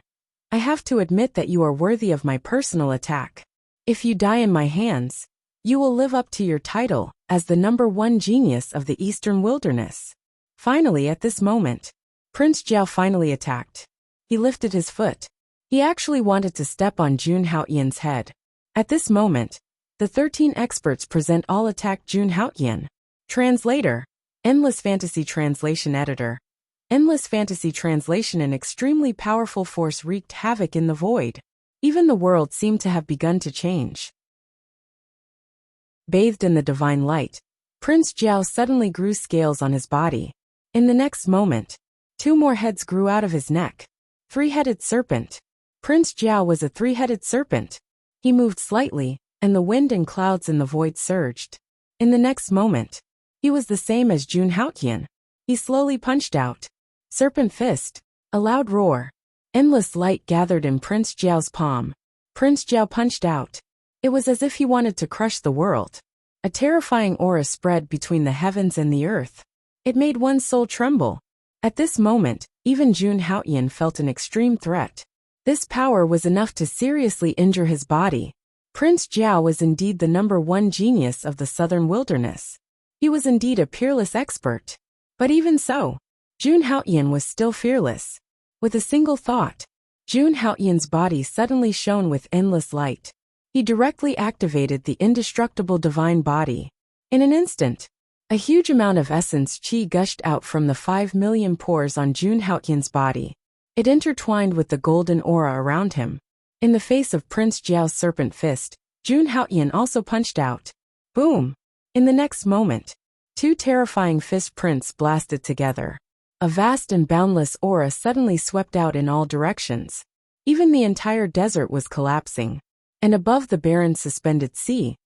Speaker 1: I have to admit that you are worthy of my personal attack. If you die in my hands, you will live up to your title as the #1 genius of the Eastern Wilderness. Finally, at this moment, Prince Jiao finally attacked. He lifted his foot. He actually wanted to step on Jun Haotian's head. At this moment, the 13 experts present all attacked Jun Haotian. Translator. Endless Fantasy Translation Editor. Endless Fantasy Translation. An extremely powerful force wreaked havoc in the void. Even the world seemed to have begun to change. Bathed in the divine light, Prince Jiao suddenly grew scales on his body. In the next moment, 2 more heads grew out of his neck. 3-headed serpent. Prince Jiao was a 3-headed serpent. He moved slightly, and the wind and clouds in the void surged. In the next moment, he was the same as Jun Haotian. He slowly punched out. Serpent fist. A loud roar. Endless light gathered in Prince Jiao's palm. Prince Jiao punched out. It was as if he wanted to crush the world. A terrifying aura spread between the heavens and the earth. It made one's soul tremble. At this moment, even Jun Haotian felt an extreme threat. This power was enough to seriously injure his body. Prince Jiao was indeed the #1 genius of the southern wilderness. He was indeed a peerless expert. But even so, Jun Haotian was still fearless. With a single thought, Jun Haoyan's body suddenly shone with endless light. He directly activated the indestructible divine body. In an instant, a huge amount of essence qi gushed out from the 5 million pores on Jun Haoyan's body. It intertwined with the golden aura around him. In the face of Prince Jiao's serpent fist, Jun Haoyan also punched out. Boom! In the next moment, two terrifying fist prints blasted together. A vast and boundless aura suddenly swept out in all directions. Even the entire desert was collapsing. And above the barren suspended sea,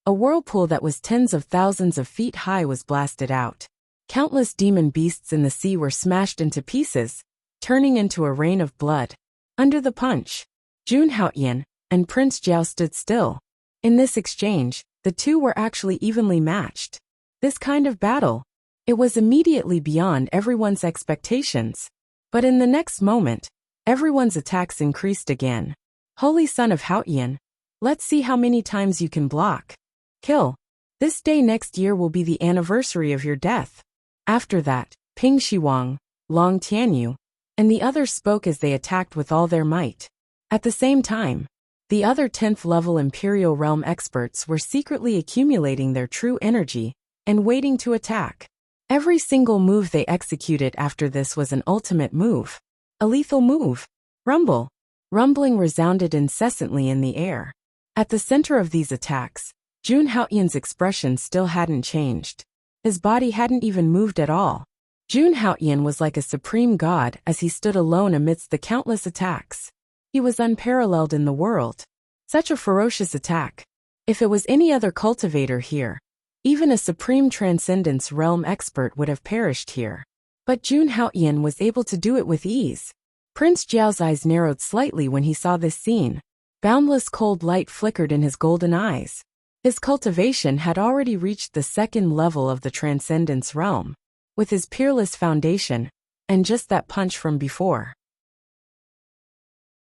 Speaker 1: a whirlpool that was tens of thousands of feet high was blasted out. Countless demon beasts in the sea were smashed into pieces, turning into a rain of blood. Under the punch, Jun Haoyan and Prince Jiao stood still. In this exchange, the two were actually evenly matched. This kind of battle, it was immediately beyond everyone's expectations. But in the next moment, everyone's attacks increased again. Holy Son of Haoyan, let's see how many times you can block. Kill. This day next year will be the anniversary of your death. After that, Ping Shiwang, Long Tianyu, and the others spoke as they attacked with all their might. At the same time, the other 10th level Imperial Realm experts were secretly accumulating their true energy and waiting to attack. Every single move they executed after this was an ultimate move. A lethal move. Rumble. Rumbling resounded incessantly in the air. At the center of these attacks, Jun Haoyan's expression still hadn't changed. His body hadn't even moved at all. Jun Haoyan was like a supreme god as he stood alone amidst the countless attacks. He was unparalleled in the world. Such a ferocious attack. If it was any other cultivator here, even a supreme transcendence realm expert would have perished here. But Jun Haoyan was able to do it with ease. Prince Jiao's eyes narrowed slightly when he saw this scene. Boundless cold light flickered in his golden eyes. His cultivation had already reached the 2nd level of the transcendence realm. With his peerless foundation, and just that punch from before.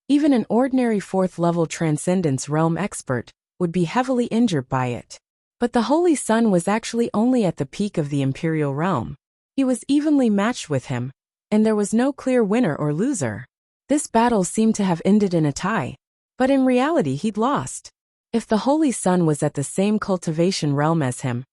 Speaker 1: Even an ordinary 4th level transcendence realm expert would be heavily injured by it. But the Holy Sun was actually only at the peak of the Imperial Realm. He was evenly matched with him, and there was no clear winner or loser. This battle seemed to have ended in a tie, but in reality he'd lost. If the Holy Sun was at the same cultivation realm as him,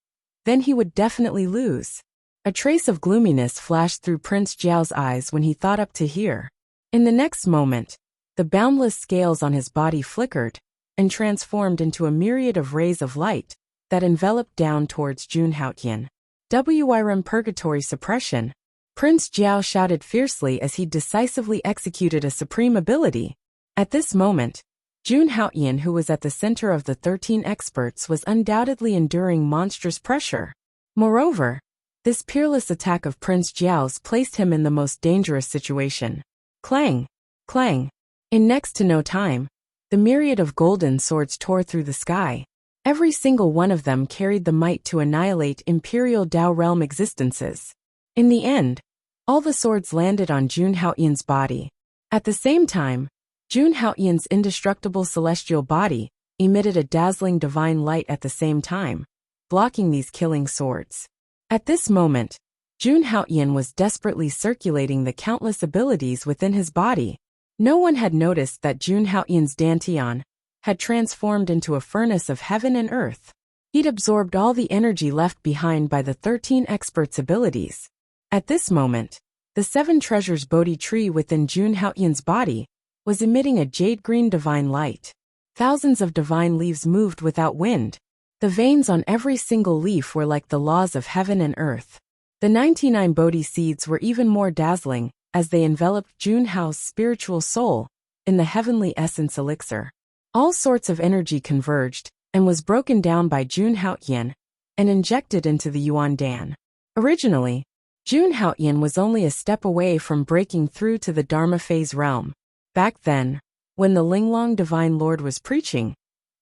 Speaker 1: then he would definitely lose. A trace of gloominess flashed through Prince Jiao's eyes when he thought up to here. In the next moment, the boundless scales on his body flickered and transformed into a myriad of rays of light that enveloped down towards Jun Haoyan. WIRM Purgatory Suppression. Prince Jiao shouted fiercely as he decisively executed a supreme ability. At this moment, Jun Haoyan, who was at the center of the 13 experts, was undoubtedly enduring monstrous pressure. Moreover, this peerless attack of Prince Jiao's placed him in the most dangerous situation. Clang! Clang! In next to no time, the myriad of golden swords tore through the sky. Every single one of them carried the might to annihilate Imperial Dao realm existences. In the end, all the swords landed on Jun Haoyan's body. At the same time, Jun Haoyan's indestructible celestial body emitted a dazzling divine light at the same time, blocking these killing swords. At this moment, Jun Haoyan was desperately circulating the countless abilities within his body. No one had noticed that Jun Haoyan's Dantian had transformed into a furnace of heaven and earth. He'd absorbed all the energy left behind by the 13 experts' abilities. At this moment, the 7 treasures Bodhi tree within Jun Haoyan's body was emitting a jade-green divine light. Thousands of divine leaves moved without wind. The veins on every single leaf were like the laws of heaven and earth. The 99 Bodhi seeds were even more dazzling as they enveloped Jun Hao's spiritual soul in the heavenly essence elixir. All sorts of energy converged and was broken down by Jun Haoyan and injected into the Yuan Dan. Originally, Jun Haoyan was only a step away from breaking through to the Dharma phase realm. Back then, when the Linglong Divine Lord was preaching,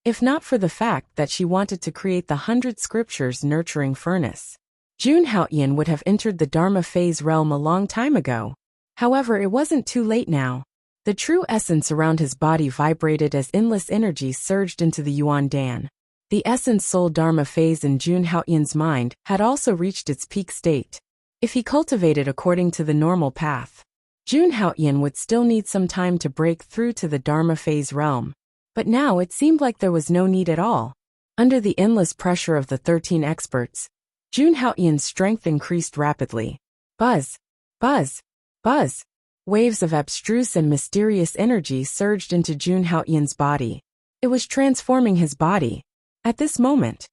Speaker 1: if not for the fact that she wanted to create the 100 scriptures nurturing furnace, Jun Haoyan would have entered the Dharma phase realm a long time ago. However, it wasn't too late now. The true essence around his body vibrated as endless energy surged into the Yuan Dan. The essence soul Dharma phase in Jun Haoyan's mind had also reached its peak state. If he cultivated according to the normal path, Jun Haoyan would still need some time to break through to the Dharma phase realm. But now it seemed like there was no need at all. Under the endless pressure of the 13 experts, Jun Haoyan's strength increased rapidly. Buzz, buzz, buzz. Waves of abstruse and mysterious energy surged into Jun Haoyan's body. It was transforming his body. At this moment,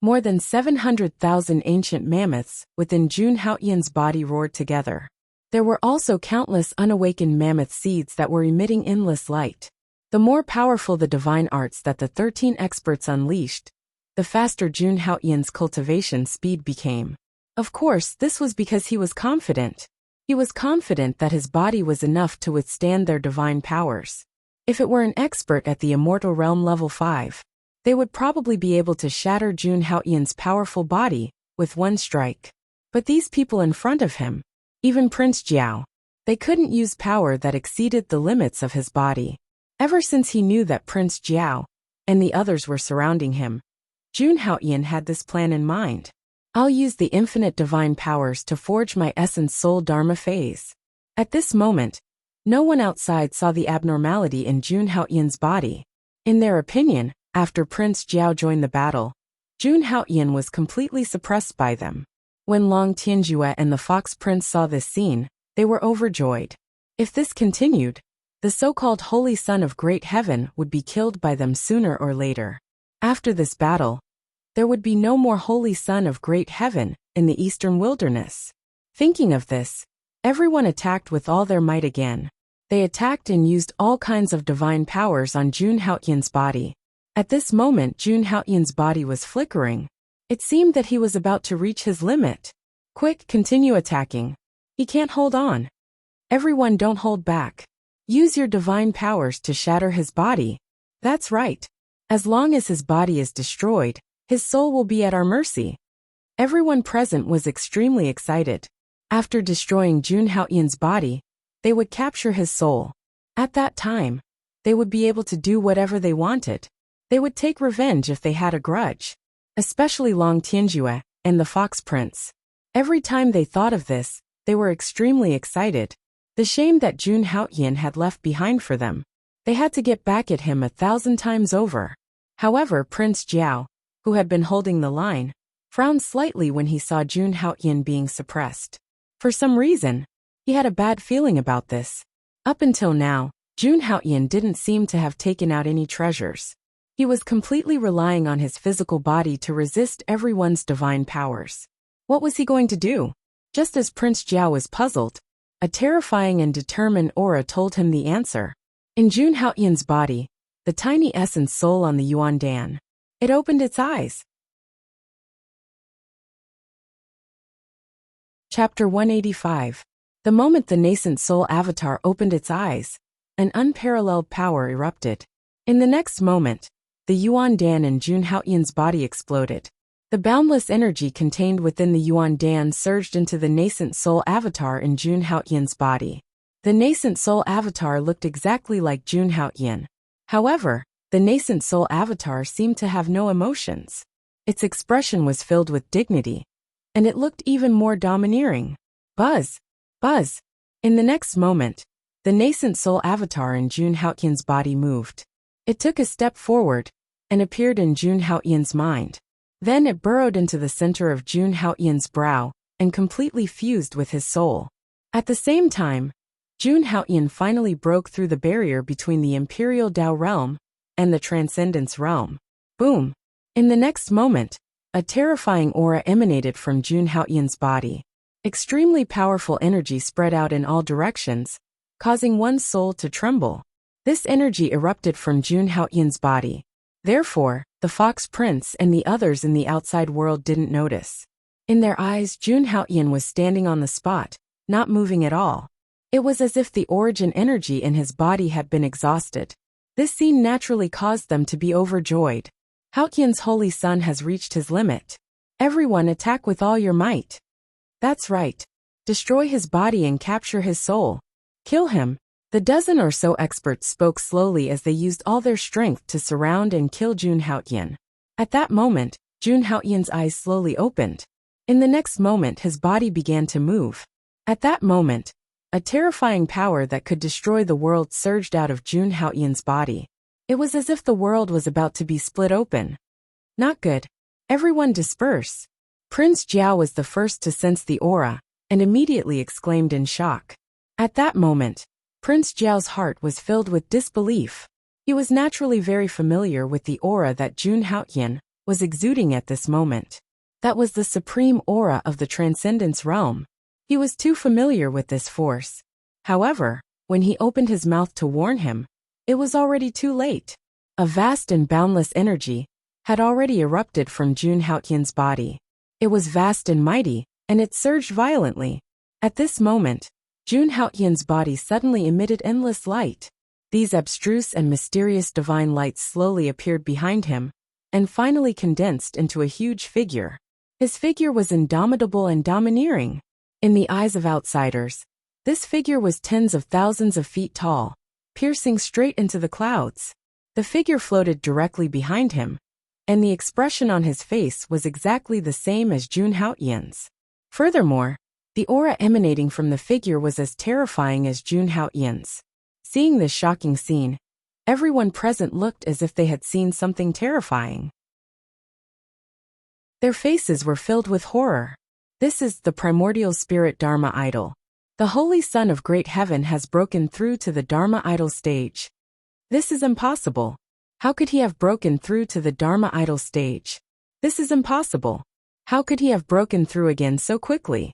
Speaker 1: more than 700,000 ancient mammoths within Jun Haoyan's body roared together. There were also countless unawakened mammoth seeds that were emitting endless light. The more powerful the divine arts that the 13 experts unleashed, the faster Jun Haoyan's cultivation speed became. Of course, this was because he was confident. He was confident that his body was enough to withstand their divine powers. If it were an expert at the immortal realm level 5, they would probably be able to shatter Jun Haoyan's powerful body with one strike. But these people in front of him, even Prince Jiao, they couldn't use power that exceeded the limits of his body. Ever since he knew that Prince Jiao and the others were surrounding him, Jun Haoyan had this plan in mind. I'll use the infinite divine powers to forge my essence soul Dharma phase. At this moment, no one outside saw the abnormality in Jun Haoyan's body. In their opinion, after Prince Jiao joined the battle, Jun Haoyan was completely suppressed by them. When Long Tianjue and the Fox Prince saw this scene, they were overjoyed. If this continued, the so-called Holy Son of Great Heaven would be killed by them sooner or later. After this battle, there would be no more Holy Son of Great Heaven in the Eastern Wilderness. Thinking of this, everyone attacked with all their might again. They attacked and used all kinds of divine powers on Jun Haoyan's body. At this moment, Jun Haoyan's body was flickering. It seemed that he was about to reach his limit. Quick, continue attacking. He can't hold on. Everyone, don't hold back. Use your divine powers to shatter his body. That's right. As long as his body is destroyed, his soul will be at our mercy. Everyone present was extremely excited. After destroying Jun Haoyan's body, they would capture his soul. At that time, they would be able to do whatever they wanted. They would take revenge if they had a grudge. Especially Long Tianjue and the Fox Prince. Every time they thought of this, they were extremely excited. The shame that Jun Haoyan had left behind for them. They had to get back at him 1,000 times over. However, Prince Jiao, who had been holding the line, frowned slightly when he saw Jun Haoyan being suppressed. For some reason, he had a bad feeling about this. Up until now, Jun Haoyan didn't seem to have taken out any treasures. He was completely relying on his physical body to resist everyone's divine powers. What was he going to do? Just as Prince Jiao was puzzled, a terrifying and determined aura told him the answer. In Jun Haoyan's body, the tiny essence soul on the Yuan Dan. It opened its eyes. Chapter 185. The moment the nascent soul avatar opened its eyes, an unparalleled power erupted. In the next moment, the Yuan Dan in Jun Haoyan's body exploded. The boundless energy contained within the Yuan Dan surged into the nascent soul avatar in Jun Haoyan's body. The nascent soul avatar looked exactly like Jun Haoyan. However, the nascent soul avatar seemed to have no emotions. Its expression was filled with dignity, and it looked even more domineering. Buzz! Buzz! In the next moment, the nascent soul avatar in Jun Haoyan's body moved. It took a step forward and appeared in Jun Haoyan's mind. Then it burrowed into the center of Jun Haoyan's brow and completely fused with his soul. At the same time, Jun Haoyan finally broke through the barrier between the Imperial Dao realm and the Transcendence realm. Boom! In the next moment, a terrifying aura emanated from Jun Haoyan's body. Extremely powerful energy spread out in all directions, causing one's soul to tremble. This energy erupted from Jun Haoyan's body. Therefore, the Fox Prince and the others in the outside world didn't notice. In their eyes, Jun Haoyan was standing on the spot, not moving at all. It was as if the origin energy in his body had been exhausted. This scene naturally caused them to be overjoyed. Haoyan's holy son has reached his limit. Everyone attack with all your might. That's right. Destroy his body and capture his soul. Kill him. The dozen or so experts spoke slowly as they used all their strength to surround and kill Jun Haoyan. At that moment, Jun Haoyan's eyes slowly opened. In the next moment, his body began to move. At that moment, a terrifying power that could destroy the world surged out of Jun Haoyan's body. It was as if the world was about to be split open. Not good. Everyone disperse. Prince Jiao was the first to sense the aura, and immediately exclaimed in shock. At that moment, Prince Jiao's heart was filled with disbelief. He was naturally very familiar with the aura that Jun Haoyan was exuding at this moment. That was the supreme aura of the Transcendence realm. He was too familiar with this force. However, when he opened his mouth to warn him, it was already too late. A vast and boundless energy had already erupted from Jun Haoyan's body. It was vast and mighty, and it surged violently. At this moment, Jun Haoyan's body suddenly emitted endless light. These abstruse and mysterious divine lights slowly appeared behind him, and finally condensed into a huge figure. His figure was indomitable and domineering. In the eyes of outsiders, this figure was tens of thousands of feet tall, piercing straight into the clouds. The figure floated directly behind him, and the expression on his face was exactly the same as Jun Haoyan's. Furthermore, the aura emanating from the figure was as terrifying as Jun Haoyan's. Seeing this shocking scene, everyone present looked as if they had seen something terrifying. Their faces were filled with horror. This is the primordial spirit Dharma idol. The Holy Son of Great Heaven has broken through to the Dharma idol stage. This is impossible. How could he have broken through to the Dharma idol stage? This is impossible. How could he have broken through again so quickly?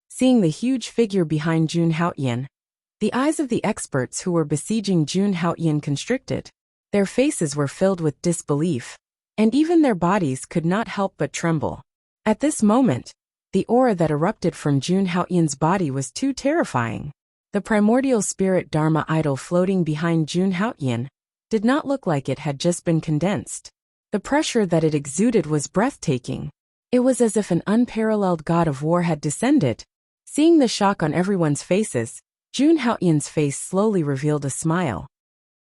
Speaker 1: Seeing the huge figure behind Jun Haoyan, the eyes of the experts who were besieging Jun Haoyan constricted. Their faces were filled with disbelief, and even their bodies could not help but tremble. At this moment, the aura that erupted from Jun Haoyan's body was too terrifying. The primordial spirit Dharma idol floating behind Jun Haoyan did not look like it had just been condensed. The pressure that it exuded was breathtaking. It was as if an unparalleled god of war had descended. Seeing the shock on everyone's faces, Jun Haoyan's face slowly revealed a smile.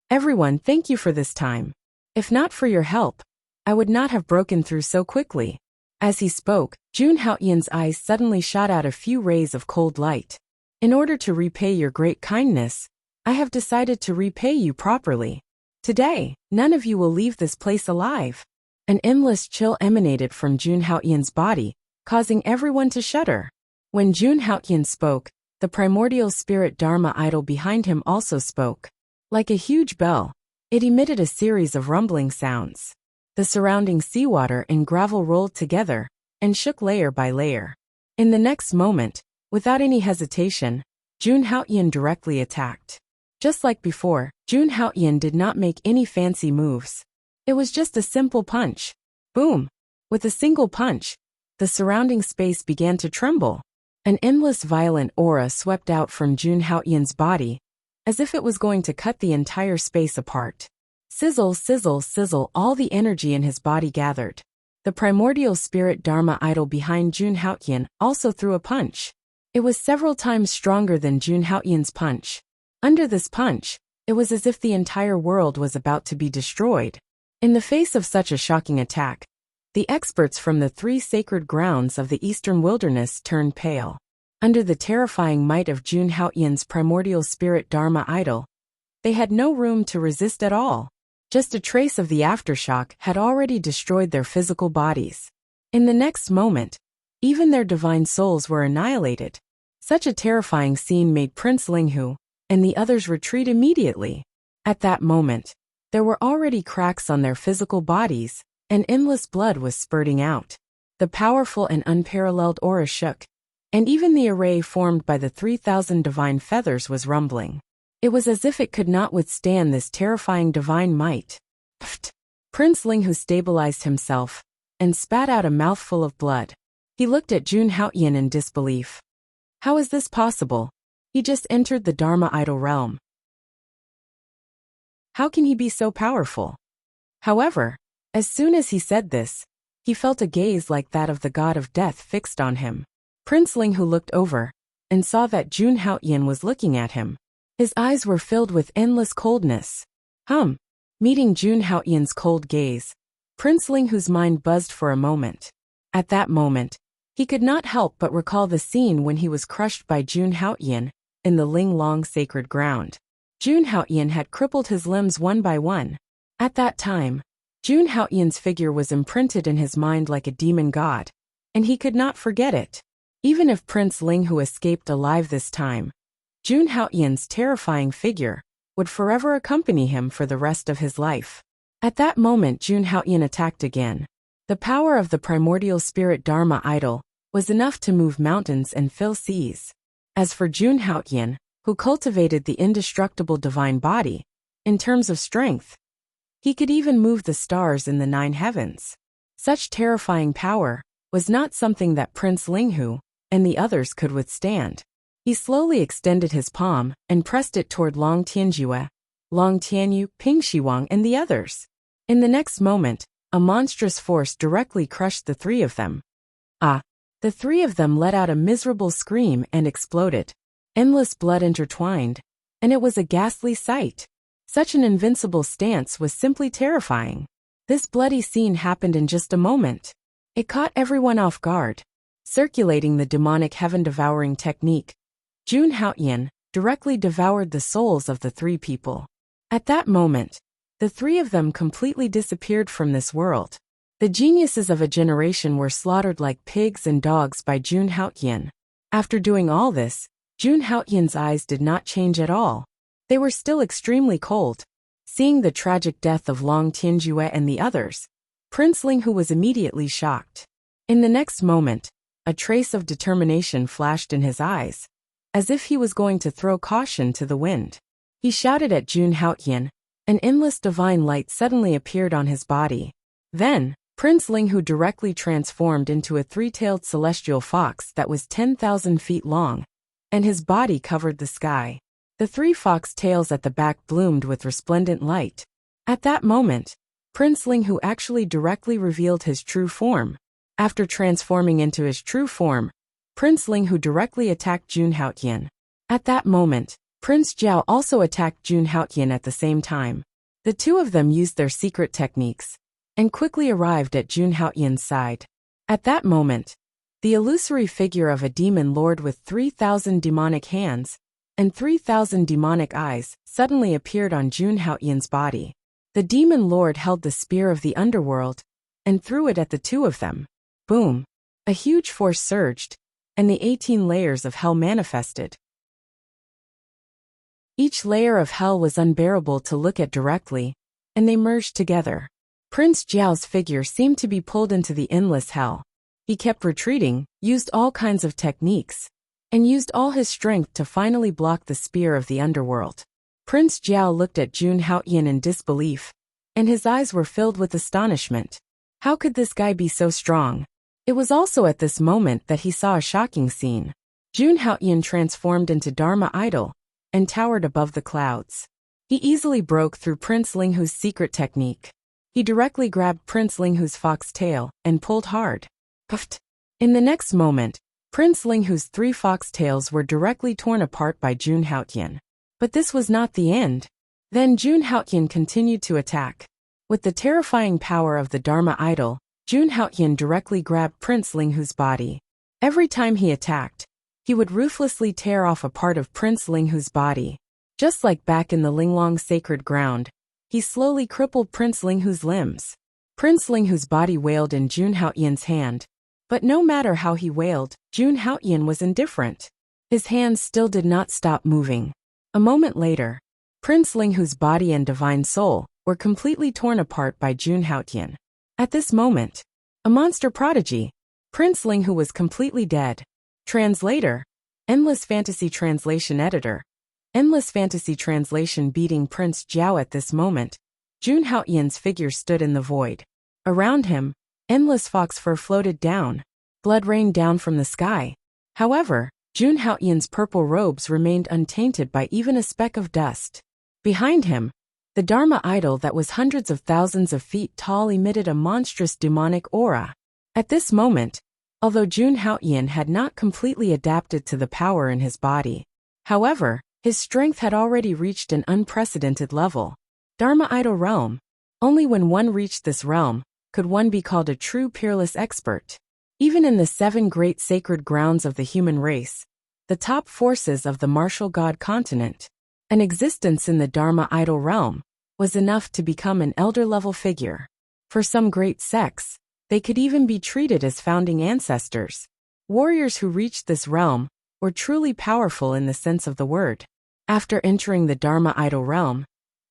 Speaker 1: Everyone, thank you for this time. If not for your help, I would not have broken through so quickly. As he spoke, Jun Haoyan's eyes suddenly shot out a few rays of cold light. In order to repay your great kindness, I have decided to repay you properly. Today, none of you will leave this place alive. An endless chill emanated from Jun Haoyan's body, causing everyone to shudder. When Jun Haoyan spoke, the primordial spirit Dharma idol behind him also spoke. Like a huge bell, it emitted a series of rumbling sounds. The surrounding seawater and gravel rolled together and shook layer by layer. In the next moment, without any hesitation, Jun Haoyan directly attacked. Just like before, Jun Haoyan did not make any fancy moves. It was just a simple punch. Boom! With a single punch, the surrounding space began to tremble. An endless violent aura swept out from Jun Haoyan's body, as if it was going to cut the entire space apart. Sizzle, sizzle, sizzle, all the energy in his body gathered. The primordial spirit Dharma idol behind Jun Haoyan also threw a punch. It was several times stronger than Jun Haoyan's punch. Under this punch, it was as if the entire world was about to be destroyed. In the face of such a shocking attack, the experts from the 3 sacred grounds of the eastern wilderness turned pale. Under the terrifying might of Jun Haoyan's primordial spirit Dharma idol, they had no room to resist at all. Just a trace of the aftershock had already destroyed their physical bodies. In the next moment, even their divine souls were annihilated. Such a terrifying scene made Prince Linghu and the others retreat immediately. At that moment, there were already cracks on their physical bodies, and endless blood was spurting out. The powerful and unparalleled aura shook, and even the array formed by the 3,000 divine feathers was rumbling. It was as if it could not withstand this terrifying divine might. Pfft! Prince Linghu stabilized himself and spat out a mouthful of blood. He looked at Jun Haoyan in disbelief. How is this possible? He just entered the Dharma idol realm. How can he be so powerful? However, as soon as he said this, he felt a gaze like that of the god of death fixed on him. Prince Linghu looked over and saw that Jun Haoyan was looking at him. His eyes were filled with endless coldness. Meeting Jun Haoyan's cold gaze, Prince Linghu's mind buzzed for a moment. At that moment, He could not help but recall the scene when he was crushed by Jun Haotian in the Linglong sacred ground. Jun Haotian had crippled his limbs one by one. At that time, Jun Haotian's figure was imprinted in his mind like a demon god, and he could not forget it. Even if Prince Linghu escaped alive this time, Jun Haotian's terrifying figure would forever accompany him for the rest of his life. At that moment Jun Haotian attacked again. The power of the primordial spirit Dharma idol was enough to move mountains and fill seas. As for Jun Haotian, who cultivated the indestructible divine body, in terms of strength, he could even move the stars in the 9 heavens. Such terrifying power was not something that Prince Linghu and the others could withstand. He slowly extended his palm and pressed it toward Long Tianjue, Long Tianyu, Ping Shiwang, and the others. In the next moment, a monstrous force directly crushed the 3 of them. The 3 of them let out a miserable scream and exploded. Endless blood intertwined, and it was a ghastly sight. Such an invincible stance was simply terrifying. This bloody scene happened in just a moment. It caught everyone off guard. Circulating the demonic heaven-devouring technique, Jun Haotian directly devoured the souls of the 3 people. At that moment, the 3 of them completely disappeared from this world. The geniuses of a generation were slaughtered like pigs and dogs by Jun Haotian. After doing all this, Jun Haotian's eyes did not change at all. They were still extremely cold. Seeing the tragic death of Long Tianjue and the others, Prince Linghu was immediately shocked. In the next moment, a trace of determination flashed in his eyes, as if he was going to throw caution to the wind. He shouted at Jun Haotian. An endless divine light suddenly appeared on his body. Then, Prince Linghu directly transformed into a 3-tailed celestial fox that was 10,000 feet long, and his body covered the sky. The 3 fox tails at the back bloomed with resplendent light. At that moment, Prince Linghu actually directly revealed his true form. After transforming into his true form, Prince Linghu directly attacked Jun Haotian. At that moment, Prince Jiao also attacked Jun Haotian at the same time. The 2 of them used their secret techniques and quickly arrived at Jun Haotian's side. At that moment, the illusory figure of a demon lord with 3,000 demonic hands and 3,000 demonic eyes suddenly appeared on Jun Haotian's body. The demon lord held the spear of the underworld and threw it at the 2 of them. Boom! A huge force surged, and the 18 layers of hell manifested. Each layer of hell was unbearable to look at directly, and they merged together. Prince Jiao's figure seemed to be pulled into the endless hell. He kept retreating, used all kinds of techniques, and used all his strength to finally block the spear of the underworld. Prince Jiao looked at Jun Haotian in disbelief, and his eyes were filled with astonishment. How could this guy be so strong? It was also at this moment that he saw a shocking scene. Jun Haotian transformed into Dharma idol and towered above the clouds. He easily broke through Prince Linghu's secret technique. He directly grabbed Prince Linghu's fox tail and pulled hard. Puffed. In the next moment, Prince Linghu's 3 fox tails were directly torn apart by Jun Haotian. But this was not the end. Then Jun Haotian continued to attack. With the terrifying power of the Dharma idol, Jun Haotian directly grabbed Prince Linghu's body. Every time he attacked, he would ruthlessly tear off a part of Prince Linghu's body. Just like back in the Linglong sacred ground, he slowly crippled Prince Linghu's limbs. Prince Linghu's body wailed in Jun Haotian's hand. But no matter how he wailed, Jun Haotian was indifferent. His hands still did not stop moving. A moment later, Prince Linghu's body and divine soul were completely torn apart by Jun Haotian. At this moment, a monster prodigy, Prince Linghu was completely dead. Translator, Endless Fantasy Translation Editor. Endless Fantasy Translation. Beating Prince Jiao at this moment, Jun Haotian's figure stood in the void. Around him, endless fox fur floated down. Blood rained down from the sky. However, Jun Haotian's purple robes remained untainted by even a speck of dust. Behind him, the Dharma idol that was hundreds of thousands of feet tall emitted a monstrous demonic aura. At this moment, although Jun Haotian had not completely adapted to the power in his body, however, his strength had already reached an unprecedented level. Dharma idol realm. Only when one reached this realm could one be called a true peerless expert. Even in the 7 great sacred grounds of the human race, the top forces of the martial god continent, an existence in the Dharma idol realm was enough to become an elder-level figure. For some great sects, they could even be treated as founding ancestors. Warriors who reached this realm were truly powerful in the sense of the word. After entering the Dharma idol realm,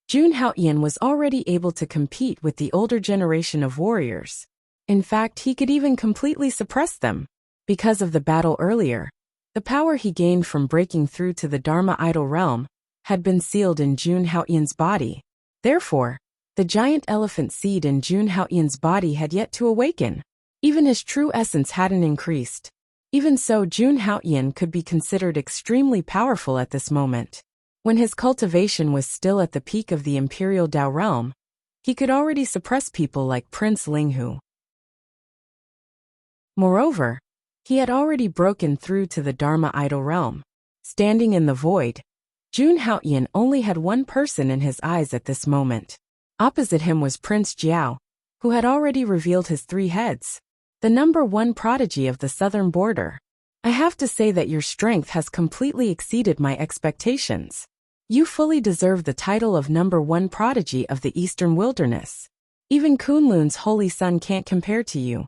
Speaker 1: Jun Haoyan was already able to compete with the older generation of warriors. In fact, he could even completely suppress them. Because of the battle earlier, the power he gained from breaking through to the Dharma idol realm had been sealed in Jun Haoyan's body. Therefore, the giant elephant seed in Jun Haoyan's body had yet to awaken. Even his true essence hadn't increased. Even so, Jun Haoyan could be considered extremely powerful at this moment. When his cultivation was still at the peak of the Imperial Dao realm, he could already suppress people like Prince Linghu. Moreover, he had already broken through to the Dharma idol realm. Standing in the void, Jun Haoyan only had one person in his eyes at this moment. Opposite him was Prince Jiao, who had already revealed his 3 heads. The number 1 prodigy of the southern border. I have to say that your strength has completely exceeded my expectations. You fully deserve the title of number 1 prodigy of the eastern wilderness. Even Kunlun's holy son can't compare to you.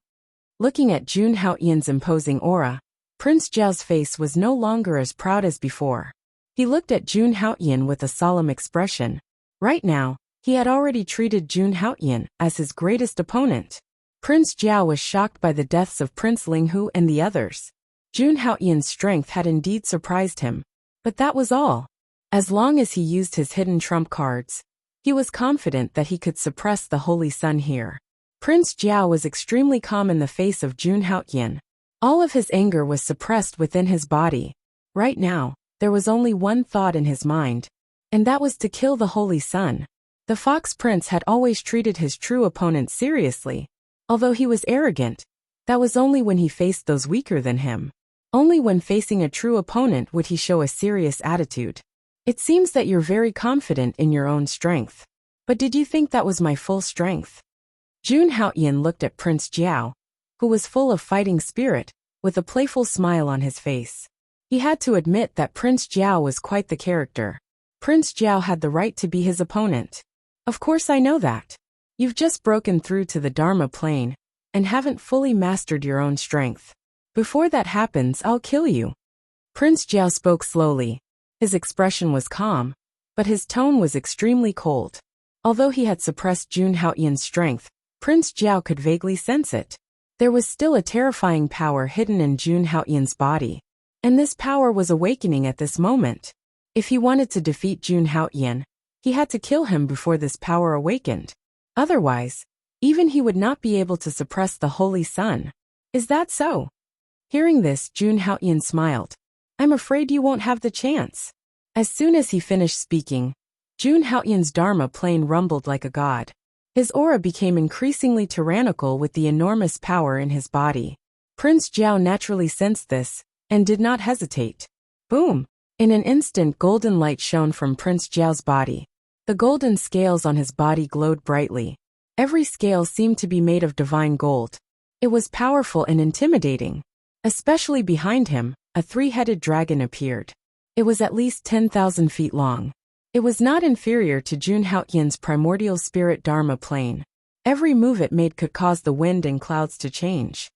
Speaker 1: Looking at Jun Haoyan's imposing aura, Prince Jiao's face was no longer as proud as before. He looked at Jun Haoyan with a solemn expression. Right now, he had already treated Jun Haoyan as his greatest opponent. Prince Jiao was shocked by the deaths of Prince Linghu and the others. Jun Haoyan's strength had indeed surprised him, but that was all. As long as he used his hidden trump cards, he was confident that he could suppress the Holy Sun here. Prince Jiao was extremely calm in the face of Jun Haoyan. All of his anger was suppressed within his body. Right now, there was only one thought in his mind, and that was to kill the Holy Sun. The Fox Prince had always treated his true opponent seriously. Although he was arrogant, that was only when he faced those weaker than him. Only when facing a true opponent would he show a serious attitude. It seems that you're very confident in your own strength. But did you think that was my full strength? Jun Haoyan looked at Prince Jiao, who was full of fighting spirit, with a playful smile on his face. He had to admit that Prince Jiao was quite the character. Prince Jiao had the right to be his opponent. Of course I know that. You've just broken through to the Dharma plane, and haven't fully mastered your own strength. Before that happens, I'll kill you. Prince Jiao spoke slowly. His expression was calm, but his tone was extremely cold. Although he had suppressed Jun Haoyan's strength, Prince Jiao could vaguely sense it. There was still a terrifying power hidden in Jun Haoyan's body, and this power was awakening at this moment. If he wanted to defeat Jun Haoyan, he had to kill him before this power awakened. Otherwise, even he would not be able to suppress the Holy Sun. Is that so? Hearing this, Jun Haoyan smiled. I'm afraid you won't have the chance. As soon as he finished speaking, Jun Haoyan's Dharma plane rumbled like a god. His aura became increasingly tyrannical with the enormous power in his body. Prince Jiao naturally sensed this, and did not hesitate. Boom! In an instant, golden light shone from Prince Jiao's body. The golden scales on his body glowed brightly. Every scale seemed to be made of divine gold. It was powerful and intimidating. Especially behind him, a 3-headed dragon appeared. It was at least 10,000 feet long. It was not inferior to Jun Haoyan's primordial spirit Dharma plane. Every move it made could cause the wind and clouds to change.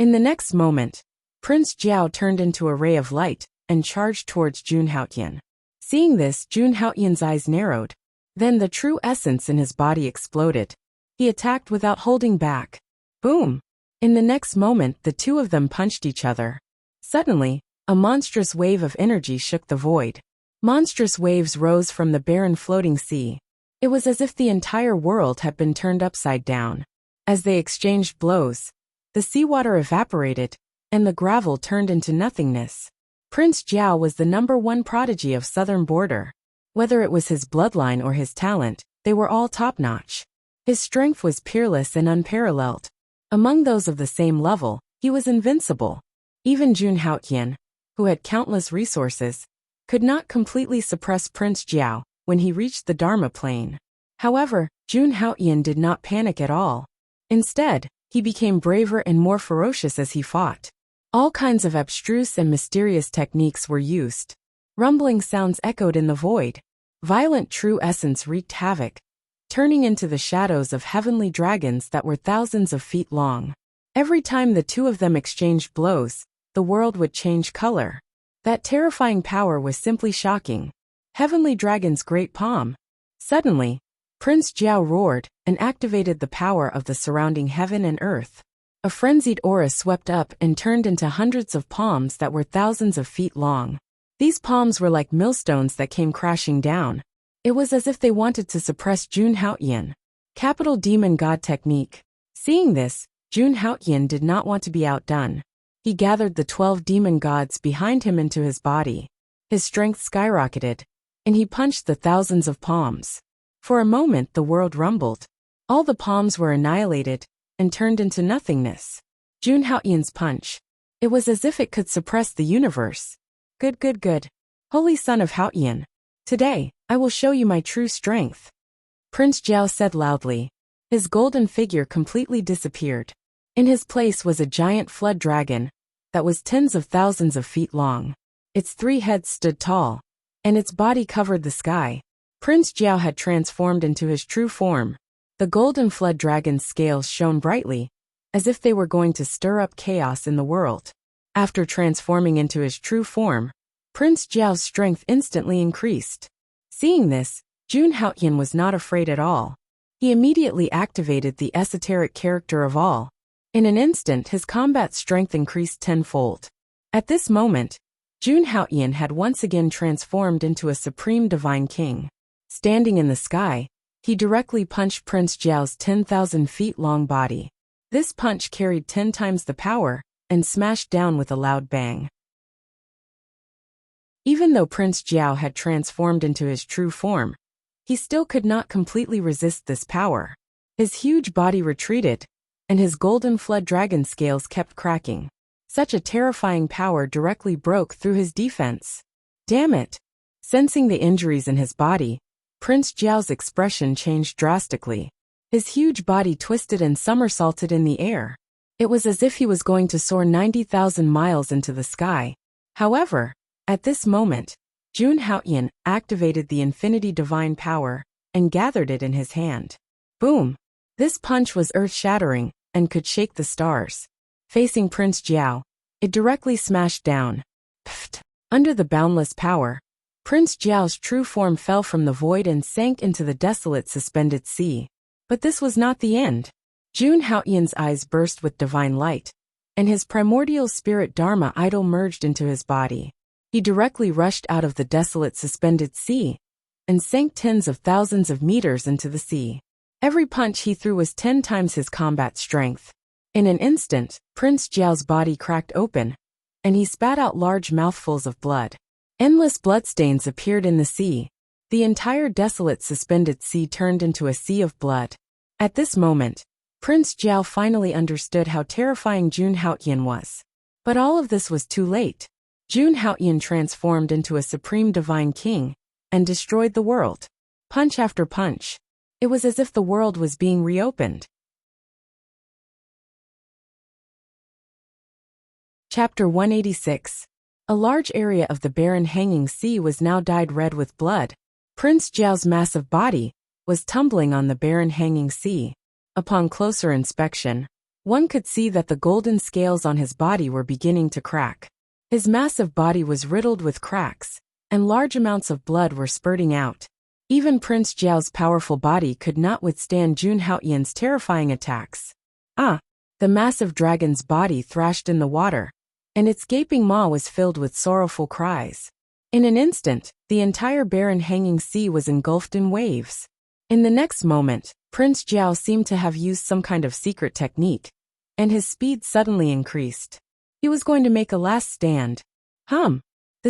Speaker 1: In the next moment, Prince Jiao turned into a ray of light and charged towards Jun Haoyan. Seeing this, Jun Haoyan's eyes narrowed. Then the true essence in his body exploded. He attacked without holding back. Boom! In the next moment, the two of them punched each other. Suddenly, a monstrous wave of energy shook the void. Monstrous waves rose from the barren floating sea. It was as if the entire world had been turned upside down. As they exchanged blows, the seawater evaporated, and the gravel turned into nothingness. Prince Jiao was the number 1 prodigy of southern border. Whether it was his bloodline or his talent, they were all top-notch. His strength was peerless and unparalleled. Among those of the same level, he was invincible. Even Jun Haoyan, who had countless resources, could not completely suppress Prince Jiao when he reached the Dharma plane. However, Jun Haoyan did not panic at all. Instead, He became braver and more ferocious as he fought. All kinds of abstruse and mysterious techniques were used. Rumbling sounds echoed in the void. Violent true essence wreaked havoc, turning into the shadows of heavenly dragons that were thousands of feet long. Every time the two of them exchanged blows, the world would change color. That terrifying power was simply shocking. Heavenly Dragon's great palm. Suddenly, Prince Jiao roared and activated the power of the surrounding heaven and earth. A frenzied aura swept up and turned into hundreds of palms that were thousands of feet long. These palms were like millstones that came crashing down. It was as if they wanted to suppress Jun Haotian. Capital Demon God Technique. Seeing this, Jun Haotian did not want to be outdone. He gathered the 12 demon gods behind him into his body. His strength skyrocketed, and he punched the thousands of palms. For a moment the world rumbled. All the palms were annihilated and turned into nothingness. Jun Haotian's punch. It was as if it could suppress the universe. Good. Holy son of Haotian. Today, I will show you my true strength. Prince Jiao said loudly. His golden figure completely disappeared. In his place was a giant flood dragon that was tens of thousands of feet long. Its 3 heads stood tall, and its body covered the sky. Prince Jiao had transformed into his true form. The golden flood dragon's scales shone brightly, as if they were going to stir up chaos in the world. After transforming into his true form, Prince Jiao's strength instantly increased. Seeing this, Jun Haotian was not afraid at all. He immediately activated the esoteric character of all. In an instant his combat strength increased tenfold. At this moment, Jun Haotian had once again transformed into a supreme divine king. Standing in the sky, he directly punched Prince Jiao's 10,000 feet long body. This punch carried 10 times the power and smashed down with a loud bang. Even though Prince Jiao had transformed into his true form, he still could not completely resist this power. His huge body retreated, and his golden flood dragon scales kept cracking. Such a terrifying power directly broke through his defense. Damn it! Sensing the injuries in his body, Prince Jiao's expression changed drastically. His huge body twisted and somersaulted in the air. It was as if he was going to soar 90,000 miles into the sky. However, at this moment, Jun Haotian activated the infinity divine power and gathered it in his hand. Boom! This punch was earth-shattering and could shake the stars. Facing Prince Jiao, it directly smashed down. Pfft! Under the boundless power, Prince Jiao's true form fell from the void and sank into the desolate suspended sea. But this was not the end. Jun Haotian's eyes burst with divine light, and his primordial spirit Dharma idol merged into his body. He directly rushed out of the desolate suspended sea and sank tens of thousands of meters into the sea. Every punch he threw was 10 times his combat strength. In an instant, Prince Jiao's body cracked open, and he spat out large mouthfuls of blood. Endless bloodstains appeared in the sea. The entire desolate suspended sea turned into a sea of blood. At this moment, Prince Jiao finally understood how terrifying Jun Haotian was. But all of this was too late. Jun Haotian transformed into a supreme divine king and destroyed the world. Punch after punch. It was as if the world was being reopened. Chapter 186. A large area of the barren hanging sea was now dyed red with blood. Prince Jiao's massive body was tumbling on the barren hanging sea. Upon closer inspection, one could see that the golden scales on his body were beginning to crack. His massive body was riddled with cracks, and large amounts of blood were spurting out. Even Prince Jiao's powerful body could not withstand Jun Haotian's terrifying attacks. The massive dragon's body thrashed in the water, and its gaping maw was filled with sorrowful cries. In an instant, the entire barren hanging sea was engulfed in waves. In the next moment, Prince Jiao seemed to have used some kind of secret technique, and his speed suddenly increased. He was going to make a last stand. The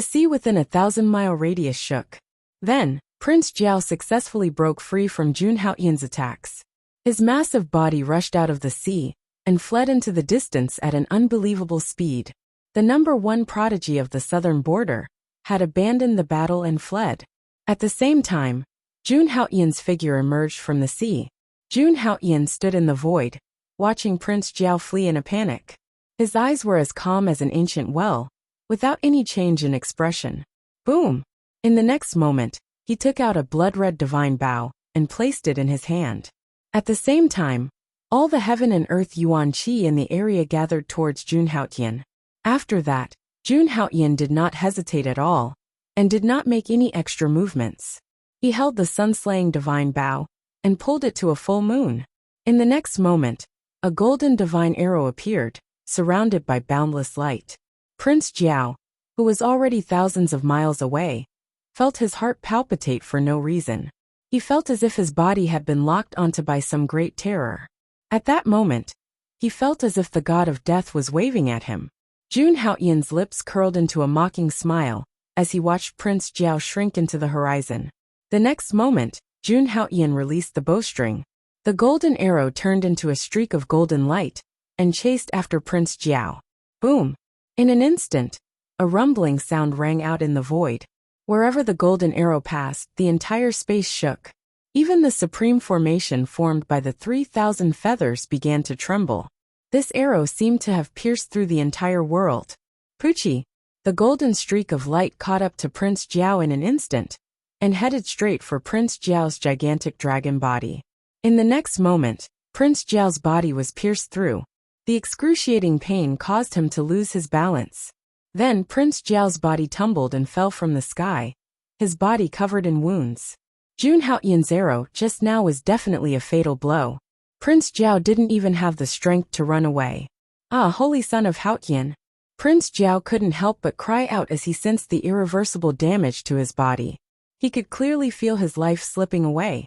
Speaker 1: sea within a 1,000-mile radius shook. Then, Prince Jiao successfully broke free from Jun Haotian's attacks. His massive body rushed out of the sea and fled into the distance at an unbelievable speed. The #1 prodigy of the southern border had abandoned the battle and fled. At the same time, Jun Haotian's figure emerged from the sea. Jun Haotian stood in the void, watching Prince Jiao flee in a panic. His eyes were as calm as an ancient well, without any change in expression. Boom! In the next moment, he took out a blood-red divine bow and placed it in his hand. At the same time, all the heaven and earth yuan qi in the area gathered towards Jun Haotian. After that, Jun Haotian did not hesitate at all, and did not make any extra movements. He held the sun-slaying divine bow, and pulled it to a full moon. In the next moment, a golden divine arrow appeared, surrounded by boundless light. Prince Jiao, who was already thousands of miles away, felt his heart palpitate for no reason. He felt as if his body had been locked onto by some great terror. At that moment, he felt as if the god of death was waving at him. Jun Haotian's lips curled into a mocking smile as he watched Prince Jiao shrink into the horizon. The next moment, Jun Haotian released the bowstring. The golden arrow turned into a streak of golden light and chased after Prince Jiao. Boom! In an instant, a rumbling sound rang out in the void. Wherever the golden arrow passed, the entire space shook. Even the supreme formation formed by the 3,000 feathers began to tremble. This arrow seemed to have pierced through the entire world. Pucci, the golden streak of light caught up to Prince Jiao in an instant, and headed straight for Prince Jiao's gigantic dragon body. In the next moment, Prince Jiao's body was pierced through. The excruciating pain caused him to lose his balance. Then Prince Jiao's body tumbled and fell from the sky, his body covered in wounds. Jun Haotian's arrow just now was definitely a fatal blow. Prince Jiao didn't even have the strength to run away. Ah, holy son of Haotian! Prince Jiao couldn't help but cry out as he sensed the irreversible damage to his body. He could clearly feel his life slipping away.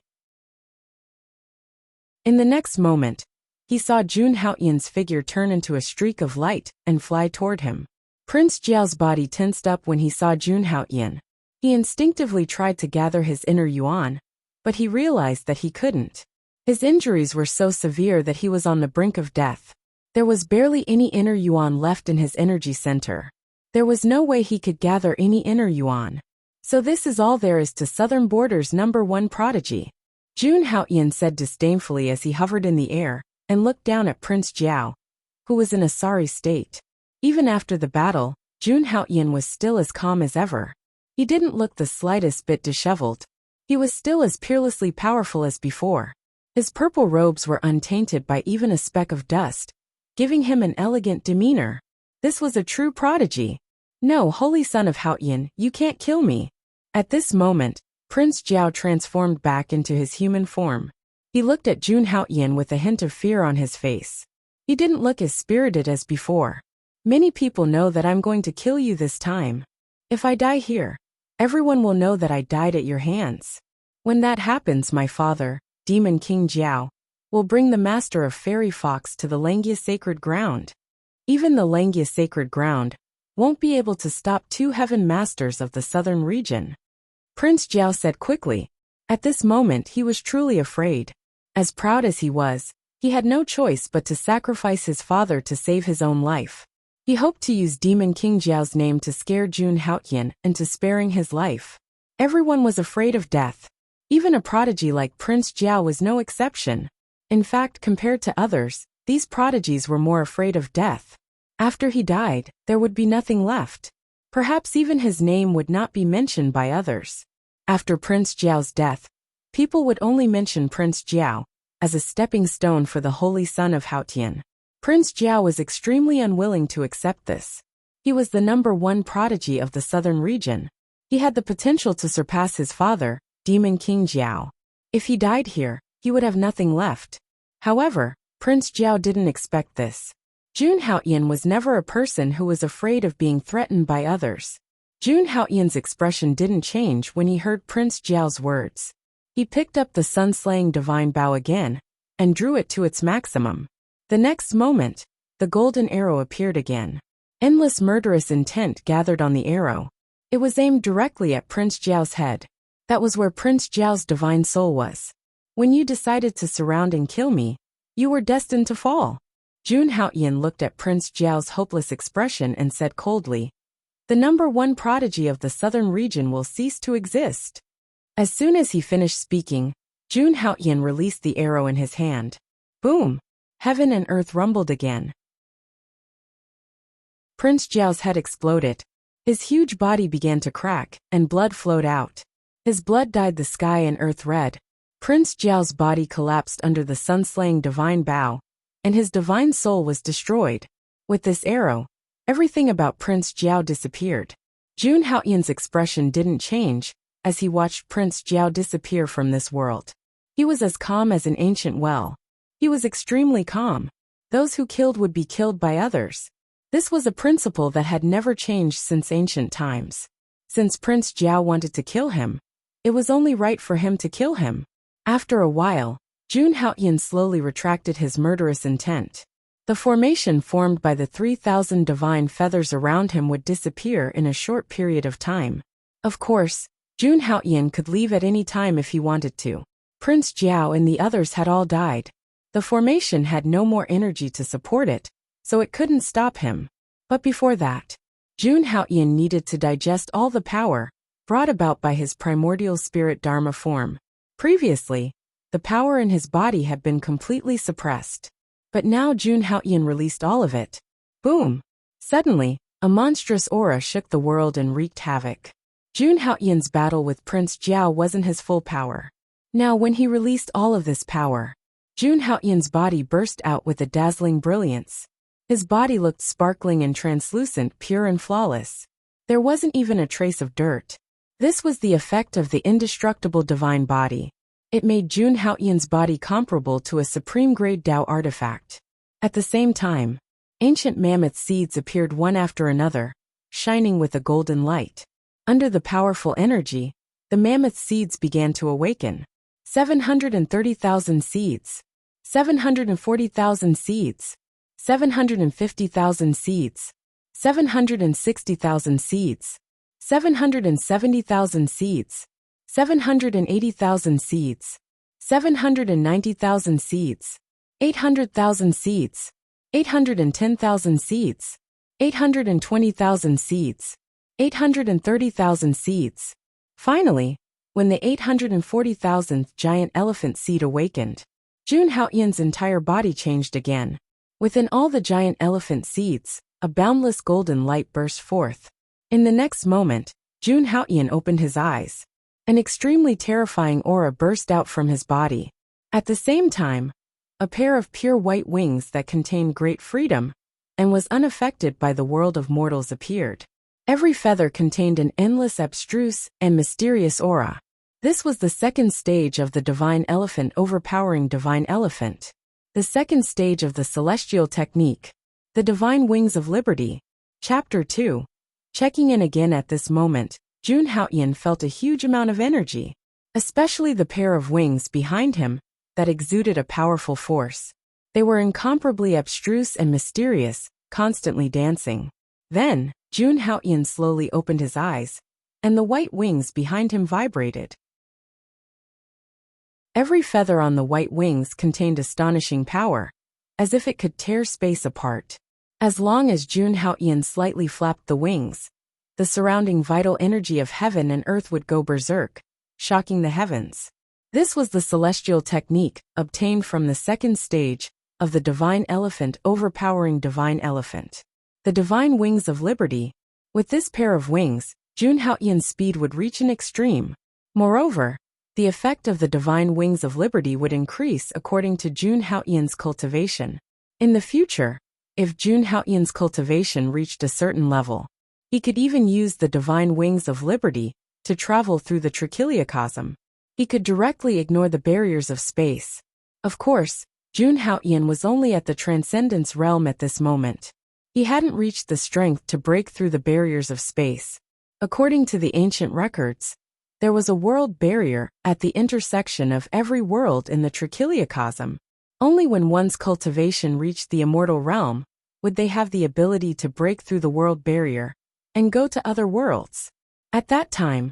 Speaker 1: In the next moment, he saw Jun Haotian's figure turn into a streak of light and fly toward him. Prince Jiao's body tensed up when he saw Jun Haotian. He instinctively tried to gather his inner yuan, but he realized that he couldn't. His injuries were so severe that he was on the brink of death. There was barely any inner yuan left in his energy center. There was no way he could gather any inner yuan. So this is all there is to Southern Border's #1 prodigy. Jun Haotian said disdainfully as he hovered in the air and looked down at Prince Jiao, who was in a sorry state. Even after the battle, Jun Haotian was still as calm as ever. He didn't look the slightest bit disheveled. He was still as peerlessly powerful as before. His purple robes were untainted by even a speck of dust, giving him an elegant demeanor. This was a true prodigy. No, holy son of Haotian, you can't kill me. At this moment, Prince Jiao transformed back into his human form. He looked at Jun Haotian with a hint of fear on his face. He didn't look as spirited as before. Many people know that I'm going to kill you this time. If I die here, everyone will know that I died at your hands. When that happens, my father, Demon King Jiao, will bring the master of Fairy Fox to the Langia Sacred Ground. Even the Langia Sacred Ground won't be able to stop 2 heaven masters of the southern region. Prince Jiao said quickly. At this moment he was truly afraid. As proud as he was, he had no choice but to sacrifice his father to save his own life. He hoped to use Demon King Jiao's name to scare Jun Haotian into sparing his life. Everyone was afraid of death. Even a prodigy like Prince Jiao was no exception. In fact, compared to others, these prodigies were more afraid of death. After he died, there would be nothing left. Perhaps even his name would not be mentioned by others. After Prince Jiao's death, people would only mention Prince Jiao as a stepping stone for the holy son of Haotian. Prince Jiao was extremely unwilling to accept this. He was the #1 prodigy of the southern region. He had the potential to surpass his father, Demon King Jiao. If he died here, he would have nothing left. However, Prince Jiao didn't expect this. Jun Haotian was never a person who was afraid of being threatened by others. Jun Haotian's expression didn't change when he heard Prince Jiao's words. He picked up the sun-slaying divine bow again, and drew it to its maximum. The next moment, the golden arrow appeared again. Endless murderous intent gathered on the arrow. It was aimed directly at Prince Jiao's head. That was where Prince Jiao's divine soul was. When you decided to surround and kill me, you were destined to fall. Jun Haotian looked at Prince Jiao's hopeless expression and said coldly, "The #1 prodigy of the southern region will cease to exist." As soon as he finished speaking, Jun Haotian released the arrow in his hand. Boom! Heaven and earth rumbled again. Prince Jiao's head exploded. His huge body began to crack, and blood flowed out. His blood dyed the sky and earth red. Prince Jiao's body collapsed under the sun-slaying divine bow, and his divine soul was destroyed. With this arrow, everything about Prince Jiao disappeared. Jun Haoyan's expression didn't change as he watched Prince Jiao disappear from this world. He was as calm as an ancient well. He was extremely calm. Those who killed would be killed by others. This was a principle that had never changed since ancient times. Since Prince Jiao wanted to kill him, it was only right for him to kill him. After a while, Jun Haoyan slowly retracted his murderous intent. The formation formed by the 3,000 divine feathers around him would disappear in a short period of time. Of course, Jun Haoyan could leave at any time if he wanted to. Prince Jiao and the others had all died. The formation had no more energy to support it, so it couldn't stop him. But before that, Jun Haoyan needed to digest all the power brought about by his primordial spirit Dharma form. Previously, the power in his body had been completely suppressed. But now Jun Haoyan released all of it. Boom! Suddenly, a monstrous aura shook the world and wreaked havoc. Jun Haoyan's battle with Prince Jiao wasn't his full power. Now when he released all of this power, Jun Haoyan's body burst out with a dazzling brilliance. His body looked sparkling and translucent, pure and flawless. There wasn't even a trace of dirt. This was the effect of the indestructible divine body. It made Jun Haoyan's body comparable to a supreme-grade Tao artifact. At the same time, ancient mammoth seeds appeared one after another, shining with a golden light. Under the powerful energy, the mammoth seeds began to awaken. 730,000 seeds. 740,000 seeds. 750,000 seeds. 760,000 seeds. 770,000 seeds. 780,000 seeds. 790,000 seeds. 800,000 seeds. 810,000 seeds. 820,000 seeds. 830,000 seeds. Finally, when the 840,000th giant elephant seed awakened, Jun Haoyan's entire body changed again. Within all the giant elephant seeds, a boundless golden light burst forth. In the next moment, Jun Haoyan opened his eyes. An extremely terrifying aura burst out from his body. At the same time, a pair of pure white wings that contained great freedom and was unaffected by the world of mortals appeared. Every feather contained an endless, abstruse, and mysterious aura. This was the second stage of the divine elephant overpowering divine elephant. The second stage of the celestial technique. The divine wings of liberty. Chapter 2. Checking in again at this moment, Jun Haoyan felt a huge amount of energy, especially the pair of wings behind him that exuded a powerful force. They were incomparably abstruse and mysterious, constantly dancing. Then, Jun Haoyan slowly opened his eyes, and the white wings behind him vibrated. Every feather on the white wings contained astonishing power, as if it could tear space apart. As long as Jun Haoyan slightly flapped the wings, the surrounding vital energy of heaven and earth would go berserk, shocking the heavens. This was the celestial technique obtained from the second stage of the divine elephant overpowering divine elephant. The divine wings of liberty. With this pair of wings, Jun Haoyan's speed would reach an extreme. Moreover, the effect of the divine wings of liberty would increase according to Jun Haoyan's cultivation. In the future, if Jun Haoyan's cultivation reached a certain level, he could even use the divine wings of liberty to travel through the trichiliocosm. He could directly ignore the barriers of space. Of course, Jun Haoyan was only at the transcendence realm at this moment. He hadn't reached the strength to break through the barriers of space. According to the ancient records, there was a world barrier at the intersection of every world in the trichiliocosm. Only when one's cultivation reached the immortal realm would they have the ability to break through the world barrier and go to other worlds. At that time,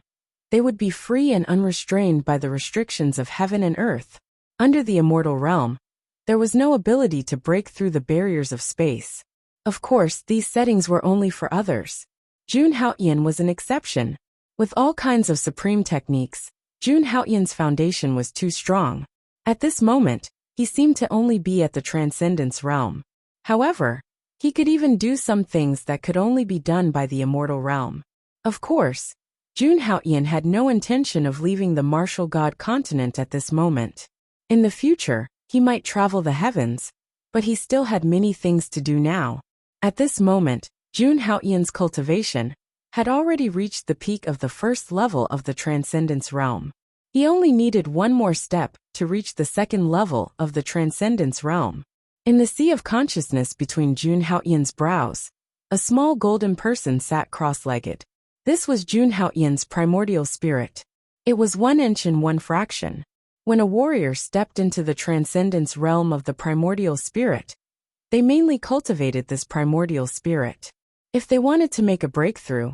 Speaker 1: they would be free and unrestrained by the restrictions of heaven and earth. Under the immortal realm, there was no ability to break through the barriers of space. Of course, these settings were only for others. Jun Haoyan was an exception. With all kinds of supreme techniques, Jun Haoyan's foundation was too strong. At this moment, he seemed to only be at the transcendence realm. However, he could even do some things that could only be done by the immortal realm. Of course, Jun Haoyan had no intention of leaving the martial god continent at this moment. In the future, he might travel the heavens, but he still had many things to do now. At this moment, Jun Haoyan's cultivation had already reached the peak of the first level of the transcendence realm. He only needed one more step to reach the second level of the transcendence realm. In the sea of consciousness between Jun Haoyan's brows, a small golden person sat cross-legged. This was Jun Haoyan's primordial spirit. It was 1 inch and 1 fraction. When a warrior stepped into the transcendence realm of the primordial spirit, they mainly cultivated this primordial spirit. If they wanted to make a breakthrough,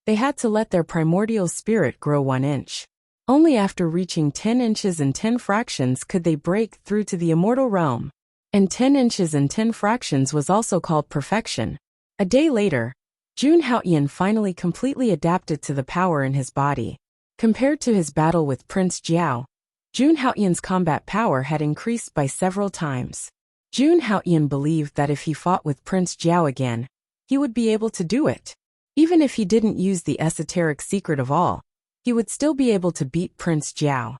Speaker 1: they had to let their primordial spirit grow 1 inch. Only after reaching 10 inches and 10 fractions could they break through to the immortal realm. And 10 inches and 10 fractions was also called perfection. A day later, Jun Haoyan finally completely adapted to the power in his body. Compared to his battle with Prince Jiao, Jun Haoyan's combat power had increased by several times. Jun Haoyan believed that if he fought with Prince Jiao again, he would be able to do it. Even if he didn't use the esoteric secret of all, he would still be able to beat Prince Jiao.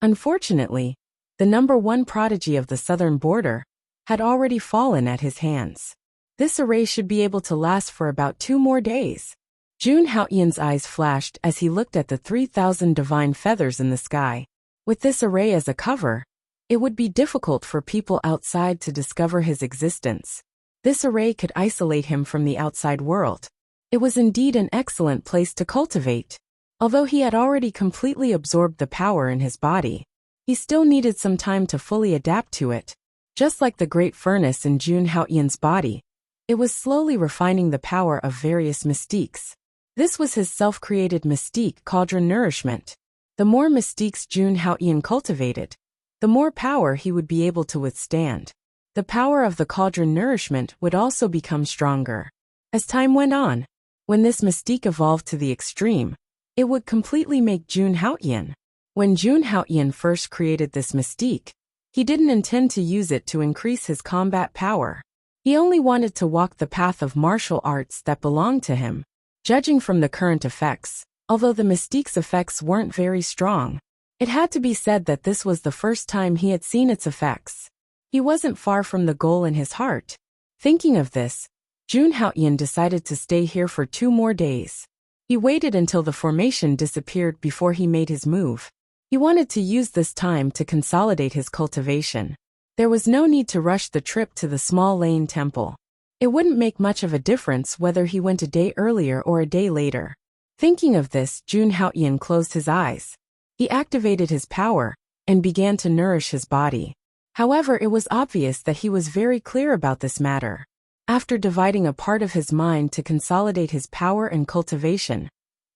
Speaker 1: Unfortunately, the #1 prodigy of the southern border had already fallen at his hands. This array should be able to last for about 2 more days. Jun Haoyan's eyes flashed as he looked at the 3,000 divine feathers in the sky. With this array as a cover, it would be difficult for people outside to discover his existence. This array could isolate him from the outside world. It was indeed an excellent place to cultivate. Although he had already completely absorbed the power in his body, he still needed some time to fully adapt to it. Just like the great furnace in Jun Haoyan's body, it was slowly refining the power of various mystiques. This was his self-created mystique cauldron nourishment. The more mystiques Jun Haoyan cultivated, the more power he would be able to withstand. The power of the cauldron nourishment would also become stronger. As time went on, when this mystique evolved to the extreme, it would completely make Jun Haoyan. When Jun Haoyan first created this mystique, he didn't intend to use it to increase his combat power. He only wanted to walk the path of martial arts that belonged to him. Judging from the current effects, although the mystique's effects weren't very strong, it had to be said that this was the first time he had seen its effects. He wasn't far from the goal in his heart. Thinking of this, Jun Haoyan decided to stay here for 2 more days. He waited until the formation disappeared before he made his move. He wanted to use this time to consolidate his cultivation. There was no need to rush the trip to the small lane temple. It wouldn't make much of a difference whether he went a day earlier or a day later. Thinking of this, Jun Haoyan closed his eyes. He activated his power and began to nourish his body. However, it was obvious that he was very clear about this matter. After dividing a part of his mind to consolidate his power and cultivation,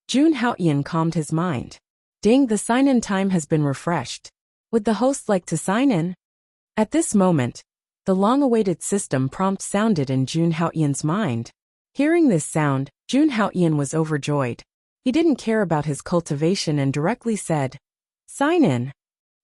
Speaker 1: Jun Haoyan calmed his mind. Ding, the sign-in time has been refreshed. Would the host like to sign in? At this moment, the long-awaited system prompt sounded in Jun Haoyan's mind. Hearing this sound, Jun Haoyan was overjoyed. He didn't care about his cultivation and directly said, "Sign in."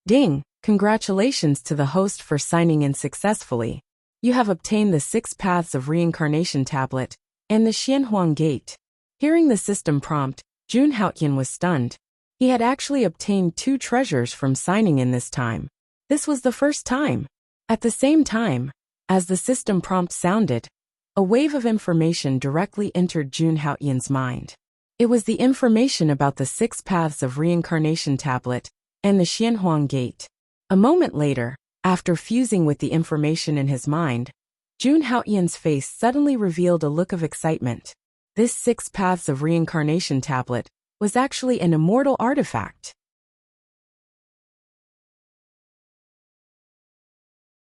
Speaker 1: Ding! Congratulations to the host for signing in successfully. You have obtained the 6 Paths of Reincarnation tablet and the Xianhuang Gate. Hearing the system prompt, Jun Haoyan was stunned. He had actually obtained 2 treasures from signing in this time. This was the first time. At the same time, as the system prompt sounded, a wave of information directly entered Jun Haoyan's mind. It was the information about the 6 Paths of Reincarnation tablet and the Xianhuang Gate. A moment later, after fusing with the information in his mind, Jun Haoyan's face suddenly revealed a look of excitement. This 6 Paths of Reincarnation tablet was actually an immortal artifact.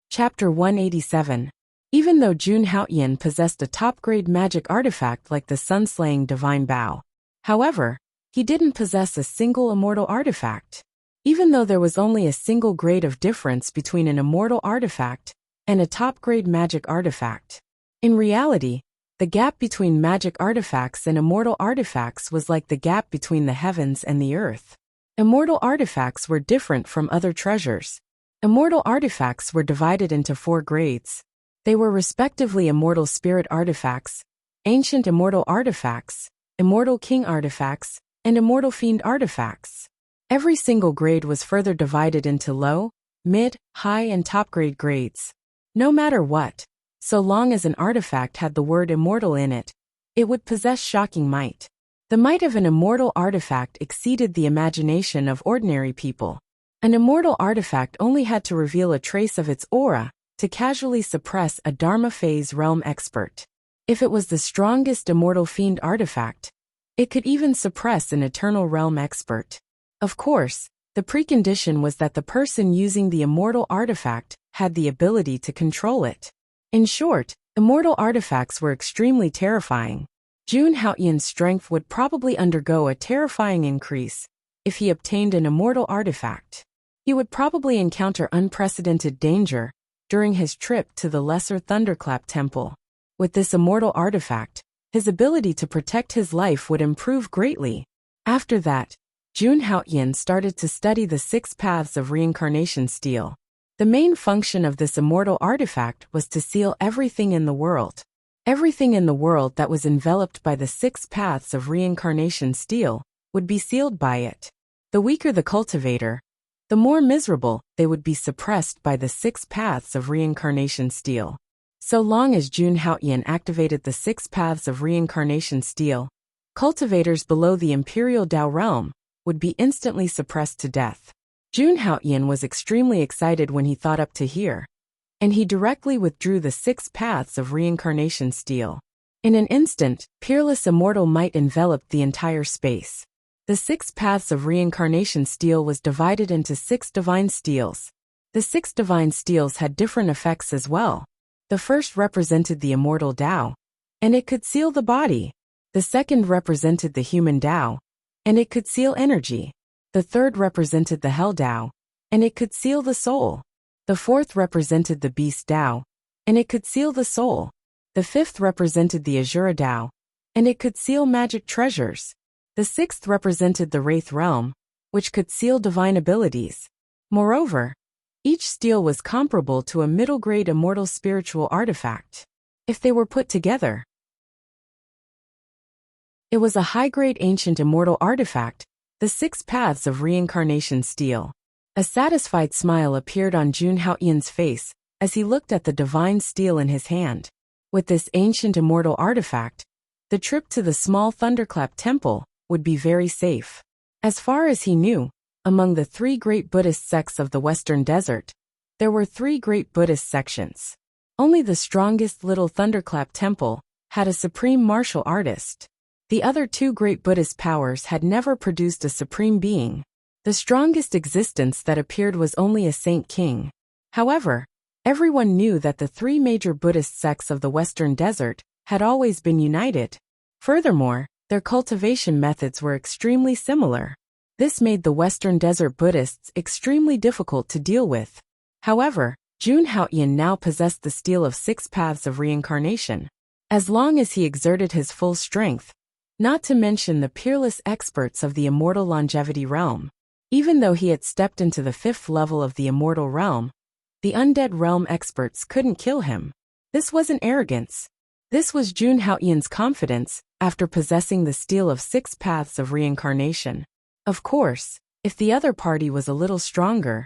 Speaker 1: Chapter 187. Even though Jun Haoyan possessed a top-grade magic artifact like the sun-slaying divine bow, however, he didn't possess a single immortal artifact. Even though there was only a single grade of difference between an immortal artifact and a top-grade magic artifact. In reality, the gap between magic artifacts and immortal artifacts was like the gap between the heavens and the earth. Immortal artifacts were different from other treasures. Immortal artifacts were divided into 4 grades. They were respectively Immortal Spirit Artifacts, Ancient Immortal Artifacts, Immortal King Artifacts, and Immortal Fiend Artifacts. Every single grade was further divided into low, mid, high, and top grade grades. No matter what, so long as an artifact had the word immortal in it, it would possess shocking might. The might of an immortal artifact exceeded the imagination of ordinary people. An immortal artifact only had to reveal a trace of its aura to casually suppress a Dharma phase realm expert. If it was the strongest immortal fiend artifact, it could even suppress an eternal realm expert. Of course, the precondition was that the person using the immortal artifact had the ability to control it. In short, immortal artifacts were extremely terrifying. Jun Haoyan's strength would probably undergo a terrifying increase if he obtained an immortal artifact. He would probably encounter unprecedented danger during his trip to the Lesser Thunderclap Temple. With this immortal artifact, his ability to protect his life would improve greatly. After that, Jun Haoyan started to study the 6 paths of reincarnation steel. The main function of this immortal artifact was to seal everything in the world. Everything in the world that was enveloped by the 6 paths of reincarnation steel would be sealed by it. The weaker the cultivator, the more miserable they would be suppressed by the 6 paths of reincarnation steel. So long as Jun Haoyan activated the 6 paths of reincarnation steel, cultivators below the Imperial Dao realm would be instantly suppressed to death. Jun Haoyan was extremely excited when he thought up to here, and he directly withdrew the 6 paths of reincarnation steel. In an instant, peerless immortal might enveloped the entire space. The 6 paths of reincarnation steel was divided into 6 divine steels. The 6 divine steels had different effects as well. The first represented the immortal Tao, and it could seal the body. The second represented the human Tao, and it could seal energy. The third represented the Hell Tao, and it could seal the soul. The fourth represented the Beast Tao, and it could seal the soul. The fifth represented the Azura Tao, and it could seal magic treasures. The sixth represented the Wraith Realm, which could seal divine abilities. Moreover, each steel was comparable to a middle-grade immortal spiritual artifact. If they were put together, it was a high-grade ancient immortal artifact, the 6 paths of reincarnation steel. A satisfied smile appeared on Jun Haoyan's face as he looked at the divine steel in his hand. With this ancient immortal artifact, the trip to the small Thunderclap Temple would be very safe. As far as he knew, among the 3 great Buddhist sects of the Western Desert, there were 3 great Buddhist sections. Only the strongest Little Thunderclap Temple had a supreme martial artist. The other 2 great Buddhist powers had never produced a supreme being. The strongest existence that appeared was only a saint king. However, everyone knew that the 3 major Buddhist sects of the Western Desert had always been united. Furthermore, their cultivation methods were extremely similar. This made the Western Desert Buddhists extremely difficult to deal with. However, Jun Haoyan now possessed the steel of 6 paths of reincarnation. As long as he exerted his full strength, not to mention the peerless experts of the immortal longevity realm. Even though he had stepped into the 5th level of the immortal realm, the undead realm experts couldn't kill him. This wasn't arrogance. This was Jun Haoyan's confidence after possessing the steel of 6 paths of reincarnation. Of course, if the other party was a little stronger,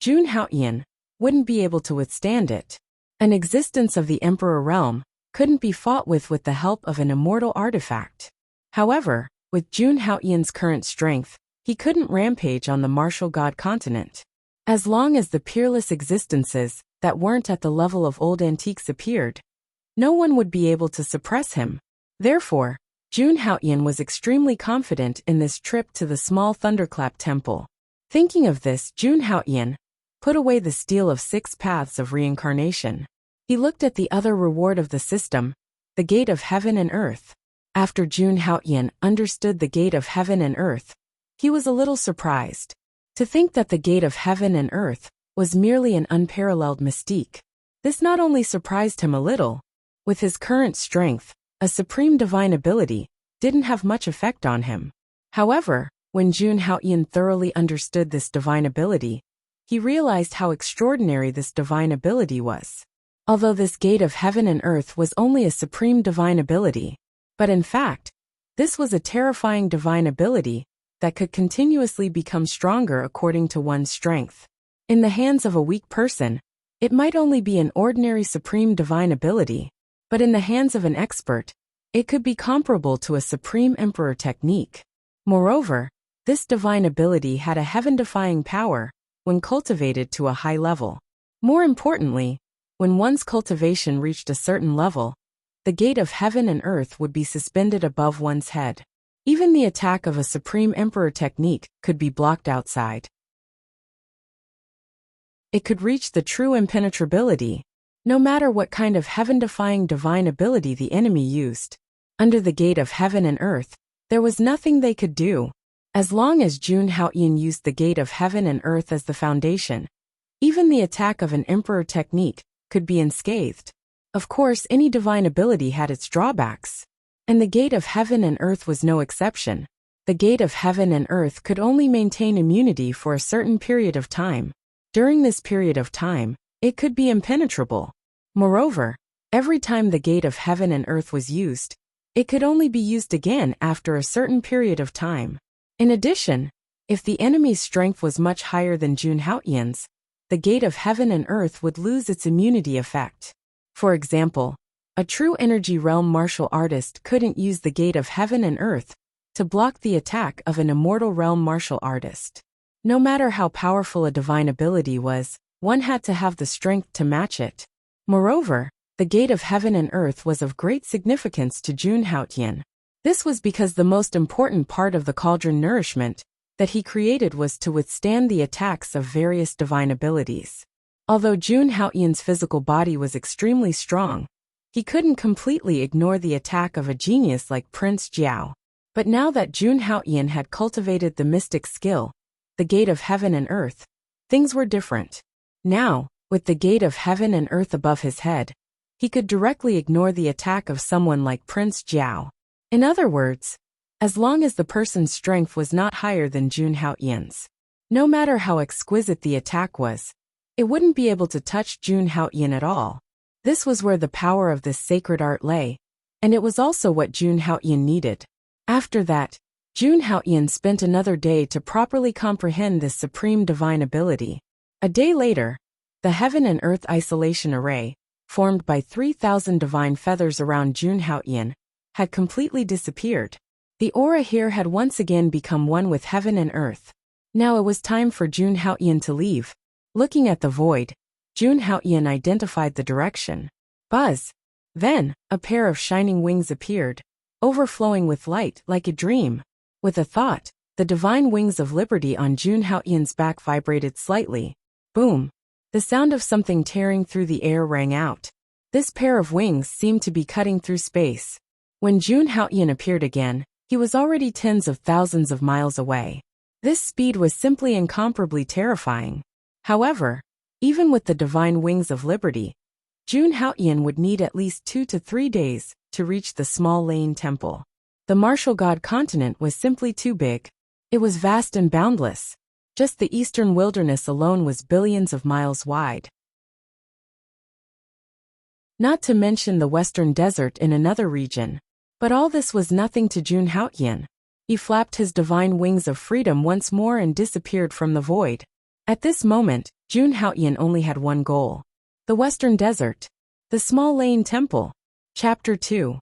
Speaker 1: Jun Haoyan wouldn't be able to withstand it. An existence of the Emperor realm couldn't be fought with the help of an immortal artifact. However, with Jun Haoyan's current strength, he couldn't rampage on the martial god continent. As long as the peerless existences that weren't at the level of old antiques appeared, no one would be able to suppress him. Therefore, Jun Haoyan was extremely confident in this trip to the small Thunderclap Temple. Thinking of this, Jun Haoyan put away the steel of 6 paths of reincarnation. He looked at the other reward of the system, the gate of heaven and earth. After Jun Haoyan understood the gate of heaven and earth, he was a little surprised. To think that the gate of heaven and earth was merely an unparalleled mystique. This not only surprised him a little, with his current strength, a supreme divine ability didn't have much effect on him. However, When Jun Haoyan thoroughly understood this divine ability, he realized how extraordinary this divine ability was. Although this gate of heaven and earth was only a supreme divine ability, but in fact, this was a terrifying divine ability that could continuously become stronger according to one's strength. In the hands of a weak person, it might only be an ordinary supreme divine ability, but in the hands of an expert, it could be comparable to a supreme emperor technique. Moreover, this divine ability had a heaven-defying power when cultivated to a high level. More importantly, when one's cultivation reached a certain level, the gate of heaven and earth would be suspended above one's head. Even the attack of a supreme emperor technique could be blocked outside. It could reach the true impenetrability, no matter what kind of heaven-defying divine ability the enemy used. Under the gate of heaven and earth, there was nothing they could do. As long as Jun Haoyan used the gate of heaven and earth as the foundation, even the attack of an emperor technique could be unscathed. Of course, any divine ability had its drawbacks, and the gate of heaven and earth was no exception. The gate of heaven and earth could only maintain immunity for a certain period of time. During this period of time, it could be impenetrable. Moreover, every time the gate of heaven and earth was used, it could only be used again after a certain period of time. In addition, if the enemy's strength was much higher than Jun Haoyan's, the gate of heaven and earth would lose its immunity effect. For example, a true energy realm martial artist couldn't use the gate of heaven and earth to block the attack of an immortal realm martial artist. No matter how powerful a divine ability was, one had to have the strength to match it. Moreover, the gate of heaven and earth was of great significance to Jun Haoyan. This was because the most important part of the cauldron nourishment that he created was to withstand the attacks of various divine abilities. Although Jun Haoyan's physical body was extremely strong, he couldn't completely ignore the attack of a genius like Prince Jiao. But now that Jun Haoyan had cultivated the mystic skill, the gate of heaven and earth, things were different. Now, with the gate of heaven and earth above his head, he could directly ignore the attack of someone like Prince Jiao. In other words, as long as the person's strength was not higher than Jun Haoyan's, no matter how exquisite the attack was, it wouldn't be able to touch Jun Haoyan at all. This was where the power of this sacred art lay, and it was also what Jun Haoyan needed. After that, Jun Haoyan spent another day to properly comprehend this supreme divine ability. A day later, the heaven and earth isolation array, formed by 3,000 divine feathers around Jun Haoyan, had completely disappeared. The aura here had once again become one with heaven and earth. Now it was time for Jun Haoyan to leave. Looking at the void, Jun Haoyan identified the direction. Buzz! Then, a pair of shining wings appeared, overflowing with light like a dream. With a thought, the divine wings of liberty on Jun Haoyan's back vibrated slightly. Boom! The sound of something tearing through the air rang out. This pair of wings seemed to be cutting through space. When Jun Haoyan appeared again, he was already tens of thousands of miles away. This speed was simply incomparably terrifying. However, even with the divine wings of liberty, Jun Haoyan would need at least 2 to 3 days to reach the small lane temple. The martial god continent was simply too big. It was vast and boundless. Just the eastern wilderness alone was billions of miles wide. Not to mention the western desert in another region. But all this was nothing to Jun Haoyan. He flapped his divine wings of freedom once more and disappeared from the void. At this moment, Jun Haoyan only had one goal. The western desert. The small lane temple. Chapter 2.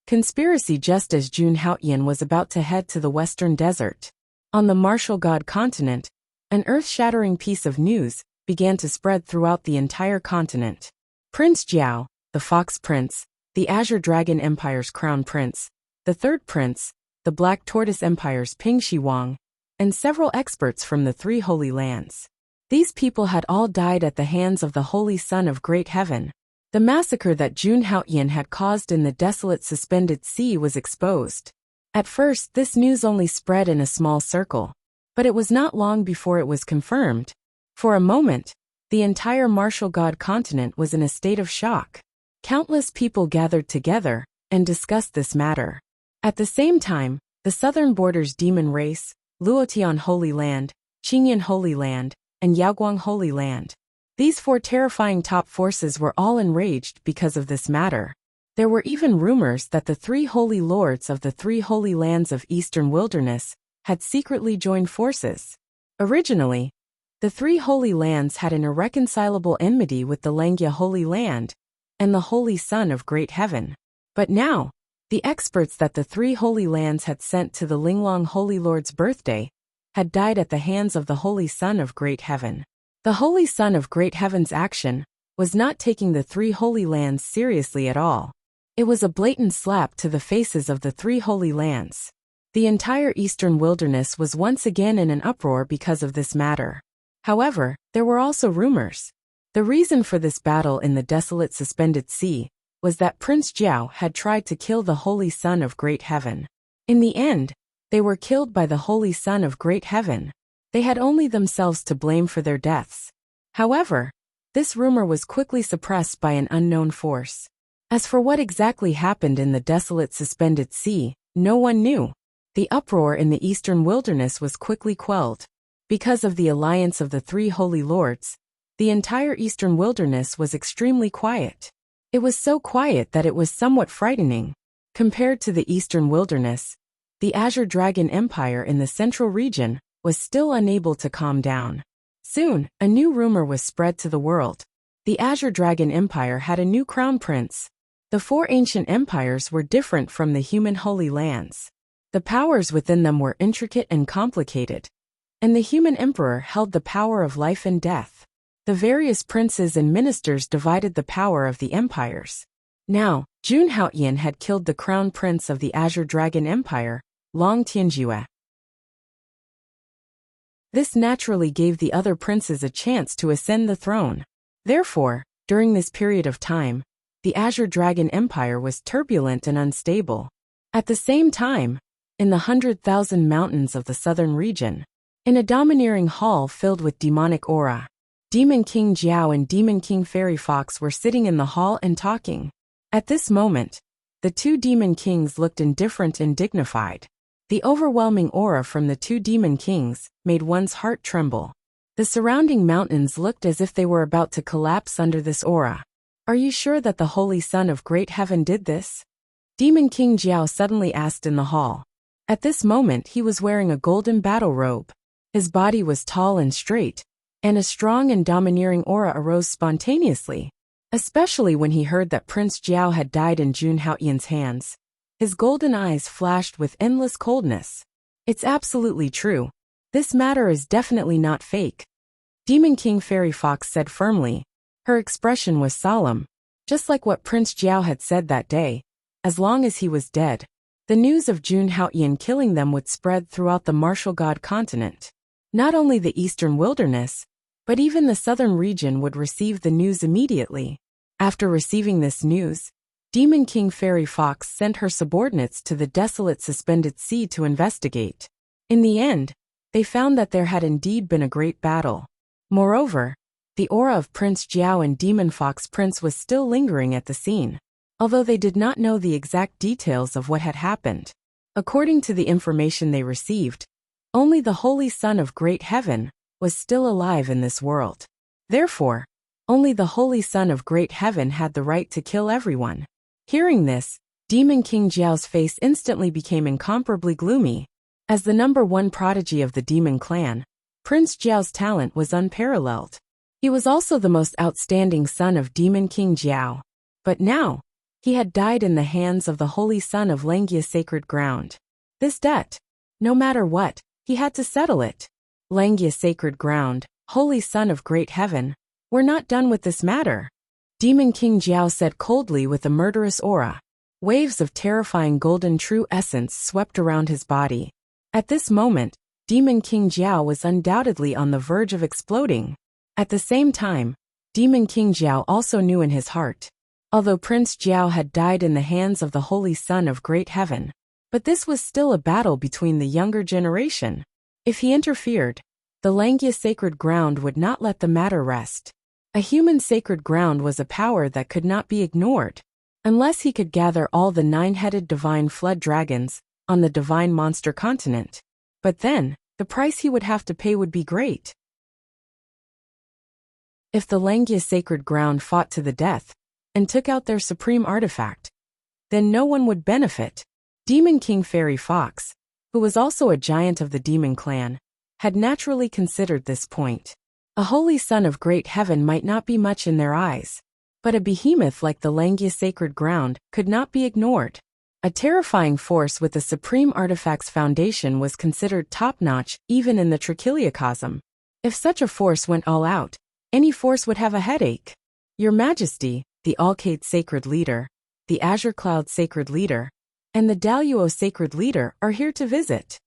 Speaker 1: Conspiracy. Just as Jun Haoyan was about to head to the western desert, on the martial god continent, an earth-shattering piece of news began to spread throughout the entire continent. Prince Jiao, the Fox Prince, the Azure Dragon Empire's Crown Prince, the Third Prince, the Black Tortoise Empire's Ping Shi Wang, and several experts from the 3 Holy Lands. These people had all died at the hands of the Holy Son of Great Heaven. The massacre that Jun Haoyan had caused in the desolate suspended sea was exposed. At first, this news only spread in a small circle, but it was not long before it was confirmed. For a moment, the entire martial god continent was in a state of shock. Countless people gathered together and discussed this matter. At the same time, the southern border's demon race, Luotian Holy Land, Qingyan Holy Land, and Yaoguang Holy Land. These 4 terrifying top forces were all enraged because of this matter. There were even rumors that the 3 holy lords of the 3 holy lands of Eastern Wilderness had secretly joined forces. Originally, the 3 holy lands had an irreconcilable enmity with the Langya Holy Land and the Holy Son of Great Heaven. But now, the experts that the 3 holy lands had sent to the Linglong Holy Lord's birthday had died at the hands of the Holy Son of Great Heaven. The Holy Son of Great Heaven's action was not taking the 3 holy lands seriously at all. It was a blatant slap to the faces of the 3 holy lands. The entire Eastern Wilderness was once again in an uproar because of this matter. However, there were also rumors. The reason for this battle in the desolate suspended sea was that Prince Jiao had tried to kill the Holy Son of Great Heaven. In the end, they were killed by the Holy Son of Great Heaven. They had only themselves to blame for their deaths. However, this rumor was quickly suppressed by an unknown force. As for what exactly happened in the desolate suspended sea, no one knew. The uproar in the Eastern Wilderness was quickly quelled. Because of the alliance of the 3 holy lords, the entire Eastern Wilderness was extremely quiet. It was so quiet that it was somewhat frightening. Compared to the Eastern Wilderness, the Azure Dragon Empire in the central region was still unable to calm down. Soon, a new rumor was spread to the world. The Azure Dragon Empire had a new crown prince. The 4 ancient empires were different from the human holy lands. The powers within them were intricate and complicated, and the human emperor held the power of life and death. The various princes and ministers divided the power of the empires. Now, Jun Haoyan had killed the crown prince of the Azure Dragon Empire, Long Tianjue. This naturally gave the other princes a chance to ascend the throne. Therefore, during this period of time, the Azure Dragon Empire was turbulent and unstable. At the same time, in the 100,000 mountains of the southern region, in a domineering hall filled with demonic aura, Demon King Jiao and Demon King Fairy Fox were sitting in the hall and talking. At this moment, the 2 demon kings looked indifferent and dignified. The overwhelming aura from the 2 demon kings made one's heart tremble. The surrounding mountains looked as if they were about to collapse under this aura. Are you sure that the Holy Son of Great Heaven did this? Demon King Jiao suddenly asked in the hall. At this moment he was wearing a golden battle robe. His body was tall and straight, and a strong and domineering aura arose spontaneously, especially when he heard that Prince Jiao had died in Jun Haoyan's hands. His golden eyes flashed with endless coldness. It's absolutely true. This matter is definitely not fake. Demon King Fairy Fox said firmly. Her expression was solemn, just like what Prince Jiao had said that day. As long as he was dead, the news of Jun Haoyan killing them would spread throughout the martial god continent. Not only the Eastern Wilderness, but even the southern region would receive the news immediately. After receiving this news, Demon King Fairy Fox sent her subordinates to the desolate suspended sea to investigate. In the end, they found that there had indeed been a great battle. Moreover, the aura of Prince Jiao and Demon Fox Prince was still lingering at the scene, although they did not know the exact details of what had happened. According to the information they received, only the Holy Son of Great Heaven was still alive in this world. Therefore, only the Holy Son of Great Heaven had the right to kill everyone. Hearing this, Demon King Jiao's face instantly became incomparably gloomy. As the number 1 prodigy of the demon clan, Prince Jiao's talent was unparalleled. He was also the most outstanding son of Demon King Jiao. But now, he had died in the hands of the Holy Son of Langya Sacred Ground. This debt, no matter what, he had to settle it. Langya Sacred Ground, Holy Son of Great Heaven, we're not done with this matter. Demon King Jiao said coldly with a murderous aura. Waves of terrifying golden true essence swept around his body. At this moment, Demon King Jiao was undoubtedly on the verge of exploding. At the same time, Demon King Jiao also knew in his heart, although Prince Jiao had died in the hands of the Holy Son of Great Heaven, but this was still a battle between the younger generation. If he interfered, the Langya Sacred Ground would not let the matter rest. A human sacred ground was a power that could not be ignored, unless he could gather all the 9-headed divine flood dragons on the divine monster continent. But then, the price he would have to pay would be great. If the Langya sacred ground fought to the death and took out their supreme artifact, then no one would benefit. Demon King Fairy Fox, who was also a giant of the demon clan, had naturally considered this point. A holy son of great heaven might not be much in their eyes, but a behemoth like the Langya sacred ground could not be ignored. A terrifying force with the supreme artifact's foundation was considered top-notch even in the Trichiliocosm. If such a force went all out, any force would have a headache. Your Majesty, the Alkate sacred leader, the Azure Cloud sacred leader, and the Daluo sacred leader are here to visit.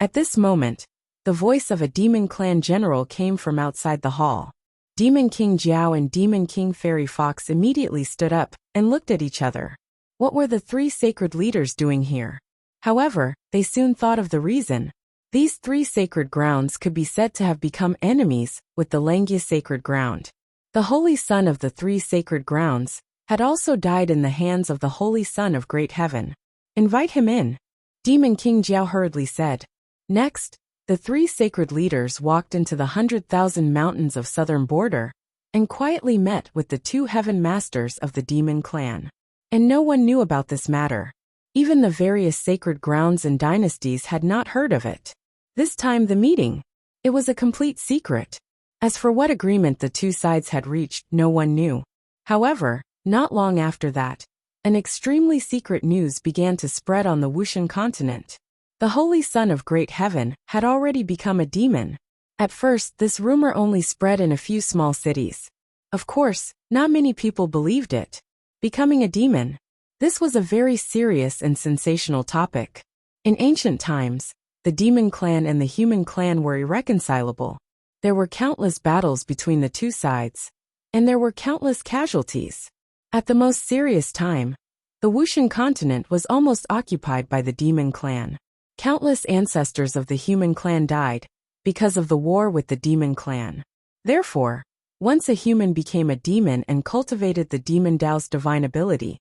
Speaker 1: At this moment, the voice of a demon clan general came from outside the hall. Demon King Jiao and Demon King Fairy Fox immediately stood up and looked at each other. What were the three sacred leaders doing here? However, they soon thought of the reason. These three sacred grounds could be said to have become enemies with the Langya sacred ground. The holy son of the three sacred grounds had also died in the hands of the holy son of great heaven. Invite him in, Demon King Jiao hurriedly said. Next, the three sacred leaders walked into the 100,000 mountains of southern border and quietly met with the two heaven masters of the demon clan. And no one knew about this matter. Even the various sacred grounds and dynasties had not heard of it. This time it was a complete secret. As for what agreement the two sides had reached, no one knew. However, not long after that, an extremely secret news began to spread on the Wushan continent. The holy son of great heaven had already become a demon. At first, this rumor only spread in a few small cities. Of course, not many people believed it. Becoming a demon. This was a very serious and sensational topic. In ancient times, the demon clan and the human clan were irreconcilable. There were countless battles between the two sides, and there were countless casualties. At the most serious time, the Wushan continent was almost occupied by the demon clan. Countless ancestors of the human clan died because of the war with the demon clan. Therefore, once a human became a demon and cultivated the demon Tao's divine ability,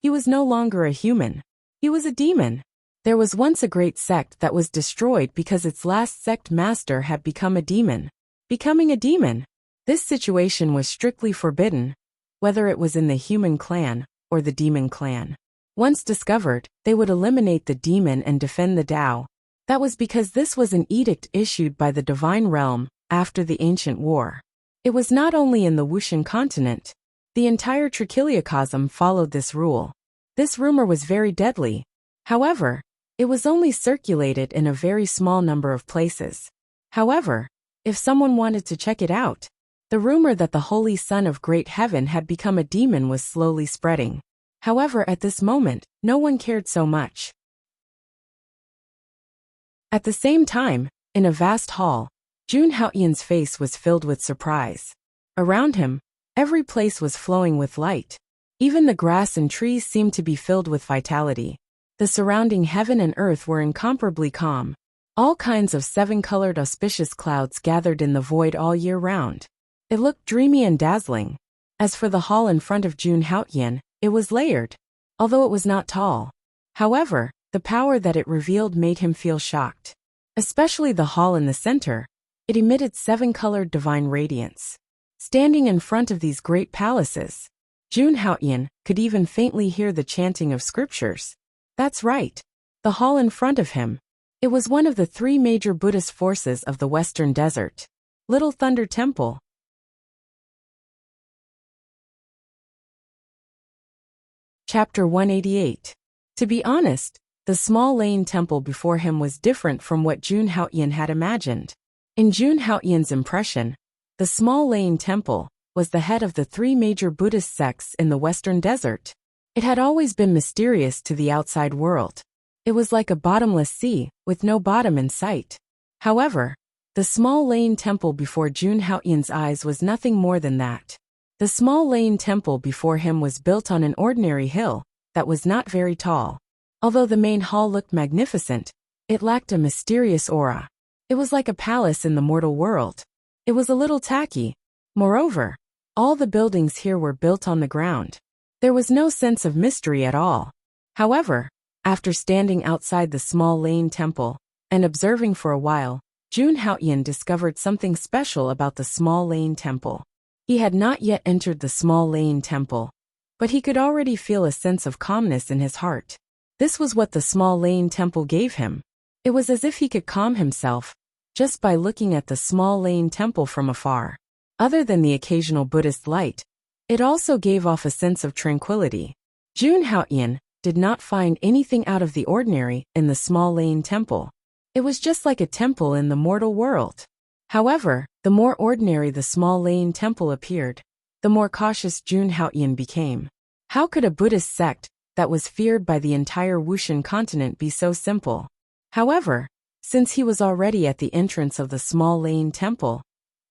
Speaker 1: he was no longer a human. He was a demon. There was once a great sect that was destroyed because its last sect master had become a demon. Becoming a demon. This situation was strictly forbidden, whether it was in the human clan or the demon clan. Once discovered, they would eliminate the demon and defend the Tao. That was because this was an edict issued by the divine realm after the ancient war. It was not only in the Wushan continent. The entire Trichiliocosm followed this rule. This rumor was very deadly. However, it was only circulated in a very small number of places. However, if someone wanted to check it out, the rumor that the holy son of great heaven had become a demon was slowly spreading. However, at this moment, no one cared so much. At the same time, in a vast hall, Jun Haoyan's face was filled with surprise. Around him, every place was flowing with light. Even the grass and trees seemed to be filled with vitality. The surrounding heaven and earth were incomparably calm. All kinds of seven-colored auspicious clouds gathered in the void all year round. It looked dreamy and dazzling. As for the hall in front of Jun Haoyan, it was layered, although it was not tall. However, the power that it revealed made him feel shocked. Especially the hall in the center. It emitted seven-colored divine radiance. Standing in front of these great palaces, Jun Haoyan could even faintly hear the chanting of scriptures. That's right. The hall in front of him. It was one of the three major Buddhist forces of the Western Desert. Little Thunder Temple. Chapter 188. To be honest, the small lane temple before him was different from what Jun Haoyan had imagined. In Jun Haoyan's impression, the small lane temple was the head of the three major Buddhist sects in the Western Desert. It had always been mysterious to the outside world. It was like a bottomless sea, with no bottom in sight. However, the small lane temple before Jun Haoyan's eyes was nothing more than that. The small lane temple before him was built on an ordinary hill that was not very tall. Although the main hall looked magnificent, it lacked a mysterious aura. It was like a palace in the mortal world. It was a little tacky. Moreover, all the buildings here were built on the ground. There was no sense of mystery at all. However, after standing outside the small lane temple and observing for a while, Jun Haoyan discovered something special about the small lane temple. He had not yet entered the small lane temple, but he could already feel a sense of calmness in his heart. This was what the small lane temple gave him. It was as if he could calm himself just by looking at the small lane temple from afar. Other than the occasional Buddhist light, it also gave off a sense of tranquility. Jun Haoyan did not find anything out of the ordinary in the small lane temple. It was just like a temple in the mortal world. However, the more ordinary the small lane temple appeared, the more cautious Jun Haoyan became. How could a Buddhist sect that was feared by the entire Wushan continent be so simple? However, since he was already at the entrance of the small lane temple,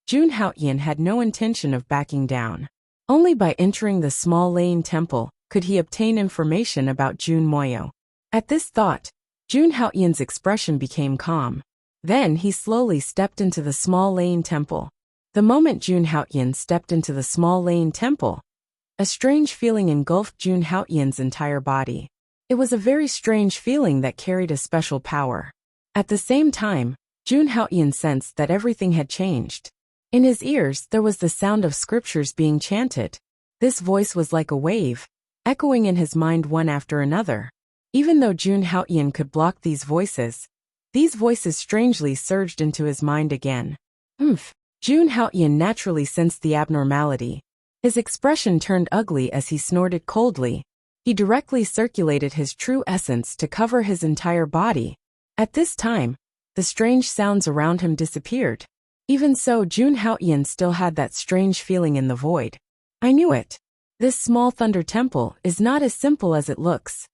Speaker 1: Jun Haoyan had no intention of backing down. Only by entering the small lane temple could he obtain information about Jun Moyo. At this thought, Jun Haoyan's expression became calm. Then he slowly stepped into the small lane temple. The moment Jun Haoyan stepped into the small lane temple, a strange feeling engulfed Jun Haoyan's entire body. It was a very strange feeling that carried a special power. At the same time, Jun Haoyan sensed that everything had changed. In his ears there was the sound of scriptures being chanted. This voice was like a wave, echoing in his mind one after another. Even though Jun Haoyan could block these voices strangely surged into his mind again. Jun Haoyan naturally sensed the abnormality. His expression turned ugly as he snorted coldly. He directly circulated his true essence to cover his entire body. At this time, the strange sounds around him disappeared. Even so, Jun Haoyan still had that strange feeling in the void. I knew it. This small thunder temple is not as simple as it looks.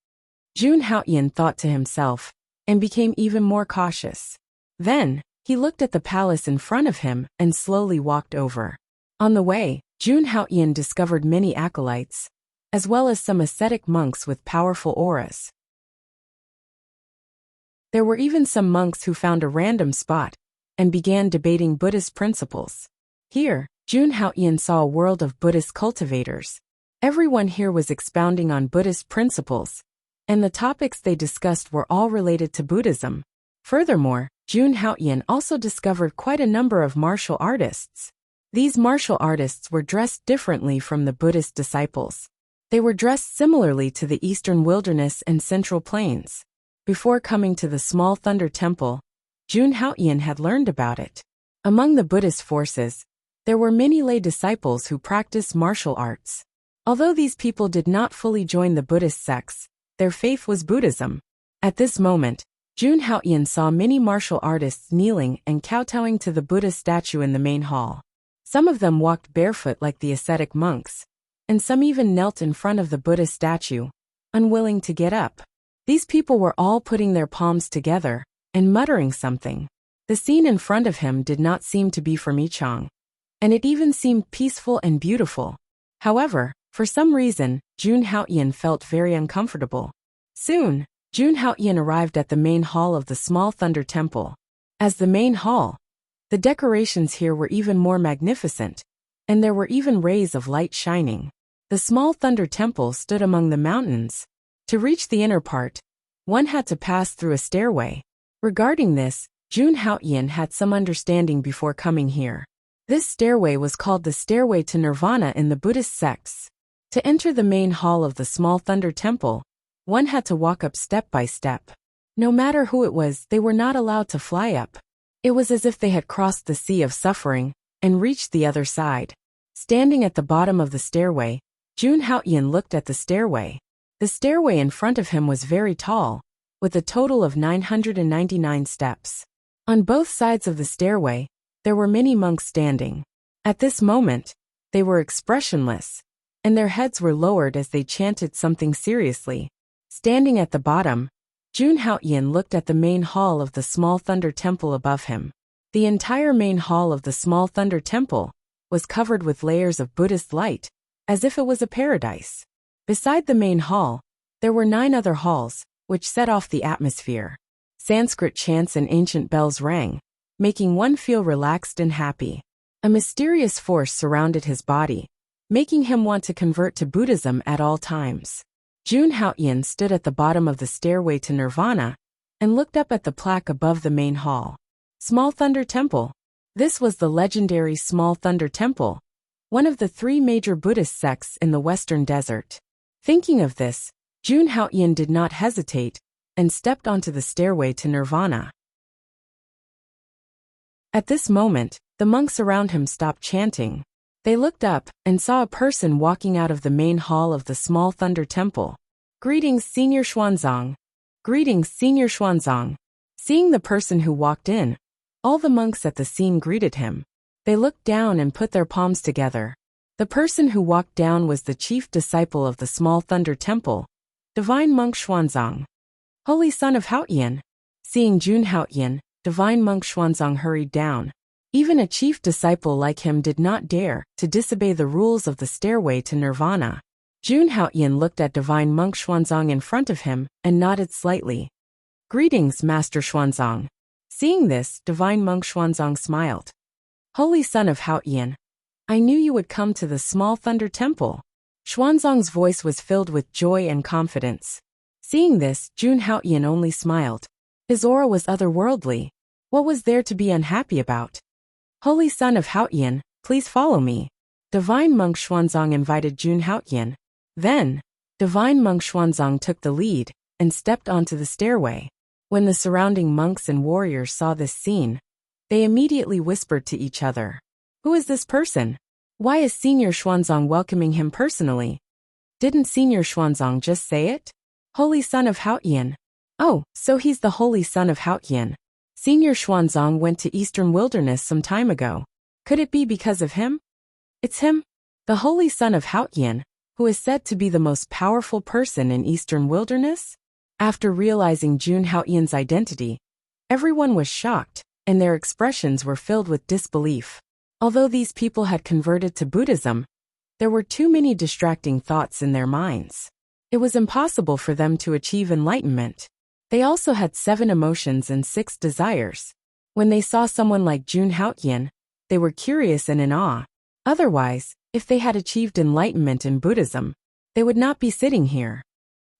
Speaker 1: Jun Haoyan thought to himself, and became even more cautious. Then, he looked at the palace in front of him and slowly walked over. On the way, Jun Haoyan discovered many acolytes, as well as some ascetic monks with powerful auras. There were even some monks who found a random spot and began debating Buddhist principles. Here, Jun Haoyan saw a world of Buddhist cultivators. Everyone here was expounding on Buddhist principles, and the topics they discussed were all related to Buddhism. Furthermore, Jun Haoyan also discovered quite a number of martial artists. These martial artists were dressed differently from the Buddhist disciples. They were dressed similarly to the Eastern Wilderness and Central Plains. Before coming to the small thunder temple, Jun Haoyan had learned about it. Among the Buddhist forces, there were many lay disciples who practiced martial arts. Although these people did not fully join the Buddhist sects, their faith was Buddhism. At this moment, Jun Haoyan saw many martial artists kneeling and kowtowing to the Buddha statue in the main hall. Some of them walked barefoot like the ascetic monks, and some even knelt in front of the Buddha statue, unwilling to get up. These people were all putting their palms together and muttering something. The scene in front of him did not seem to be from Yichang, and it even seemed peaceful and beautiful. However, for some reason, Jun Haoyan felt very uncomfortable. Soon, Jun Haoyan arrived at the main hall of the small thunder temple. As the main hall, the decorations here were even more magnificent, and there were even rays of light shining. The small thunder temple stood among the mountains. To reach the inner part, one had to pass through a stairway. Regarding this, Jun Haoyan had some understanding before coming here. This stairway was called the Stairway to Nirvana in the Buddhist sects. To enter the main hall of the small thunder temple, one had to walk up step by step. No matter who it was, they were not allowed to fly up. It was as if they had crossed the sea of suffering and reached the other side. Standing at the bottom of the stairway, Jun Haoyan looked at the stairway. The stairway in front of him was very tall, with a total of 999 steps. On both sides of the stairway, there were many monks standing. At this moment, they were expressionless, and their heads were lowered as they chanted something seriously. Standing at the bottom, Jun Haoyan looked at the main hall of the small thunder temple above him. The entire main hall of the small thunder temple was covered with layers of Buddhist light, as if it was a paradise. Beside the main hall, there were 9 other halls, which set off the atmosphere. Sanskrit chants and ancient bells rang, making one feel relaxed and happy. A mysterious force surrounded his body, making him want to convert to Buddhism at all times. Jun Haoyan stood at the bottom of the Stairway to Nirvana and looked up at the plaque above the main hall. Small Thunder Temple. This was the legendary Small Thunder Temple, one of the 3 major Buddhist sects in the Western Desert. Thinking of this, Jun Haoyan did not hesitate and stepped onto the stairway to nirvana. At this moment, the monks around him stopped chanting. They looked up and saw a person walking out of the main hall of the Small Thunder Temple. "Greetings, Senior Xuanzang. Greetings, Senior Xuanzang." Seeing the person who walked in, all the monks at the scene greeted him. They looked down and put their palms together. The person who walked down was the chief disciple of the Small Thunder Temple, Divine Monk Xuanzang. "Holy Son of Haoyan." Seeing Jun Haoyan, Divine Monk Xuanzang hurried down. Even a chief disciple like him did not dare to disobey the rules of the stairway to nirvana. Jun Haoyan looked at Divine Monk Xuanzang in front of him and nodded slightly. "Greetings, Master Xuanzang." Seeing this, Divine Monk Xuanzang smiled. "Holy Son of Haoyan, I knew you would come to the Small Thunder Temple." Xuanzang's voice was filled with joy and confidence. Seeing this, Jun Haoyan only smiled. His aura was otherworldly. What was there to be unhappy about? "Holy Son of Haoyan, please follow me." Divine Monk Xuanzang invited Jun Haoyan. Then, Divine Monk Xuanzang took the lead and stepped onto the stairway. When the surrounding monks and warriors saw this scene, they immediately whispered to each other, "Who is this person? Why is Senior Xuanzang welcoming him personally? Didn't Senior Xuanzang just say it? Holy Son of Haoyan. Oh, so he's the Holy Son of Haoyan. Senior Xuanzang went to Eastern Wilderness some time ago. Could it be because of him? It's him, the Holy Son of Haoyan, who is said to be the most powerful person in Eastern Wilderness?" After realizing Jun Haoyan's identity, everyone was shocked, and their expressions were filled with disbelief. Although these people had converted to Buddhism, there were too many distracting thoughts in their minds. It was impossible for them to achieve enlightenment. They also had 7 emotions and 6 desires. When they saw someone like Jun Haoyan, they were curious and in awe. Otherwise, if they had achieved enlightenment in Buddhism, they would not be sitting here.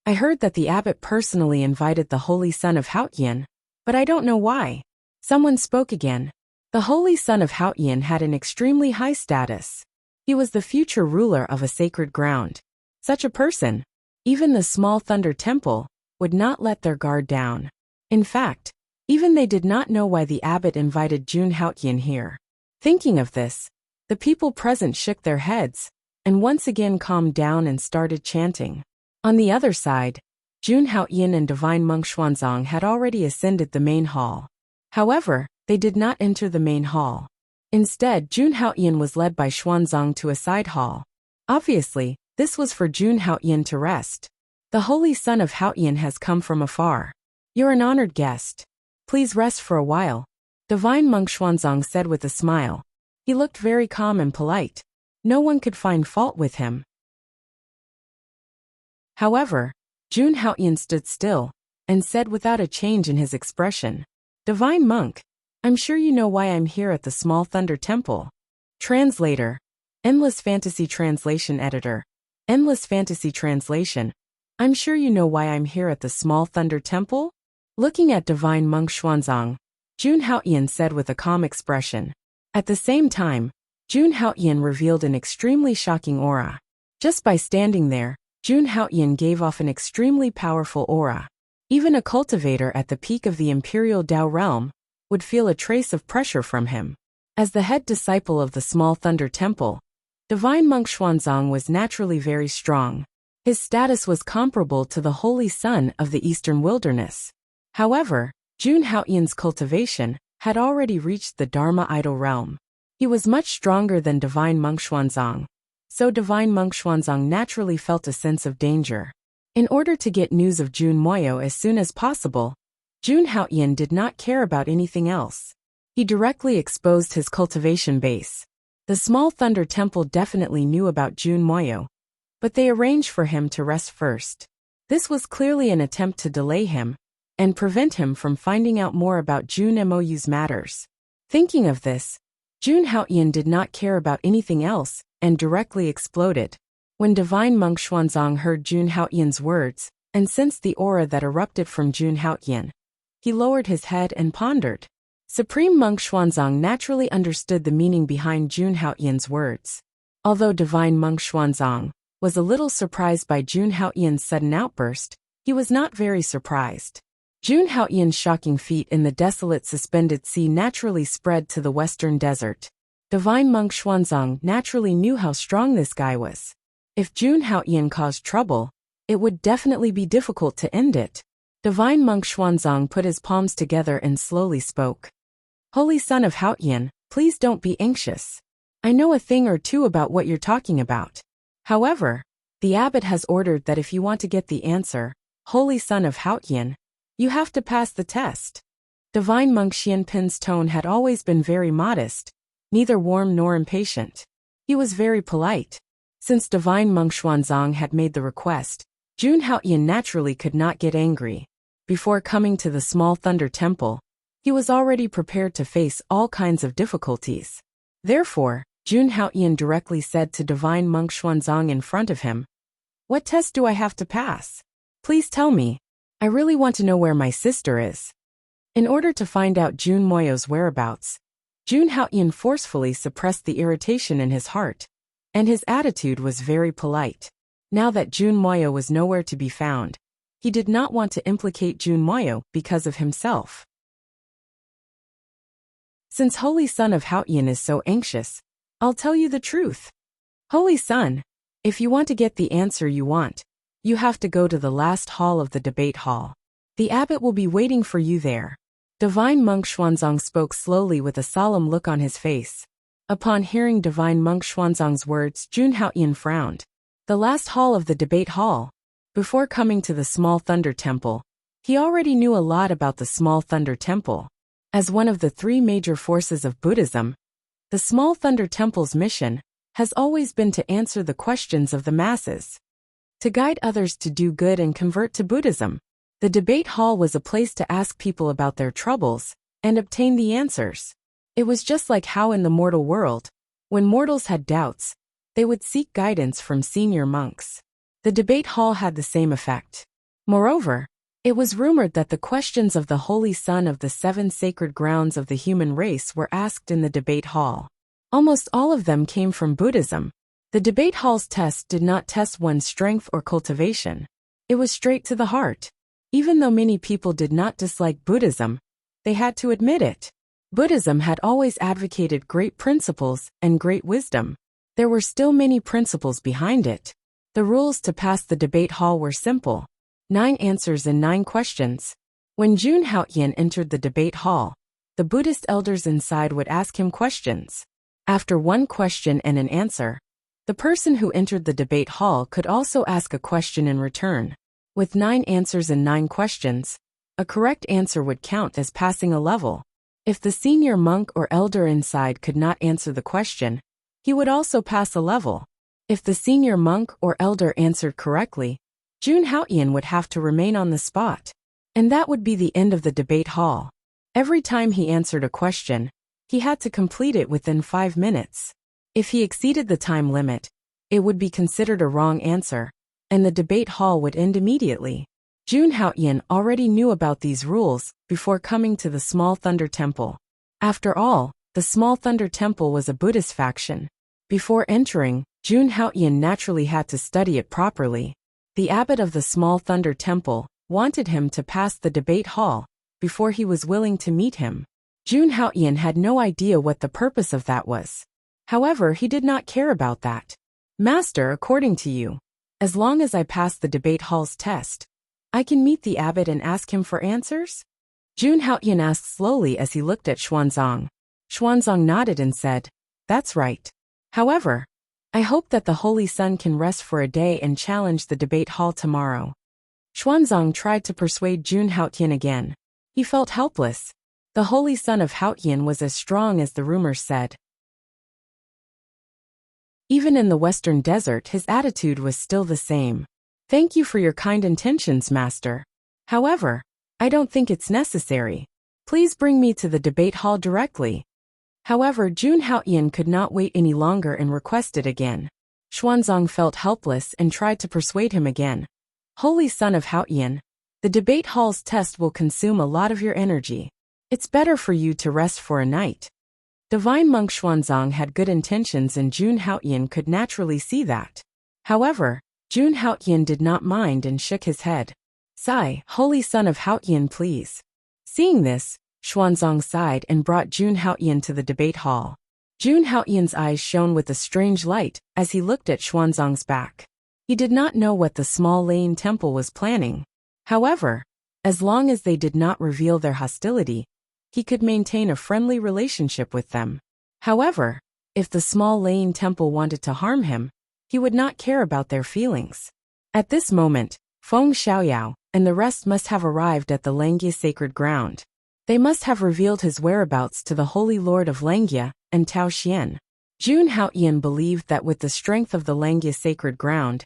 Speaker 1: "I heard that the abbot personally invited the Holy Son of Haoyan, but I don't know why." Someone spoke again. The Holy Son of Haoyan had an extremely high status. He was the future ruler of a sacred ground. Such a person, even the Small Thunder Temple, would not let their guard down. In fact, even they did not know why the abbot invited Jun Haoyan here. Thinking of this, the people present shook their heads, and once again calmed down and started chanting. On the other side, Jun Haoyan and Divine Monk Xuanzang had already ascended the main hall. However, they did not enter the main hall. Instead, Jun Haoyan was led by Xuanzang to a side hall. Obviously, this was for Jun Haoyan to rest. "The Holy Son of Haoyan has come from afar. You're an honored guest. Please rest for a while," Divine Monk Xuanzang said with a smile. He looked very calm and polite. No one could find fault with him. However, Jun Haoyan stood still and said without a change in his expression, "Divine Monk, I'm sure you know why I'm here at the Small Thunder Temple." Translator. Endless Fantasy Translation Editor. Endless Fantasy Translation. I'm sure you know why I'm here at the Small Thunder Temple? Looking at Divine Monk Xuanzang, Jun Haoyan said with a calm expression. At the same time, Jun Haoyan revealed an extremely shocking aura. Just by standing there, Jun Haoyan gave off an extremely powerful aura. Even a cultivator at the peak of the Imperial Tao realm would feel a trace of pressure from him. As the head disciple of the Small Thunder Temple, Divine Monk Xuanzang was naturally very strong. His status was comparable to the Holy Son of the Eastern Wilderness. However, Jun Haoyan's cultivation had already reached the Dharma idol realm. He was much stronger than Divine Monk Xuanzang, so Divine Monk Xuanzang naturally felt a sense of danger. In order to get news of Jun Moyo as soon as possible, Jun Haoyan did not care about anything else. He directly exposed his cultivation base. The Small Thunder Temple definitely knew about Jun Moyo, but they arranged for him to rest first. This was clearly an attempt to delay him and prevent him from finding out more about Jun Moyo's matters. Thinking of this, Jun Haoyan did not care about anything else and directly exploded. When Divine Monk Xuanzang heard Jun Haoyan's words and sensed the aura that erupted from Jun Haoyan, he lowered his head and pondered. Supreme Monk Xuanzang naturally understood the meaning behind Jun Haoyan's words. Although Divine Monk Xuanzang was a little surprised by Jun Haoyan's sudden outburst, he was not very surprised. Jun Haoyan's shocking feat in the desolate suspended sea naturally spread to the western desert. Divine Monk Xuanzang naturally knew how strong this guy was. If Jun Haoyan caused trouble, it would definitely be difficult to end it. Divine Monk Xuanzang put his palms together and slowly spoke. Holy Son of Haoyan, please don't be anxious. I know a thing or two about what you're talking about. However, the abbot has ordered that if you want to get the answer, Holy Son of Haoyan, you have to pass the test. Divine Monk Xianpin's tone had always been very modest, neither warm nor impatient. He was very polite. Since Divine Monk Xuanzang had made the request, Jun Haoyan naturally could not get angry. Before coming to the small thunder temple, he was already prepared to face all kinds of difficulties. Therefore, Jun Haoyan directly said to Divine Monk Xuanzang in front of him, "What test do I have to pass? Please tell me. I really want to know where my sister is." In order to find out Jun Moyo's whereabouts, Jun Haoyan forcefully suppressed the irritation in his heart, and his attitude was very polite. Now that Jun Moyo was nowhere to be found, he did not want to implicate Jun Moyo because of himself. Since Holy Son of Haoyan is so anxious, I'll tell you the truth. Holy Son, if you want to get the answer you want, you have to go to the last hall of the debate hall. The abbot will be waiting for you there. Divine Monk Xuanzang spoke slowly with a solemn look on his face. Upon hearing Divine Monk Xuanzang's words, Jun Haoyan frowned. The last hall of the debate hall. Before coming to the Small Thunder Temple, he already knew a lot about the Small Thunder Temple. As one of the three major forces of Buddhism, the Small Thunder Temple's mission has always been to answer the questions of the masses, to guide others to do good and convert to Buddhism. The debate hall was a place to ask people about their troubles and obtain the answers. It was just like how in the mortal world, when mortals had doubts, they would seek guidance from senior monks. The debate hall had the same effect. Moreover, it was rumored that the questions of the Holy Son of the seven sacred grounds of the human race were asked in the debate hall. Almost all of them came from Buddhism. The debate hall's test did not test one's strength or cultivation. It was straight to the heart. Even though many people did not dislike Buddhism, they had to admit it. Buddhism had always advocated great principles and great wisdom. There were still many principles behind it. The rules to pass the debate hall were simple. 9 answers and 9 questions. When Jun Haoyan entered the debate hall, the Buddhist elders inside would ask him questions. After one question and an answer, the person who entered the debate hall could also ask a question in return. With 9 answers and 9 questions, a correct answer would count as passing a level. If the senior monk or elder inside could not answer the question, he would also pass a level. If the senior monk or elder answered correctly, Jun Haoyan would have to remain on the spot. And that would be the end of the debate hall. Every time he answered a question, he had to complete it within 5 minutes. If he exceeded the time limit, it would be considered a wrong answer, and the debate hall would end immediately. Jun Haoyan already knew about these rules before coming to the Small Thunder Temple. After all, the Small Thunder Temple was a Buddhist faction. Before entering, Jun Haoyan naturally had to study it properly. The abbot of the Small Thunder Temple wanted him to pass the debate hall before he was willing to meet him. Jun Haoyan had no idea what the purpose of that was. However, he did not care about that. "Master, according to you, as long as I pass the debate hall's test, I can meet the abbot and ask him for answers?" Jun Haoyan asked slowly as he looked at Xuanzang. Xuanzang nodded and said, "That's right. However, I hope that the Holy Son can rest for a day and challenge the debate hall tomorrow." Xuanzang tried to persuade Jun Haoyan again. He felt helpless. The Holy Son of Haoyan was as strong as the rumors said. Even in the Western Desert, his attitude was still the same. "Thank you for your kind intentions, Master. However, I don't think it's necessary. Please bring me to the debate hall directly." However, Jun Haoyan could not wait any longer and requested again. Xuanzang felt helpless and tried to persuade him again. "Holy Son of Haoyan, the debate hall's test will consume a lot of your energy. It's better for you to rest for a night. Divine Monk Xuanzang had good intentions and Jun Haotian could naturally see that. However, Jun Haotian did not mind and shook his head. Sigh, holy son of Haotian, please. Seeing this, Xuanzang sighed and brought Jun Haotian to the debate hall. Jun Haotian's eyes shone with a strange light as he looked at Xuanzang's back. He did not know what the small Lane temple was planning. However, as long as they did not reveal their hostility, he could maintain a friendly relationship with them. However, if the small Lane temple wanted to harm him, he would not care about their feelings. At this moment, Feng Xiaoyao and the rest must have arrived at the Langia sacred ground. They must have revealed his whereabouts to the Holy Lord of Langia and Tao Xian. Jun Haotian believed that with the strength of the Langia sacred ground,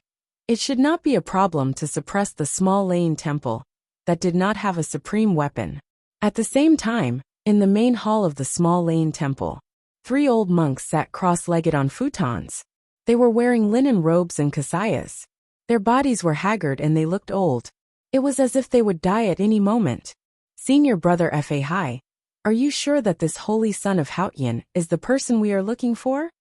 Speaker 1: it should not be a problem to suppress the small Lane temple that did not have a supreme weapon. At the same time, in the main hall of the small Lane temple, 3 old monks sat cross-legged on futons. They were wearing linen robes and kasayas. Their bodies were haggard and they looked old. It was as if they would die at any moment. Senior brother Fa Hai, are you sure that this holy son of Haotian is the person we are looking for?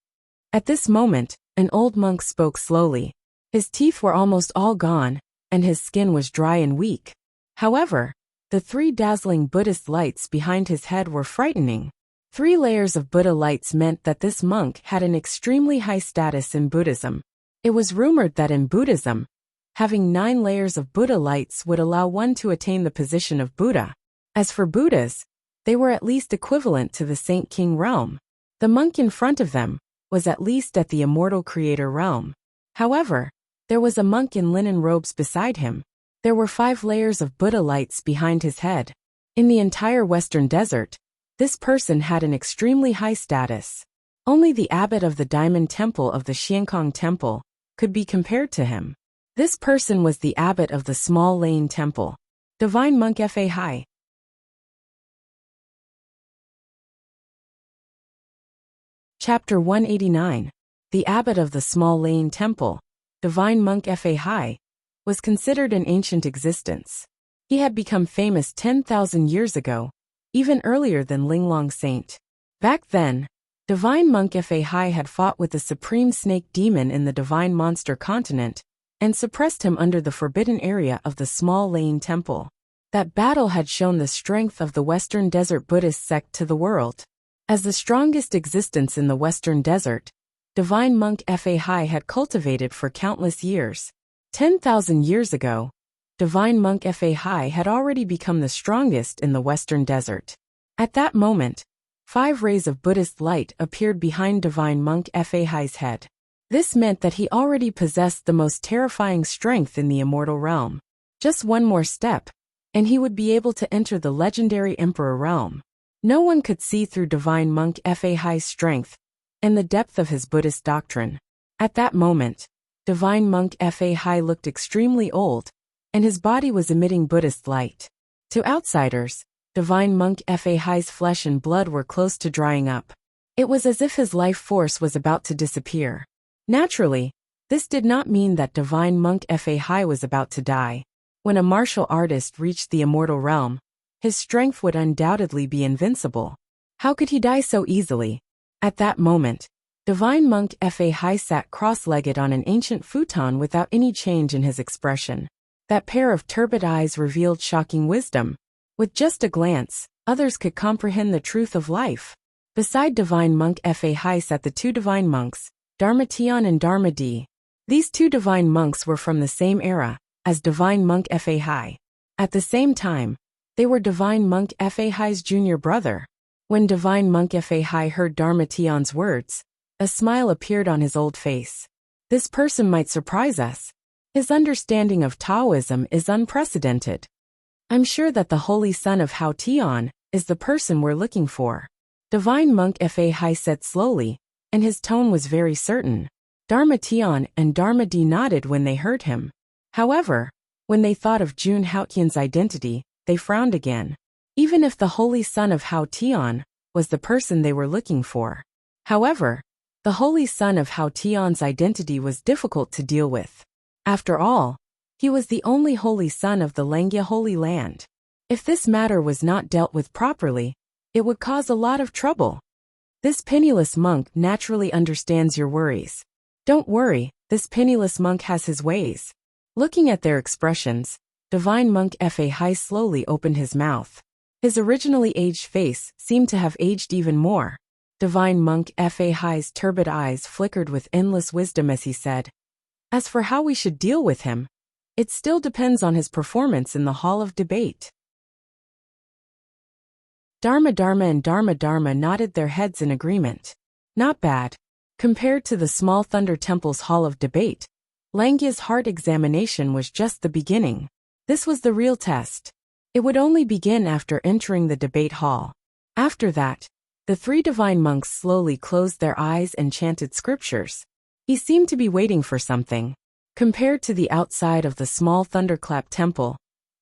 Speaker 1: At this moment, an old monk spoke slowly. His teeth were almost all gone, and his skin was dry and weak. However, the 3 dazzling Buddhist lights behind his head were frightening. 3 layers of Buddha lights meant that this monk had an extremely high status in Buddhism. It was rumored that in Buddhism, having 9 layers of Buddha lights would allow one to attain the position of Buddha. As for Buddhas, they were at least equivalent to the Saint King realm. The monk in front of them was at least at the immortal creator realm. However, there was a monk in linen robes beside him. There were 5 layers of Buddha lights behind his head. In the entire Western Desert, this person had an extremely high status. Only the abbot of the Diamond Temple of the Xiankong Temple could be compared to him. This person was the abbot of the Small Lane Temple, Divine Monk Fa Hai. Chapter 189. The abbot of the Small Lane Temple, Divine Monk Fa Hai, was considered an ancient existence. He had become famous 10,000 years ago, even earlier than Linglong Saint. Back then, Divine Monk Fa Hai had fought with the supreme snake demon in the Divine Monster Continent and suppressed him under the forbidden area of the Small Lane Temple. That battle had shown the strength of the Western Desert Buddhist sect to the world. As the strongest existence in the Western Desert, Divine Monk Fa Hai had cultivated for countless years. 10,000 years ago, Divine Monk Fa Hai had already become the strongest in the Western Desert. At that moment, 5 rays of Buddhist light appeared behind Divine Monk Fa Hai's head. This meant that he already possessed the most terrifying strength in the immortal realm. Just one more step, and he would be able to enter the legendary Emperor realm. No one could see through Divine Monk Fa Hai's strength and the depth of his Buddhist doctrine. At that moment, Divine Monk Fa Hai looked extremely old, and his body was emitting Buddhist light. To outsiders, Divine Monk Fa Hai's flesh and blood were close to drying up. It was as if his life force was about to disappear. Naturally, this did not mean that Divine Monk Fa Hai was about to die. When a martial artist reached the immortal realm, his strength would undoubtedly be invincible. How could he die so easily? At that moment, Divine Monk Fa Hai sat cross-legged on an ancient futon without any change in his expression. That pair of turbid eyes revealed shocking wisdom. With just a glance, others could comprehend the truth of life. Beside Divine Monk Fa Hai sat the 2 divine monks, Dharma Tian and Dharma Di. These 2 divine monks were from the same era as Divine Monk Fa Hai. At the same time, they were Divine Monk Fa Hai's junior brother. When Divine Monk Fa Hai heard Dharma Tian's words, a smile appeared on his old face. This person might surprise us. His understanding of Taoism is unprecedented. I'm sure that the Holy Son of Hao Tian is the person we're looking for. Divine Monk Fa Hai said slowly, and his tone was very certain. Dharma Tian and Dharma Di nodded when they heard him. However, when they thought of Jun Haotian's identity, they frowned again. Even if the Holy Son of Hao Tian was the person they were looking for. However, the Holy Son of Hao Tian's identity was difficult to deal with. After all, he was the only Holy Son of the Langia Holy Land. If this matter was not dealt with properly, it would cause a lot of trouble. This penniless monk naturally understands your worries. Don't worry, this penniless monk has his ways. Looking at their expressions, Divine Monk Fa Hai slowly opened his mouth. His originally aged face seemed to have aged even more. Divine Monk Fa Hai's turbid eyes flickered with endless wisdom as he said, "As for how we should deal with him, it still depends on his performance in the hall of debate." Dharma and Dharma nodded their heads in agreement. Not bad. Compared to the small Thunder Temple's hall of debate, Langya's heart examination was just the beginning. This was the real test. It would only begin after entering the debate hall. After that, the three divine monks slowly closed their eyes and chanted scriptures. He seemed to be waiting for something. Compared to the outside of the small Thunderclap temple,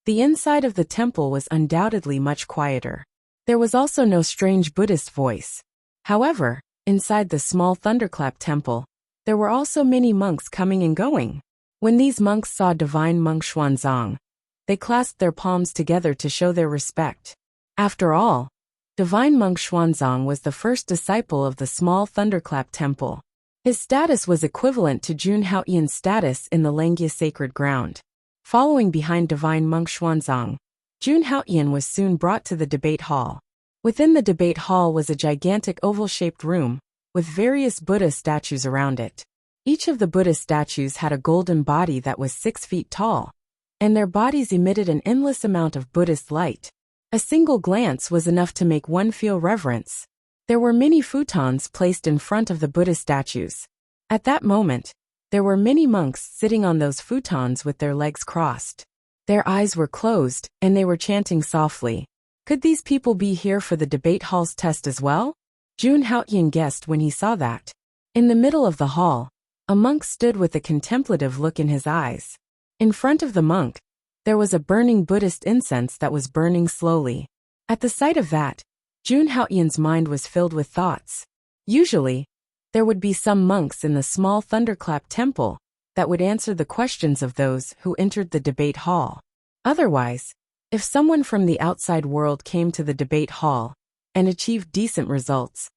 Speaker 1: the inside of the temple was undoubtedly much quieter. There was also no strange Buddhist voice. However, inside the small Thunderclap temple, there were also many monks coming and going. When these monks saw Divine Monk Xuanzang, they clasped their palms together to show their respect. After all, Divine Monk Xuanzang was the first disciple of the small Thunderclap temple. His status was equivalent to Jun Haoyan's status in the Langya sacred ground. Following behind Divine Monk Xuanzang, Jun Haoyan was soon brought to the debate hall. Within the debate hall was a gigantic oval-shaped room, with various Buddha statues around it. Each of the Buddha statues had a golden body that was 6 feet tall, and their bodies emitted an endless amount of Buddhist light. A single glance was enough to make one feel reverence. There were many futons placed in front of the Buddha statues. At that moment, there were many monks sitting on those futons with their legs crossed. Their eyes were closed, and they were chanting softly. Could these people be here for the debate hall's test as well? Jun Haoyan guessed when he saw that. In the middle of the hall, a monk stood with a contemplative look in his eyes. In front of the monk, there was a burning Buddhist incense that was burning slowly. At the sight of that, Jun Haoyan's mind was filled with thoughts. Usually, there would be some monks in the small Thunderclap temple that would answer the questions of those who entered the debate hall. Otherwise, if someone from the outside world came to the debate hall and achieved decent results,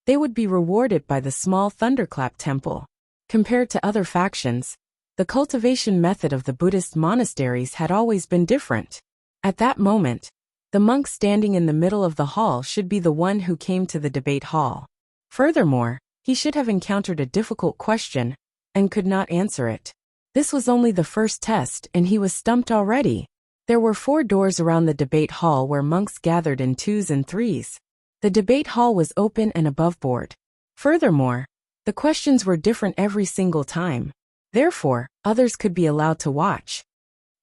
Speaker 1: they would be rewarded by the small Thunderclap temple. Compared to other factions, the cultivation method of the Buddhist monasteries had always been different. At that moment, the monk standing in the middle of the hall should be the one who came to the debate hall. Furthermore, he should have encountered a difficult question and could not answer it. This was only the first test and he was stumped already. There were 4 doors around the debate hall where monks gathered in 2s and 3s. The debate hall was open and above board. Furthermore, the questions were different every single time. Therefore, others could be allowed to watch.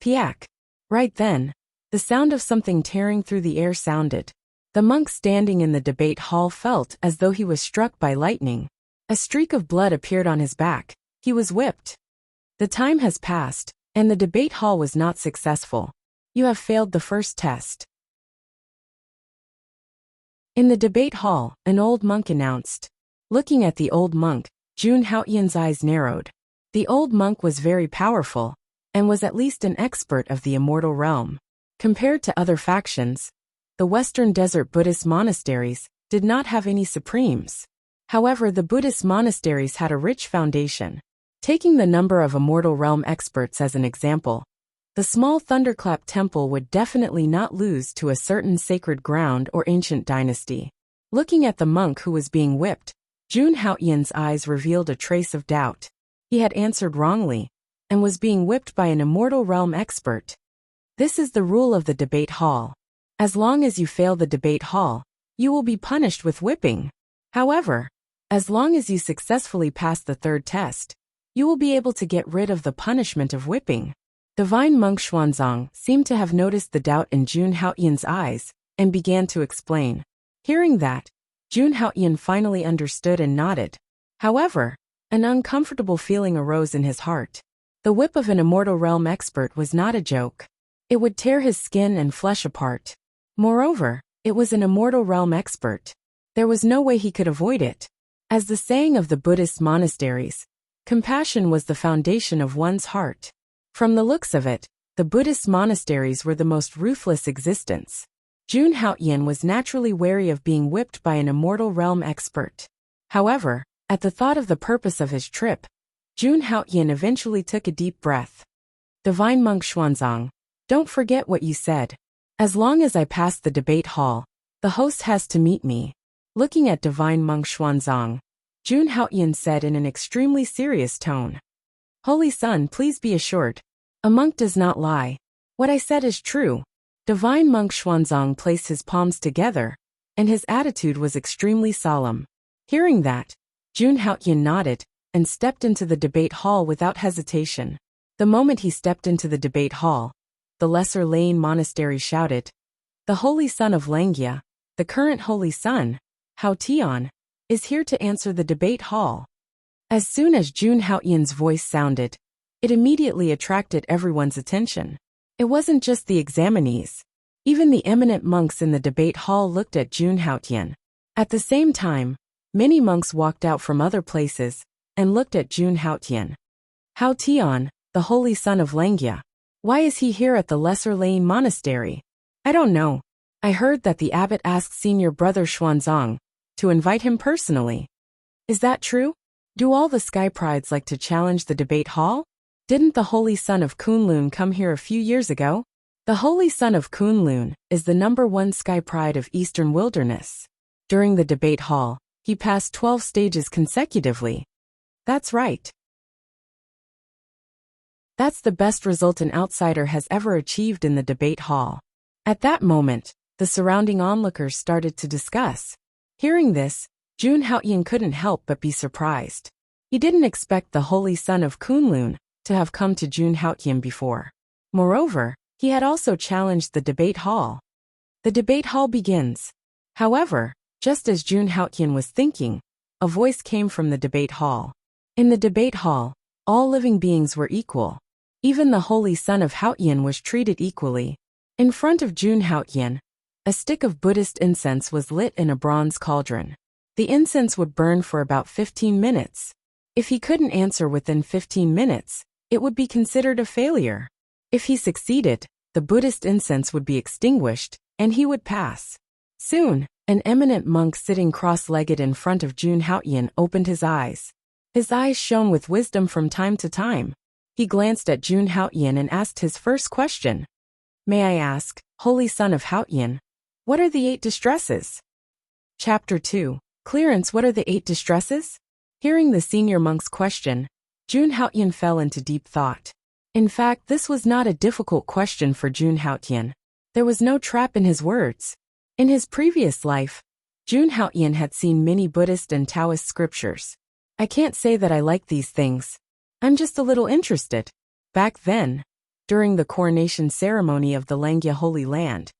Speaker 1: Piak. Right then, the sound of something tearing through the air sounded. The monk standing in the debate hall felt as though he was struck by lightning. A streak of blood appeared on his back. He was whipped. The time has passed, and the debate hall was not successful. You have failed the first test. In the debate hall, an old monk announced. Looking at the old monk, Jun Haoyan's eyes narrowed. The old monk was very powerful, and was at least an expert of the immortal realm. Compared to other factions, the Western Desert Buddhist monasteries did not have any supremes. However, the Buddhist monasteries had a rich foundation. Taking the number of immortal realm experts as an example, the small Thunderclap temple would definitely not lose to a certain sacred ground or ancient dynasty. Looking at the monk who was being whipped, Jun Haoyan's eyes revealed a trace of doubt. He had answered wrongly, and was being whipped by an immortal realm expert. This is the rule of the debate hall. As long as you fail the debate hall, you will be punished with whipping. However, as long as you successfully pass the 3rd test, you will be able to get rid of the punishment of whipping. Divine Monk Xuanzang seemed to have noticed the doubt in Jun Haoyan's eyes, and began to explain. Hearing that, Jun Haoyan finally understood and nodded. However, an uncomfortable feeling arose in his heart. The whip of an immortal realm expert was not a joke. It would tear his skin and flesh apart. Moreover, it was an immortal realm expert. There was no way he could avoid it. As the saying of the Buddhist monasteries, compassion was the foundation of one's heart. From the looks of it, the Buddhist monasteries were the most ruthless existence. Jun Haoyan was naturally wary of being whipped by an immortal realm expert. However, at the thought of the purpose of his trip, Jun Haoyan eventually took a deep breath. Divine Monk Xuanzang, don't forget what you said. As long as I pass the debate hall, the host has to meet me. Looking at Divine Monk Xuanzang, Jun Haoyan said in an extremely serious tone. Holy Son, please be assured. A monk does not lie. What I said is true. Divine Monk Xuanzang placed his palms together, and his attitude was extremely solemn. Hearing that, Jun Haoyan nodded and stepped into the debate hall without hesitation. The moment he stepped into the debate hall, the Lesser Lane Monastery shouted, "The Holy Son of Langya, the current Holy Son, Hao Tian, is here to answer the debate hall." As soon as Jun Haoyan's voice sounded, it immediately attracted everyone's attention. It wasn't just the examinees. Even the eminent monks in the debate hall looked at Jun Haoyan. At the same time, many monks walked out from other places and looked at Jun Haoyan. Hao Tian, the Holy Son of Langya. Why is he here at the Lesser Lane Monastery? I don't know. I heard that the abbot asked senior brother Xuanzang to invite him personally. Is that true? Do all the Sky Prides like to challenge the debate hall? Didn't the Holy Son of Kunlun come here a few years ago? The Holy Son of Kunlun is the #1 Sky Pride of Eastern Wilderness. During the debate hall, he passed 12 stages consecutively. That's right. That's the best result an outsider has ever achieved in the debate hall. At that moment, the surrounding onlookers started to discuss. Hearing this, Jun Haoyan couldn't help but be surprised. He didn't expect the Holy Son of Kunlun to have come to Jun Haoyan before. Moreover, he had also challenged the debate hall. The debate hall begins. However, just as Jun Haoyan was thinking, a voice came from the debate hall. In the debate hall, all living beings were equal. Even the Holy Son of Haoyan was treated equally. In front of Jun Haoyan, a stick of Buddhist incense was lit in a bronze cauldron. The incense would burn for about 15 minutes. If he couldn't answer within 15 minutes, it would be considered a failure. If he succeeded, the Buddhist incense would be extinguished, and he would pass. Soon, an eminent monk sitting cross-legged in front of Jun Haoyan opened his eyes. His eyes shone with wisdom from time to time. He glanced at Jun Haoyan and asked his first question. May I ask, Holy Son of Haoyan, what are the 8 distresses? Chapter 2. Clearance. What are the 8 distresses? Hearing the senior monk's question, Jun Haoyan fell into deep thought. In fact, this was not a difficult question for Jun Haoyan. There was no trap in his words. In his previous life, Jun Haoyan had seen many Buddhist and Taoist scriptures. I can't say that I like these things. I'm just a little interested. Back then, during the coronation ceremony of the Langya Holy Land,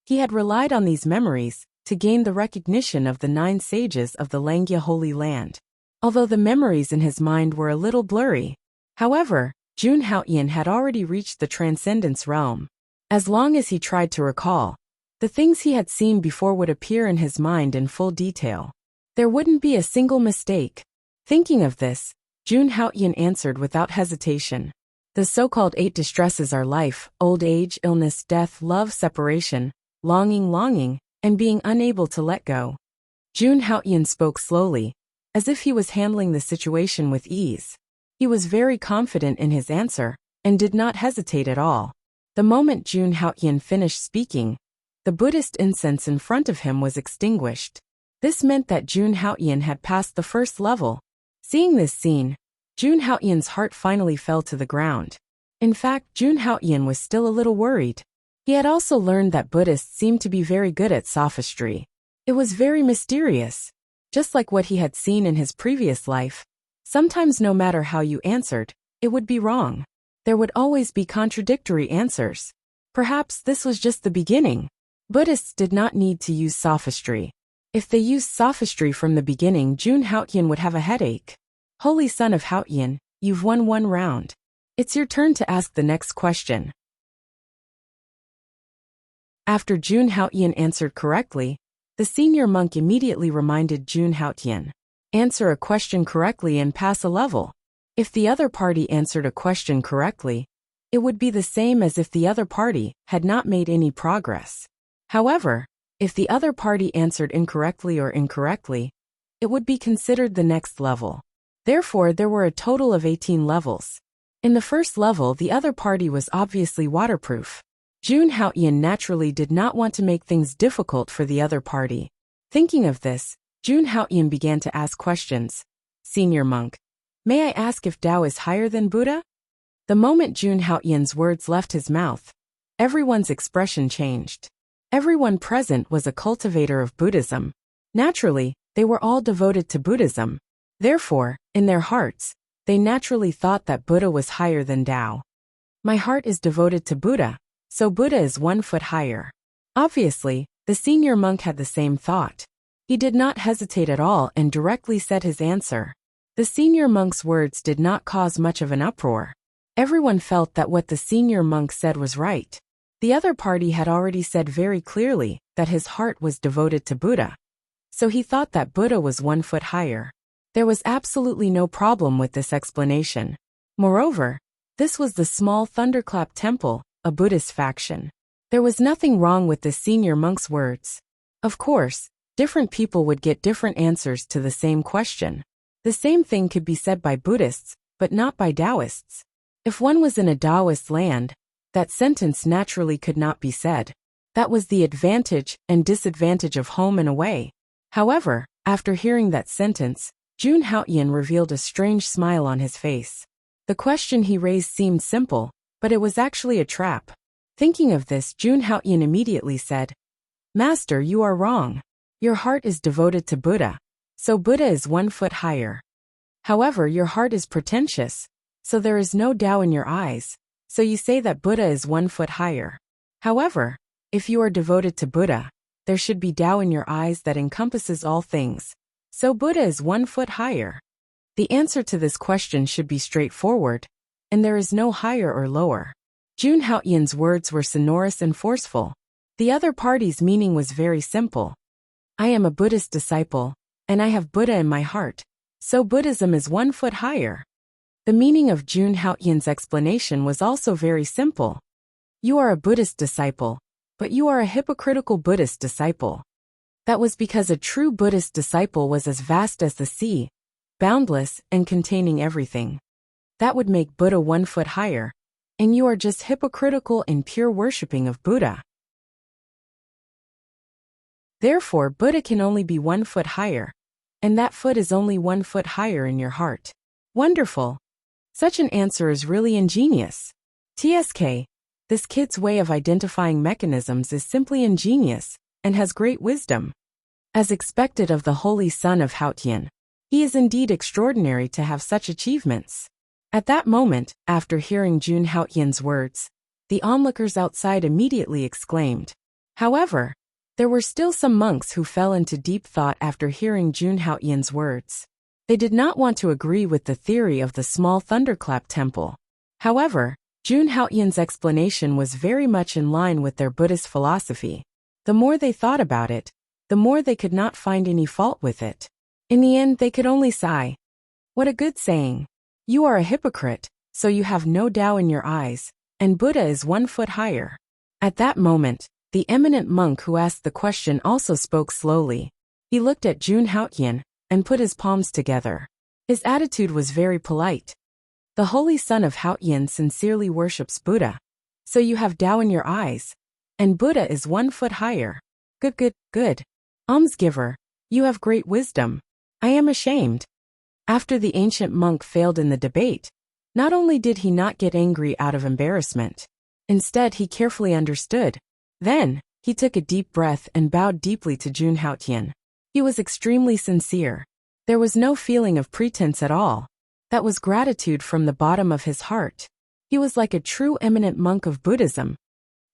Speaker 1: he had relied on these memories to gain the recognition of the 9 sages of the Langya Holy Land. Although the memories in his mind were a little blurry. However, Jun Haoyan had already reached the transcendence realm. As long as he tried to recall, the things he had seen before would appear in his mind in full detail. There wouldn't be a single mistake. Thinking of this, Jun Haoyan answered without hesitation. The so-called 8 distresses are life, old age, illness, death, love, separation, longing, and being unable to let go. Jun Haoyan spoke slowly, as if he was handling the situation with ease. He was very confident in his answer, and did not hesitate at all. The moment Jun Haoyan finished speaking, the Buddhist incense in front of him was extinguished. This meant that Jun Haoyan had passed the first level. Seeing this scene, Jun Haoyan's heart finally fell to the ground. In fact, Jun Haoyan was still a little worried. He had also learned that Buddhists seemed to be very good at sophistry. It was very mysterious. Just like what he had seen in his previous life, sometimes no matter how you answered, it would be wrong. There would always be contradictory answers. Perhaps this was just the beginning. Buddhists did not need to use sophistry. If they used sophistry from the beginning, Jun Haoyan would have a headache. Holy Son of Haoyan, you've won 1 round. It's your turn to ask the next question. After Jun Haoyan answered correctly, the senior monk immediately reminded Jun Haoyan, answer a question correctly and pass a level. If the other party answered a question correctly, It would be the same as if the other party had not made any progress. However, if the other party answered incorrectly, it would be considered the next level. Therefore, there were a total of 18 levels. In the first level, the other party was obviously waterproof. Jun Haoyan naturally did not want to make things difficult for the other party. Thinking of this, Jun Haoyan began to ask questions. Senior monk, may I ask if Tao is higher than Buddha? The moment Jun Haoyan's words left his mouth, everyone's expression changed. Everyone present was a cultivator of Buddhism. Naturally, they were all devoted to Buddhism. Therefore, in their hearts, they naturally thought that Buddha was higher than Tao. My heart is devoted to Buddha, so Buddha is 1 foot higher. Obviously, the senior monk had the same thought. He did not hesitate at all and directly said his answer. The senior monk's words did not cause much of an uproar. Everyone felt that what the senior monk said was right. The other party had already said very clearly that his heart was devoted to Buddha. So he thought that Buddha was 1 foot higher. There was absolutely no problem with this explanation. Moreover, this was the small thunderclap temple, a Buddhist faction. There was nothing wrong with the senior monk's words. Of course, different people would get different answers to the same question. The same thing could be said by Buddhists, but not by Taoists. If one was in a Taoist land, that sentence naturally could not be said. That was the advantage and disadvantage of home and away. However, after hearing that sentence, Jun Haoyan revealed a strange smile on his face. The question he raised seemed simple, but it was actually a trap. Thinking of this, Jun Haoyan immediately said, Master, you are wrong. Your heart is devoted to Buddha, so Buddha is 1 foot higher. However, your heart is pretentious, so there is no Tao in your eyes, so you say that Buddha is 1 foot higher. However, if you are devoted to Buddha, there should be Tao in your eyes that encompasses all things, so Buddha is 1 foot higher. The answer to this question should be straightforward, and there is no higher or lower. Jun Haoyan's words were sonorous and forceful. The other party's meaning was very simple. I am a Buddhist disciple, and I have Buddha in my heart, so Buddhism is 1 foot higher. The meaning of Jun Haoyan's explanation was also very simple. You are a Buddhist disciple, but you are a hypocritical Buddhist disciple. That was because a true Buddhist disciple was as vast as the sea, boundless and containing everything. That would make Buddha 1 foot higher, and you are just hypocritical in pure worshipping of Buddha. Therefore, Buddha can only be 1 foot higher, and that foot is only 1 foot higher in your heart. Wonderful. Such an answer is really ingenious. TSK, this kid's way of identifying mechanisms is simply ingenious and has great wisdom. As expected of the holy son of Haoyan, he is indeed extraordinary to have such achievements. At that moment, after hearing Jun Haoyan's words, the onlookers outside immediately exclaimed. However, there were still some monks who fell into deep thought after hearing Jun Haoyan's words. They did not want to agree with the theory of the small thunderclap temple. However, Jun Haoyan's explanation was very much in line with their Buddhist philosophy. The more they thought about it, the more they could not find any fault with it. In the end, they could only sigh. What a good saying. You are a hypocrite, so you have no Tao in your eyes, and Buddha is 1 foot higher. At that moment, the eminent monk who asked the question also spoke slowly. He looked at Jun Haoyan and put his palms together. His attitude was very polite. The holy son of Haoyan sincerely worships Buddha, so you have Tao in your eyes, and Buddha is 1 foot higher. Good. Almsgiver, you have great wisdom. I am ashamed. After the ancient monk failed in the debate, not only did he not get angry out of embarrassment, instead he carefully understood. Then, he took a deep breath and bowed deeply to Jun Haoyan. He was extremely sincere. There was no feeling of pretense at all. That was gratitude from the bottom of his heart. He was like a true eminent monk of Buddhism.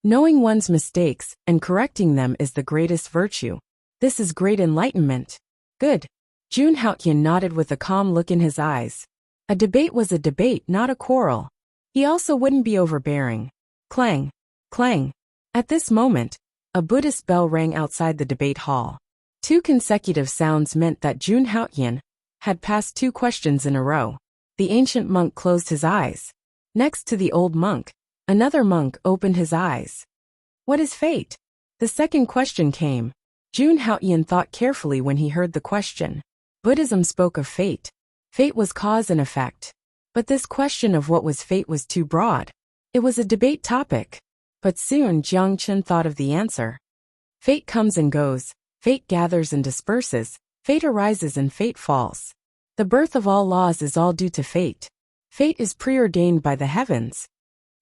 Speaker 1: Knowing one's mistakes and correcting them is the greatest virtue. This is great enlightenment. Good. Jun Haoyan nodded with a calm look in his eyes. A debate was a debate, not a quarrel. He also wouldn't be overbearing. Clang, clang. At this moment, a Buddhist bell rang outside the debate hall. 2 consecutive sounds meant that Jun Haoyan had passed 2 questions in a row. The ancient monk closed his eyes. Next to the old monk, Another monk opened his eyes. What is fate? The second question came. Jun Haoyan thought carefully when he heard the question. Buddhism spoke of fate. Fate was cause and effect. But this question of what was fate was too broad. It was a debate topic. But soon Jiang Chen thought of the answer. Fate comes and goes, fate gathers and disperses, fate arises and fate falls. The birth of all laws is all due to fate. Fate is preordained by the heavens.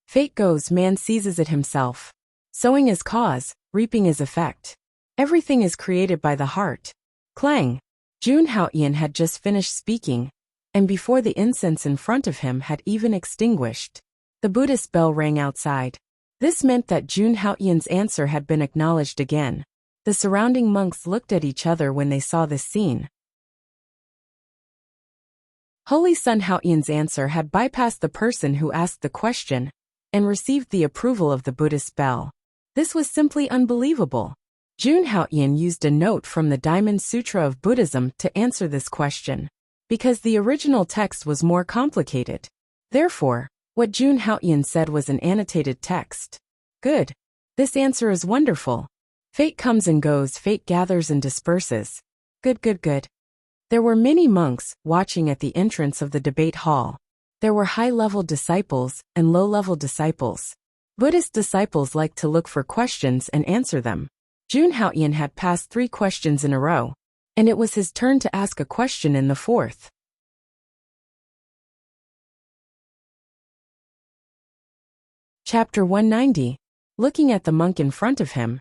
Speaker 1: Fate goes, man seizes it himself. Sowing is cause, reaping is effect. Everything is created by the heart. Clang! Jun Haoyan had just finished speaking, and before the incense in front of him had even extinguished, the Buddhist bell rang outside. This meant that Jun Haoyan's answer had been acknowledged again. The surrounding monks looked at each other when they saw this scene. Holy Son Haoyan's answer had bypassed the person who asked the question and received the approval of the Buddhist bell. This was simply unbelievable. Jun Haoyan used a note from the Diamond Sutra of Buddhism to answer this question, because the original text was more complicated. Therefore, what Jun Haoyan said was an annotated text. Good. This answer is wonderful. Fate comes and goes, fate gathers and disperses. Good, good, good. There were many monks watching at the entrance of the debate hall. There were high-level disciples and low-level disciples. Buddhist disciples like to look for questions and answer them. Jun Haoyan had passed 3 questions in a row, and it was his turn to ask a question in the 4th. Chapter 190. Looking at the monk in front of him,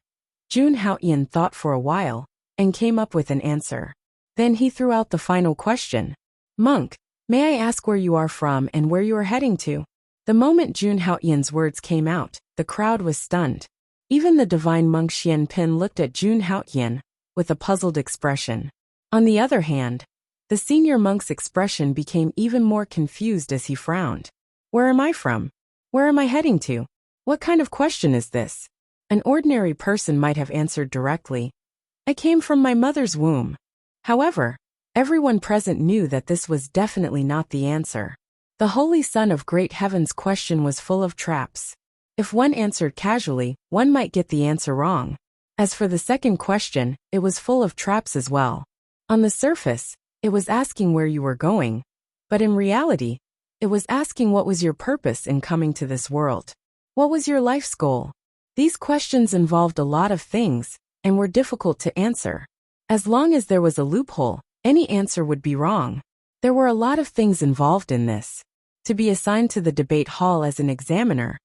Speaker 1: Jun Haoyan thought for a while and came up with an answer. Then he threw out the final question. Monk, may I ask where you are from and where you are heading to? The moment Jun Haoyan's words came out, the crowd was stunned. Even the divine monk Xian Pin looked at Jun Haoyan with a puzzled expression. On the other hand, the senior monk's expression became even more confused as he frowned. Where am I from? Where am I heading to? What kind of question is this? An ordinary person might have answered directly. I came from my mother's womb. However, everyone present knew that this was definitely not the answer. The Holy Son of Great Heaven's question was full of traps. If one answered casually, one might get the answer wrong. As for the second question, it was full of traps as well. On the surface, it was asking where you were going, but in reality, it was asking what was your purpose in coming to this world. What was your life's goal? These questions involved a lot of things and were difficult to answer. As long as there was a loophole, any answer would be wrong. There were a lot of things involved in this. To be assigned to the debate hall as an examiner,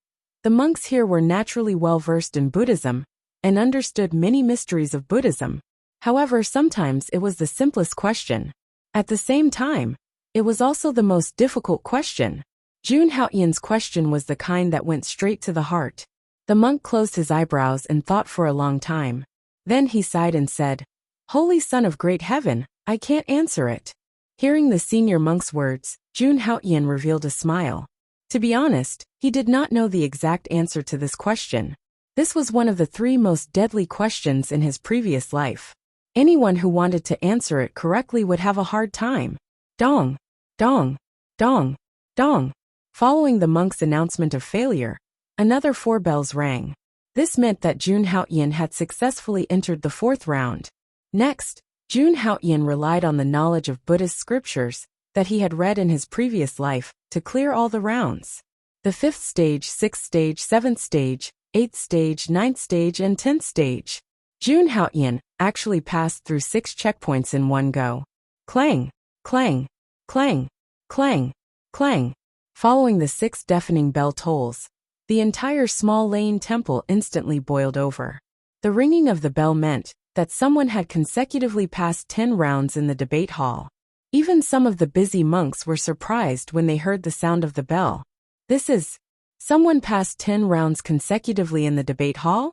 Speaker 1: the monks here were naturally well versed in Buddhism and understood many mysteries of Buddhism. However, sometimes it was the simplest question. At the same time, it was also the most difficult question. Jun Haoyan's question was the kind that went straight to the heart. The monk closed his eyebrows and thought for a long time. Then he sighed and said, Holy Son of Great Heaven, I can't answer it. Hearing the senior monk's words, Jun Haoyan revealed a smile. To be honest, he did not know the exact answer to this question. This was one of the 3 most deadly questions in his previous life. Anyone who wanted to answer it correctly would have a hard time. Dong, dong, dong, dong. Following the monk's announcement of failure, another 4 bells rang. This meant that Jun Haoyan had successfully entered the 4th round. Next, Jun Haoyan relied on the knowledge of Buddhist scriptures that he had read in his previous life to clear all the rounds. The 5th stage, 6th stage, 7th stage, 8th stage, 9th stage, and 10th stage. Jun Haoyan actually passed through 6 checkpoints in one go. Clang, clang, clang, clang, clang. Following the 6 deafening bell tolls, the entire small lane temple instantly boiled over. The ringing of the bell meant that someone had consecutively passed 10 rounds in the debate hall. Even some of the busy monks were surprised when they heard the sound of the bell. Someone passed 10 rounds consecutively in the debate hall?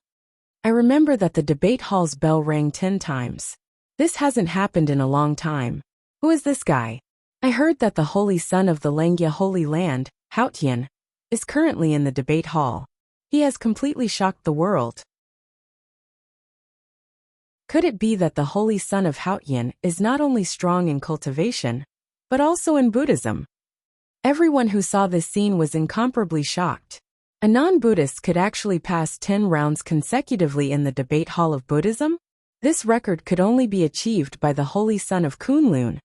Speaker 1: I remember that the debate hall's bell rang 10 times. This hasn't happened in a long time. Who is this guy? I heard that the Holy Son of the Langya Holy Land, Haotian, is currently in the debate hall. He has completely shocked the world. Could it be that the Holy Son of Haotian is not only strong in cultivation, but also in Buddhism? Everyone who saw this scene was incomparably shocked. A non-Buddhist could actually pass 10 rounds consecutively in the debate hall of Buddhism? This record could only be achieved by the holy son of Kunlun,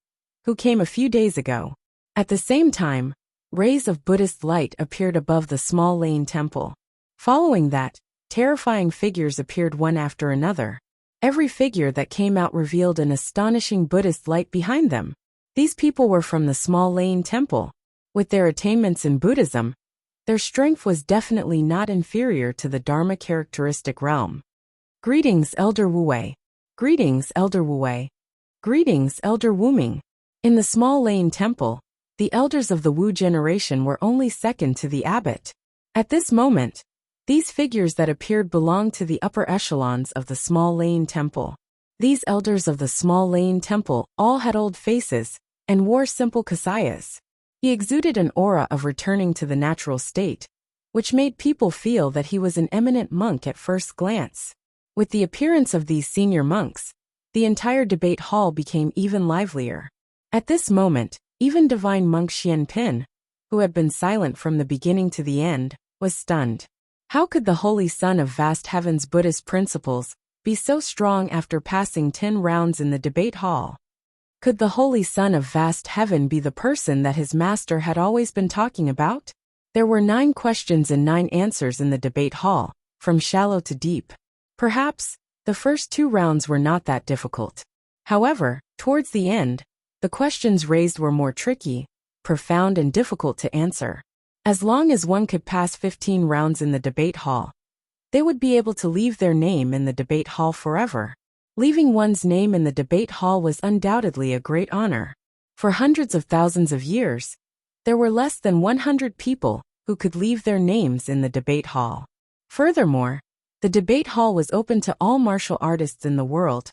Speaker 1: who came a few days ago. At the same time, rays of Buddhist light appeared above the small Lane temple. Following that, terrifying figures appeared one after another. Every figure that came out revealed an astonishing Buddhist light behind them. These people were from the small Lane temple. With their attainments in Buddhism, their strength was definitely not inferior to the Dharma characteristic realm. Greetings, Elder Wu-wei. Greetings, Elder Wu-wei. Greetings, Elder Wu-ming. In the small Lane temple, the elders of the Wu generation were only second to the abbot. At this moment, these figures that appeared belonged to the upper echelons of the small Lane temple. These elders of the small Lane temple all had old faces and wore simple kasayas. He exuded an aura of returning to the natural state, which made people feel that he was an eminent monk at first glance. With the appearance of these senior monks, the entire debate hall became even livelier. At this moment, even divine monk Xian Pin, who had been silent from the beginning to the end, was stunned. How could the holy son of vast heaven's Buddhist principles be so strong after passing 10 rounds in the debate hall? Could the holy son of vast heaven be the person that his master had always been talking about? There were 9 questions and 9 answers in the debate hall, from shallow to deep. Perhaps, the first 2 rounds were not that difficult. However, towards the end, the questions raised were more tricky, profound and difficult to answer. As long as one could pass 15 rounds in the debate hall, they would be able to leave their name in the debate hall forever. Leaving one's name in the debate hall was undoubtedly a great honor. For hundreds of thousands of years, there were less than 100 people who could leave their names in the debate hall. Furthermore, the debate hall was open to all martial artists in the world,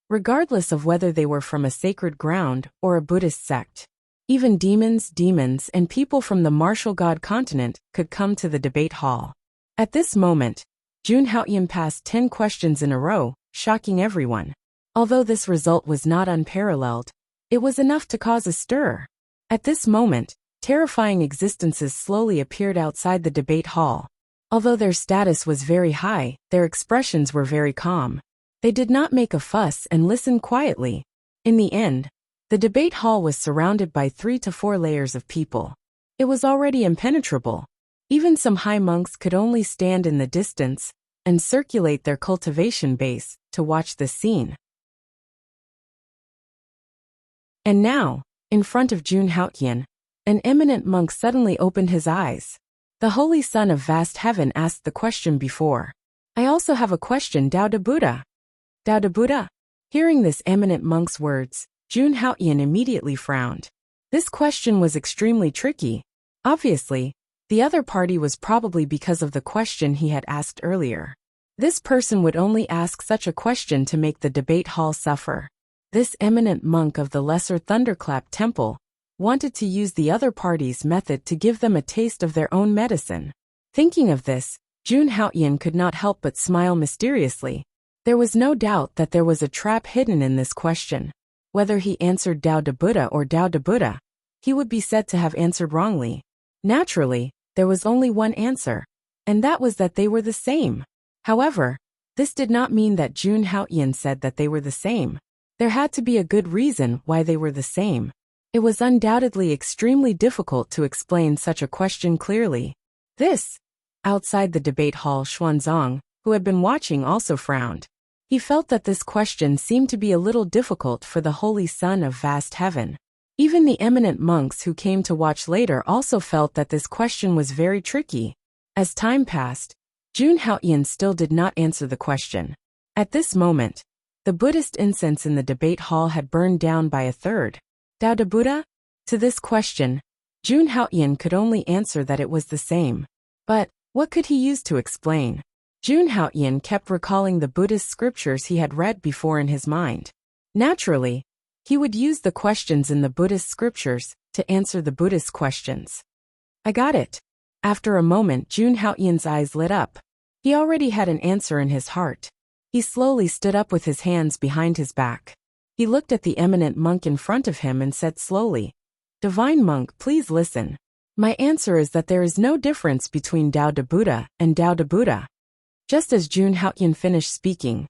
Speaker 1: regardless of whether they were from a sacred ground or a Buddhist sect. Even demons, and people from the martial god continent could come to the debate hall. At this moment, Jun Haoyan passed 10 questions in a row, shocking everyone. Although this result was not unparalleled, it was enough to cause a stir. At this moment, terrifying existences slowly appeared outside the debate hall. Although their status was very high, their expressions were very calm. They did not make a fuss and listened quietly. In the end, the debate hall was surrounded by 3 to 4 layers of people. It was already impenetrable. Even some high monks could only stand in the distance and circulate their cultivation base to watch the scene. And now, in front of Jun Haoyan, an eminent monk suddenly opened his eyes. The holy son of vast heaven asked the question before. I also have a question, Tao de Buddha. Tao de Buddha? Hearing this eminent monk's words, Jun Haoyan immediately frowned. This question was extremely tricky. Obviously, the other party was probably because of the question he had asked earlier. This person would only ask such a question to make the debate hall suffer. This eminent monk of the Lesser Thunderclap Temple wanted to use the other party's method to give them a taste of their own medicine. Thinking of this, Jun Haoyan could not help but smile mysteriously. There was no doubt that there was a trap hidden in this question. Whether he answered Tao de Buddha or Tao de Buddha, he would be said to have answered wrongly. Naturally, there was only one answer, and that was that they were the same. However, this did not mean that Jun Haoyan said that they were the same. There had to be a good reason why they were the same. It was undoubtedly extremely difficult to explain such a question clearly. Outside the debate hall, Xuanzang, who had been watching, also frowned. He felt that this question seemed to be a little difficult for the holy son of vast heaven. Even the eminent monks who came to watch later also felt that this question was very tricky. As time passed, Jun Haoyan still did not answer the question. At this moment, the Buddhist incense in the debate hall had burned down by a third. Tao de Buddha? To this question, Jun Haoyan could only answer that it was the same. But what could he use to explain? Jun Haoyan kept recalling the Buddhist scriptures he had read before in his mind. Naturally, he would use the questions in the Buddhist scriptures to answer the Buddhist questions. I got it. After a moment, Jun Haoyan's eyes lit up. He already had an answer in his heart. He slowly stood up with his hands behind his back. He looked at the eminent monk in front of him and said slowly, "Divine monk, please listen. My answer is that there is no difference between Tao Te Buddha and Tao Te Buddha. Just as Jun Haotian finished speaking,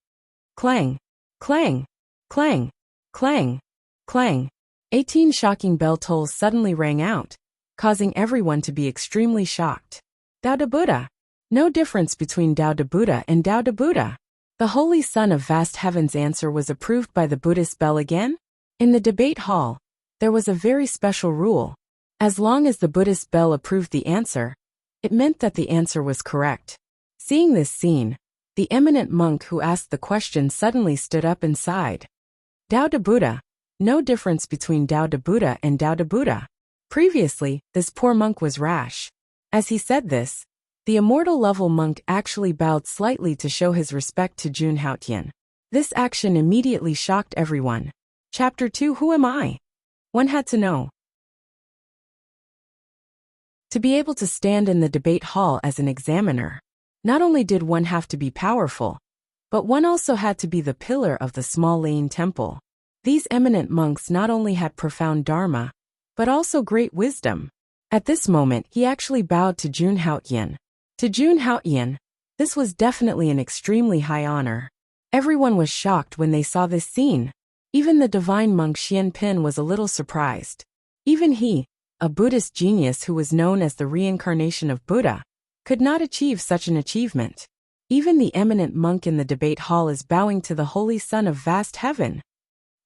Speaker 1: clang, clang, clang, clang, clang, 18 shocking bell tolls suddenly rang out, causing everyone to be extremely shocked. Tao Te Buddha. No difference between Tao Te Buddha and Tao Te Buddha. The Holy Son of Vast Heaven's answer was approved by the Buddhist bell again? In the debate hall, there was a very special rule. As long as the Buddhist bell approved the answer, it meant that the answer was correct. Seeing this scene, the eminent monk who asked the question suddenly stood up and sighed. Tao Te Buddha. No difference between Tao Te Buddha and Tao Te Buddha. Previously, this poor monk was rash. As he said this, the immortal level monk actually bowed slightly to show his respect to Jun Haotian. This action immediately shocked everyone. Chapter 2. Who am I? One had to know. To be able to stand in the debate hall as an examiner, not only did one have to be powerful, but one also had to be the pillar of the small lane temple. These eminent monks not only had profound dharma, but also great wisdom. At this moment, he actually bowed to Jun Haotian. To Jun Haotian, this was definitely an extremely high honor. Everyone was shocked when they saw this scene. Even the divine monk Xian Pin was a little surprised. Even he, a Buddhist genius who was known as the reincarnation of Buddha, could not achieve such an achievement. Even the eminent monk in the debate hall is bowing to the Holy Son of Vast Heaven.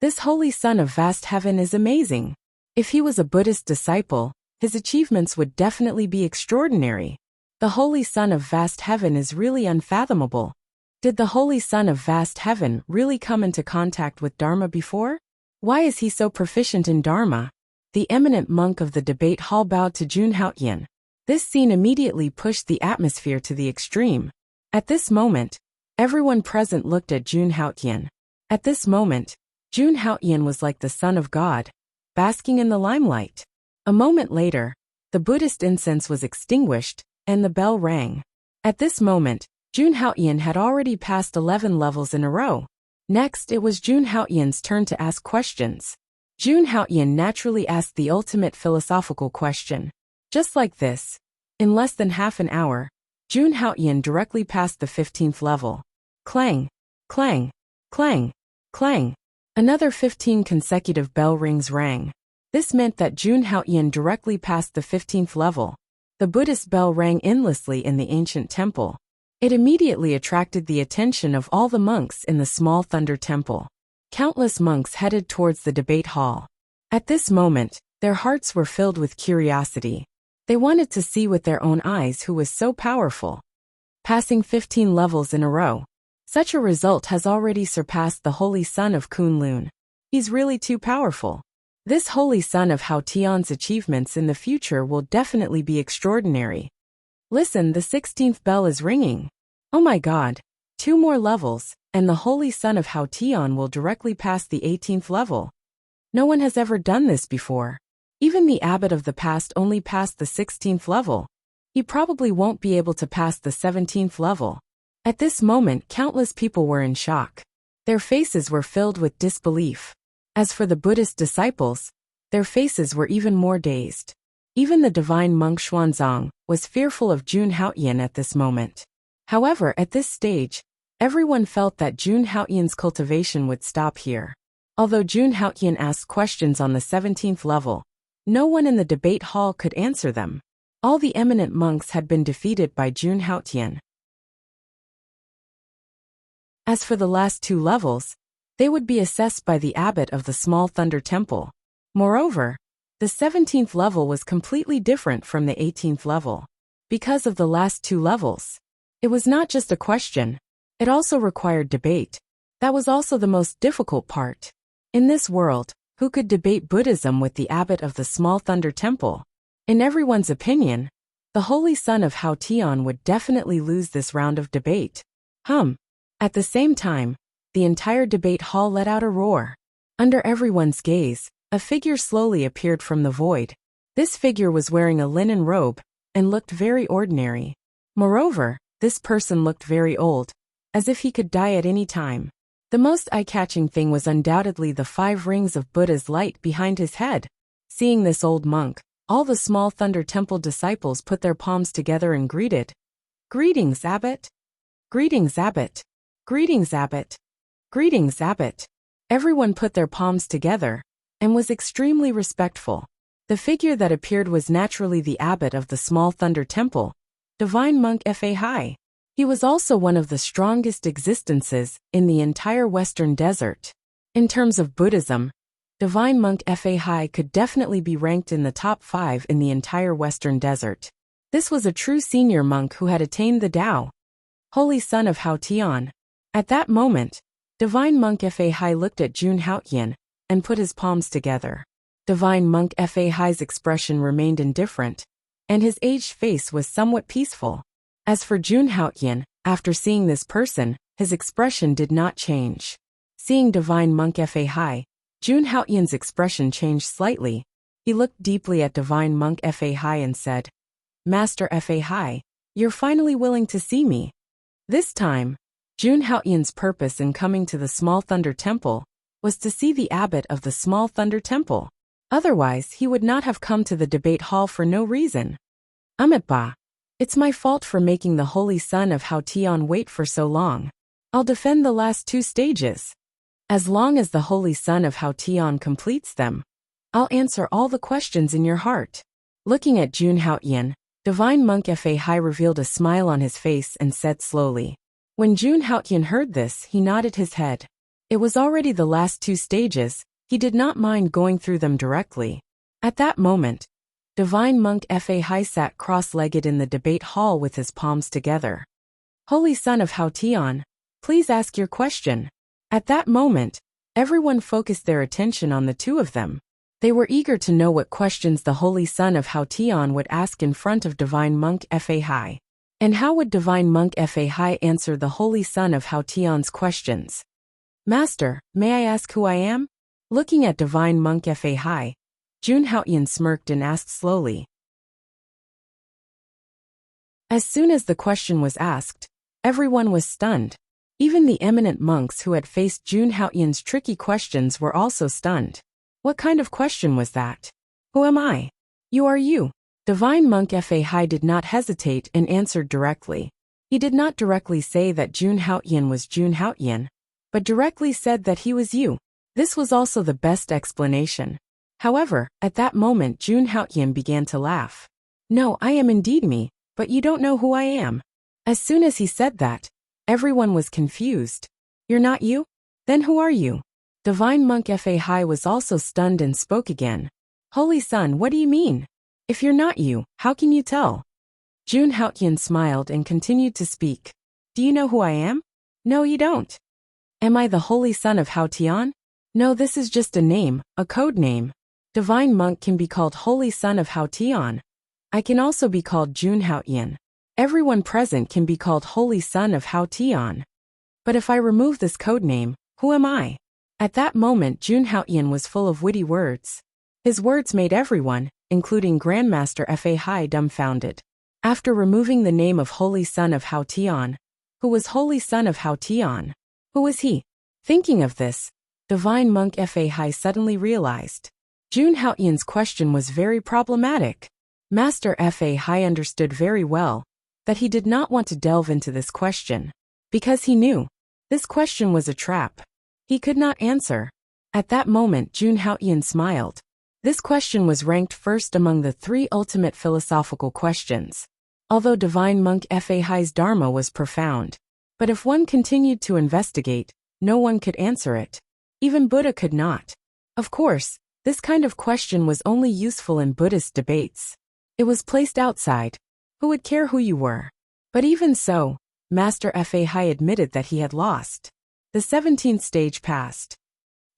Speaker 1: This Holy Son of Vast Heaven is amazing. If he was a Buddhist disciple, his achievements would definitely be extraordinary. The Holy Son of Vast Heaven is really unfathomable. Did the Holy Son of Vast Heaven really come into contact with Dharma before? Why is he so proficient in Dharma? The eminent monk of the debate hall bowed to Jun Haotian. This scene immediately pushed the atmosphere to the extreme. At this moment, everyone present looked at Jun Haotian. At this moment, Jun Haotian was like the Son of God, basking in the limelight. A moment later, the Buddhist incense was extinguished, and the bell rang. At this moment, Jun Haotian had already passed 11 levels in a row. Next, it was Jun Haotian's turn to ask questions. Jun Haotian naturally asked the ultimate philosophical question. Just like this, in less than half an hour, Jun Haotian directly passed the 15th level. Clang, clang, clang, clang. Another 15 consecutive bell rings rang. This meant that Jun Haotian directly passed the 15th level. The Buddhist bell rang endlessly in the ancient temple. It immediately attracted the attention of all the monks in the small thunder temple. Countless monks headed towards the debate hall. At this moment, their hearts were filled with curiosity. They wanted to see with their own eyes who was so powerful. Passing 15 levels in a row. Such a result has already surpassed the Holy Son of Kunlun. He's really too powerful. This Holy Son of Haotian's achievements in the future will definitely be extraordinary. Listen, the 16th bell is ringing. Oh my God. 2 more levels, and the Holy Son of Haotian will directly pass the 18th level. No one has ever done this before. Even the abbot of the past only passed the 16th level. He probably won't be able to pass the 17th level. At this moment, countless people were in shock. Their faces were filled with disbelief. As for the Buddhist disciples, their faces were even more dazed. Even the divine monk Xuanzang was fearful of Jun Haotian at this moment. However, at this stage, everyone felt that Jun Haotian's cultivation would stop here. Although Jun Haotian asked questions on the 17th level, no one in the debate hall could answer them. All the eminent monks had been defeated by Jun Haotian. As for the last 2 levels, they would be assessed by the abbot of the small thunder temple. Moreover, the 17th level was completely different from the 18th level. Because of the last 2 levels, it was not just a question, it also required debate. That was also the most difficult part. In this world, who could debate Buddhism with the abbot of the small thunder temple? In everyone's opinion, the Holy Son of Haotian would definitely lose this round of debate. At the same time, the entire debate hall let out a roar. Under everyone's gaze, a figure slowly appeared from the void. This figure was wearing a linen robe and looked very ordinary. Moreover, this person looked very old, as if he could die at any time. The most eye-catching thing was undoubtedly the 5 rings of Buddha's light behind his head. Seeing this old monk, all the small Thunder Temple disciples put their palms together and greeted. Greetings, Abbot. Greetings, Abbot. Greetings, Abbot. Greetings, Abbot. Everyone put their palms together and was extremely respectful. The figure that appeared was naturally the abbot of the small Thunder Temple, Divine Monk Fa. He was also one of the strongest existences in the entire Western Desert. In terms of Buddhism, Divine Monk Fa could definitely be ranked in the top 5 in the entire Western Desert. This was a true senior monk who had attained the Tao. Holy Son of Hao Tian. At that moment, Divine Monk Fa looked at Jun Haotian and put his palms together. Divine Monk Fa's expression remained indifferent, and his aged face was somewhat peaceful. As for Jun Haotian, after seeing this person, his expression did not change. Seeing Divine Monk Fa, Jun Haotian's expression changed slightly. He looked deeply at Divine Monk Fa and said, Master Fa, you're finally willing to see me. This time, Jun Haotian's purpose in coming to the Small Thunder Temple was to see the abbot of the Small Thunder Temple. Otherwise, he would not have come to the debate hall for no reason. Ba. It's my fault for making the Holy Son of Hao Tian wait for so long. I'll defend the last 2 stages. As long as the Holy Son of Hao Tian completes them, I'll answer all the questions in your heart. Looking at Jun Haotian, Divine Monk Fa revealed a smile on his face and said slowly. When Jun Haotian heard this, he nodded his head. It was already the last 2 stages. He did not mind going through them directly. At that moment, Divine Monk Fa sat cross-legged in the debate hall with his palms together. Holy Son of Hao Tian, please ask your question. At that moment, everyone focused their attention on the 2 of them. They were eager to know what questions the Holy Son of Hao Tian would ask in front of Divine Monk Fa. And how would Divine Monk Fa answer the Holy Son of Hao Tian's questions? Master, may I ask who I am? Looking at Divine Monk Fa, Jun Haotian smirked and asked slowly. As soon as the question was asked, everyone was stunned. Even the eminent monks who had faced Jun Haotian's tricky questions were also stunned. What kind of question was that? Who am I? You are you. Divine Monk Fa did not hesitate and answered directly. He did not directly say that Jun Haotian was Jun Haotian, but directly said that he was you. This was also the best explanation. However, at that moment Jun Haotian began to laugh. No, I am indeed me, but you don't know who I am. As soon as he said that, everyone was confused. You're not you? Then who are you? Divine Monk Fa was also stunned and spoke again. Holy Son, what do you mean? If you're not you, how can you tell? Jun Haotian smiled and continued to speak. Do you know who I am? No, you don't. Am I the Holy Son of Hao Tian? No, this is just a name, a code name. Divine Monk can be called Holy Son of Hao Tian. I can also be called Jun Haotian. Everyone present can be called Holy Son of Hao Tian. But if I remove this code name, who am I? At that moment Jun Haotian was full of witty words. His words made everyone, including Grandmaster Fa dumbfounded. After removing the name of Holy Son of Hao Tian, who was Holy Son of Hao Tian? Who was he? Thinking of this, Divine Monk Fa suddenly realized. Jun Haotian's question was very problematic. Master Fa understood very well that he did not want to delve into this question, because he knew this question was a trap. He could not answer. At that moment Jun Haotian smiled. This question was ranked first among the 3 ultimate philosophical questions. Although Divine Monk Fa's dharma was profound, but if one continued to investigate, no one could answer it. Even Buddha could not. Of course, this kind of question was only useful in Buddhist debates. It was placed outside. Who would care who you were? But even so, Master Fa admitted that he had lost. The 17th stage passed.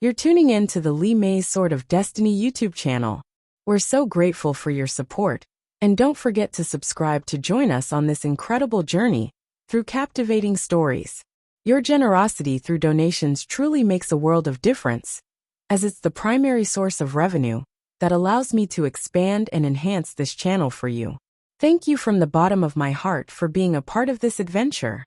Speaker 1: You're tuning in to the Li Mei's Sword of Destiny YouTube channel. We're so grateful for your support, and don't forget to subscribe to join us on this incredible journey through captivating stories. Your generosity through donations truly makes a world of difference, as it's the primary source of revenue that allows me to expand and enhance this channel for you. Thank you from the bottom of my heart for being a part of this adventure.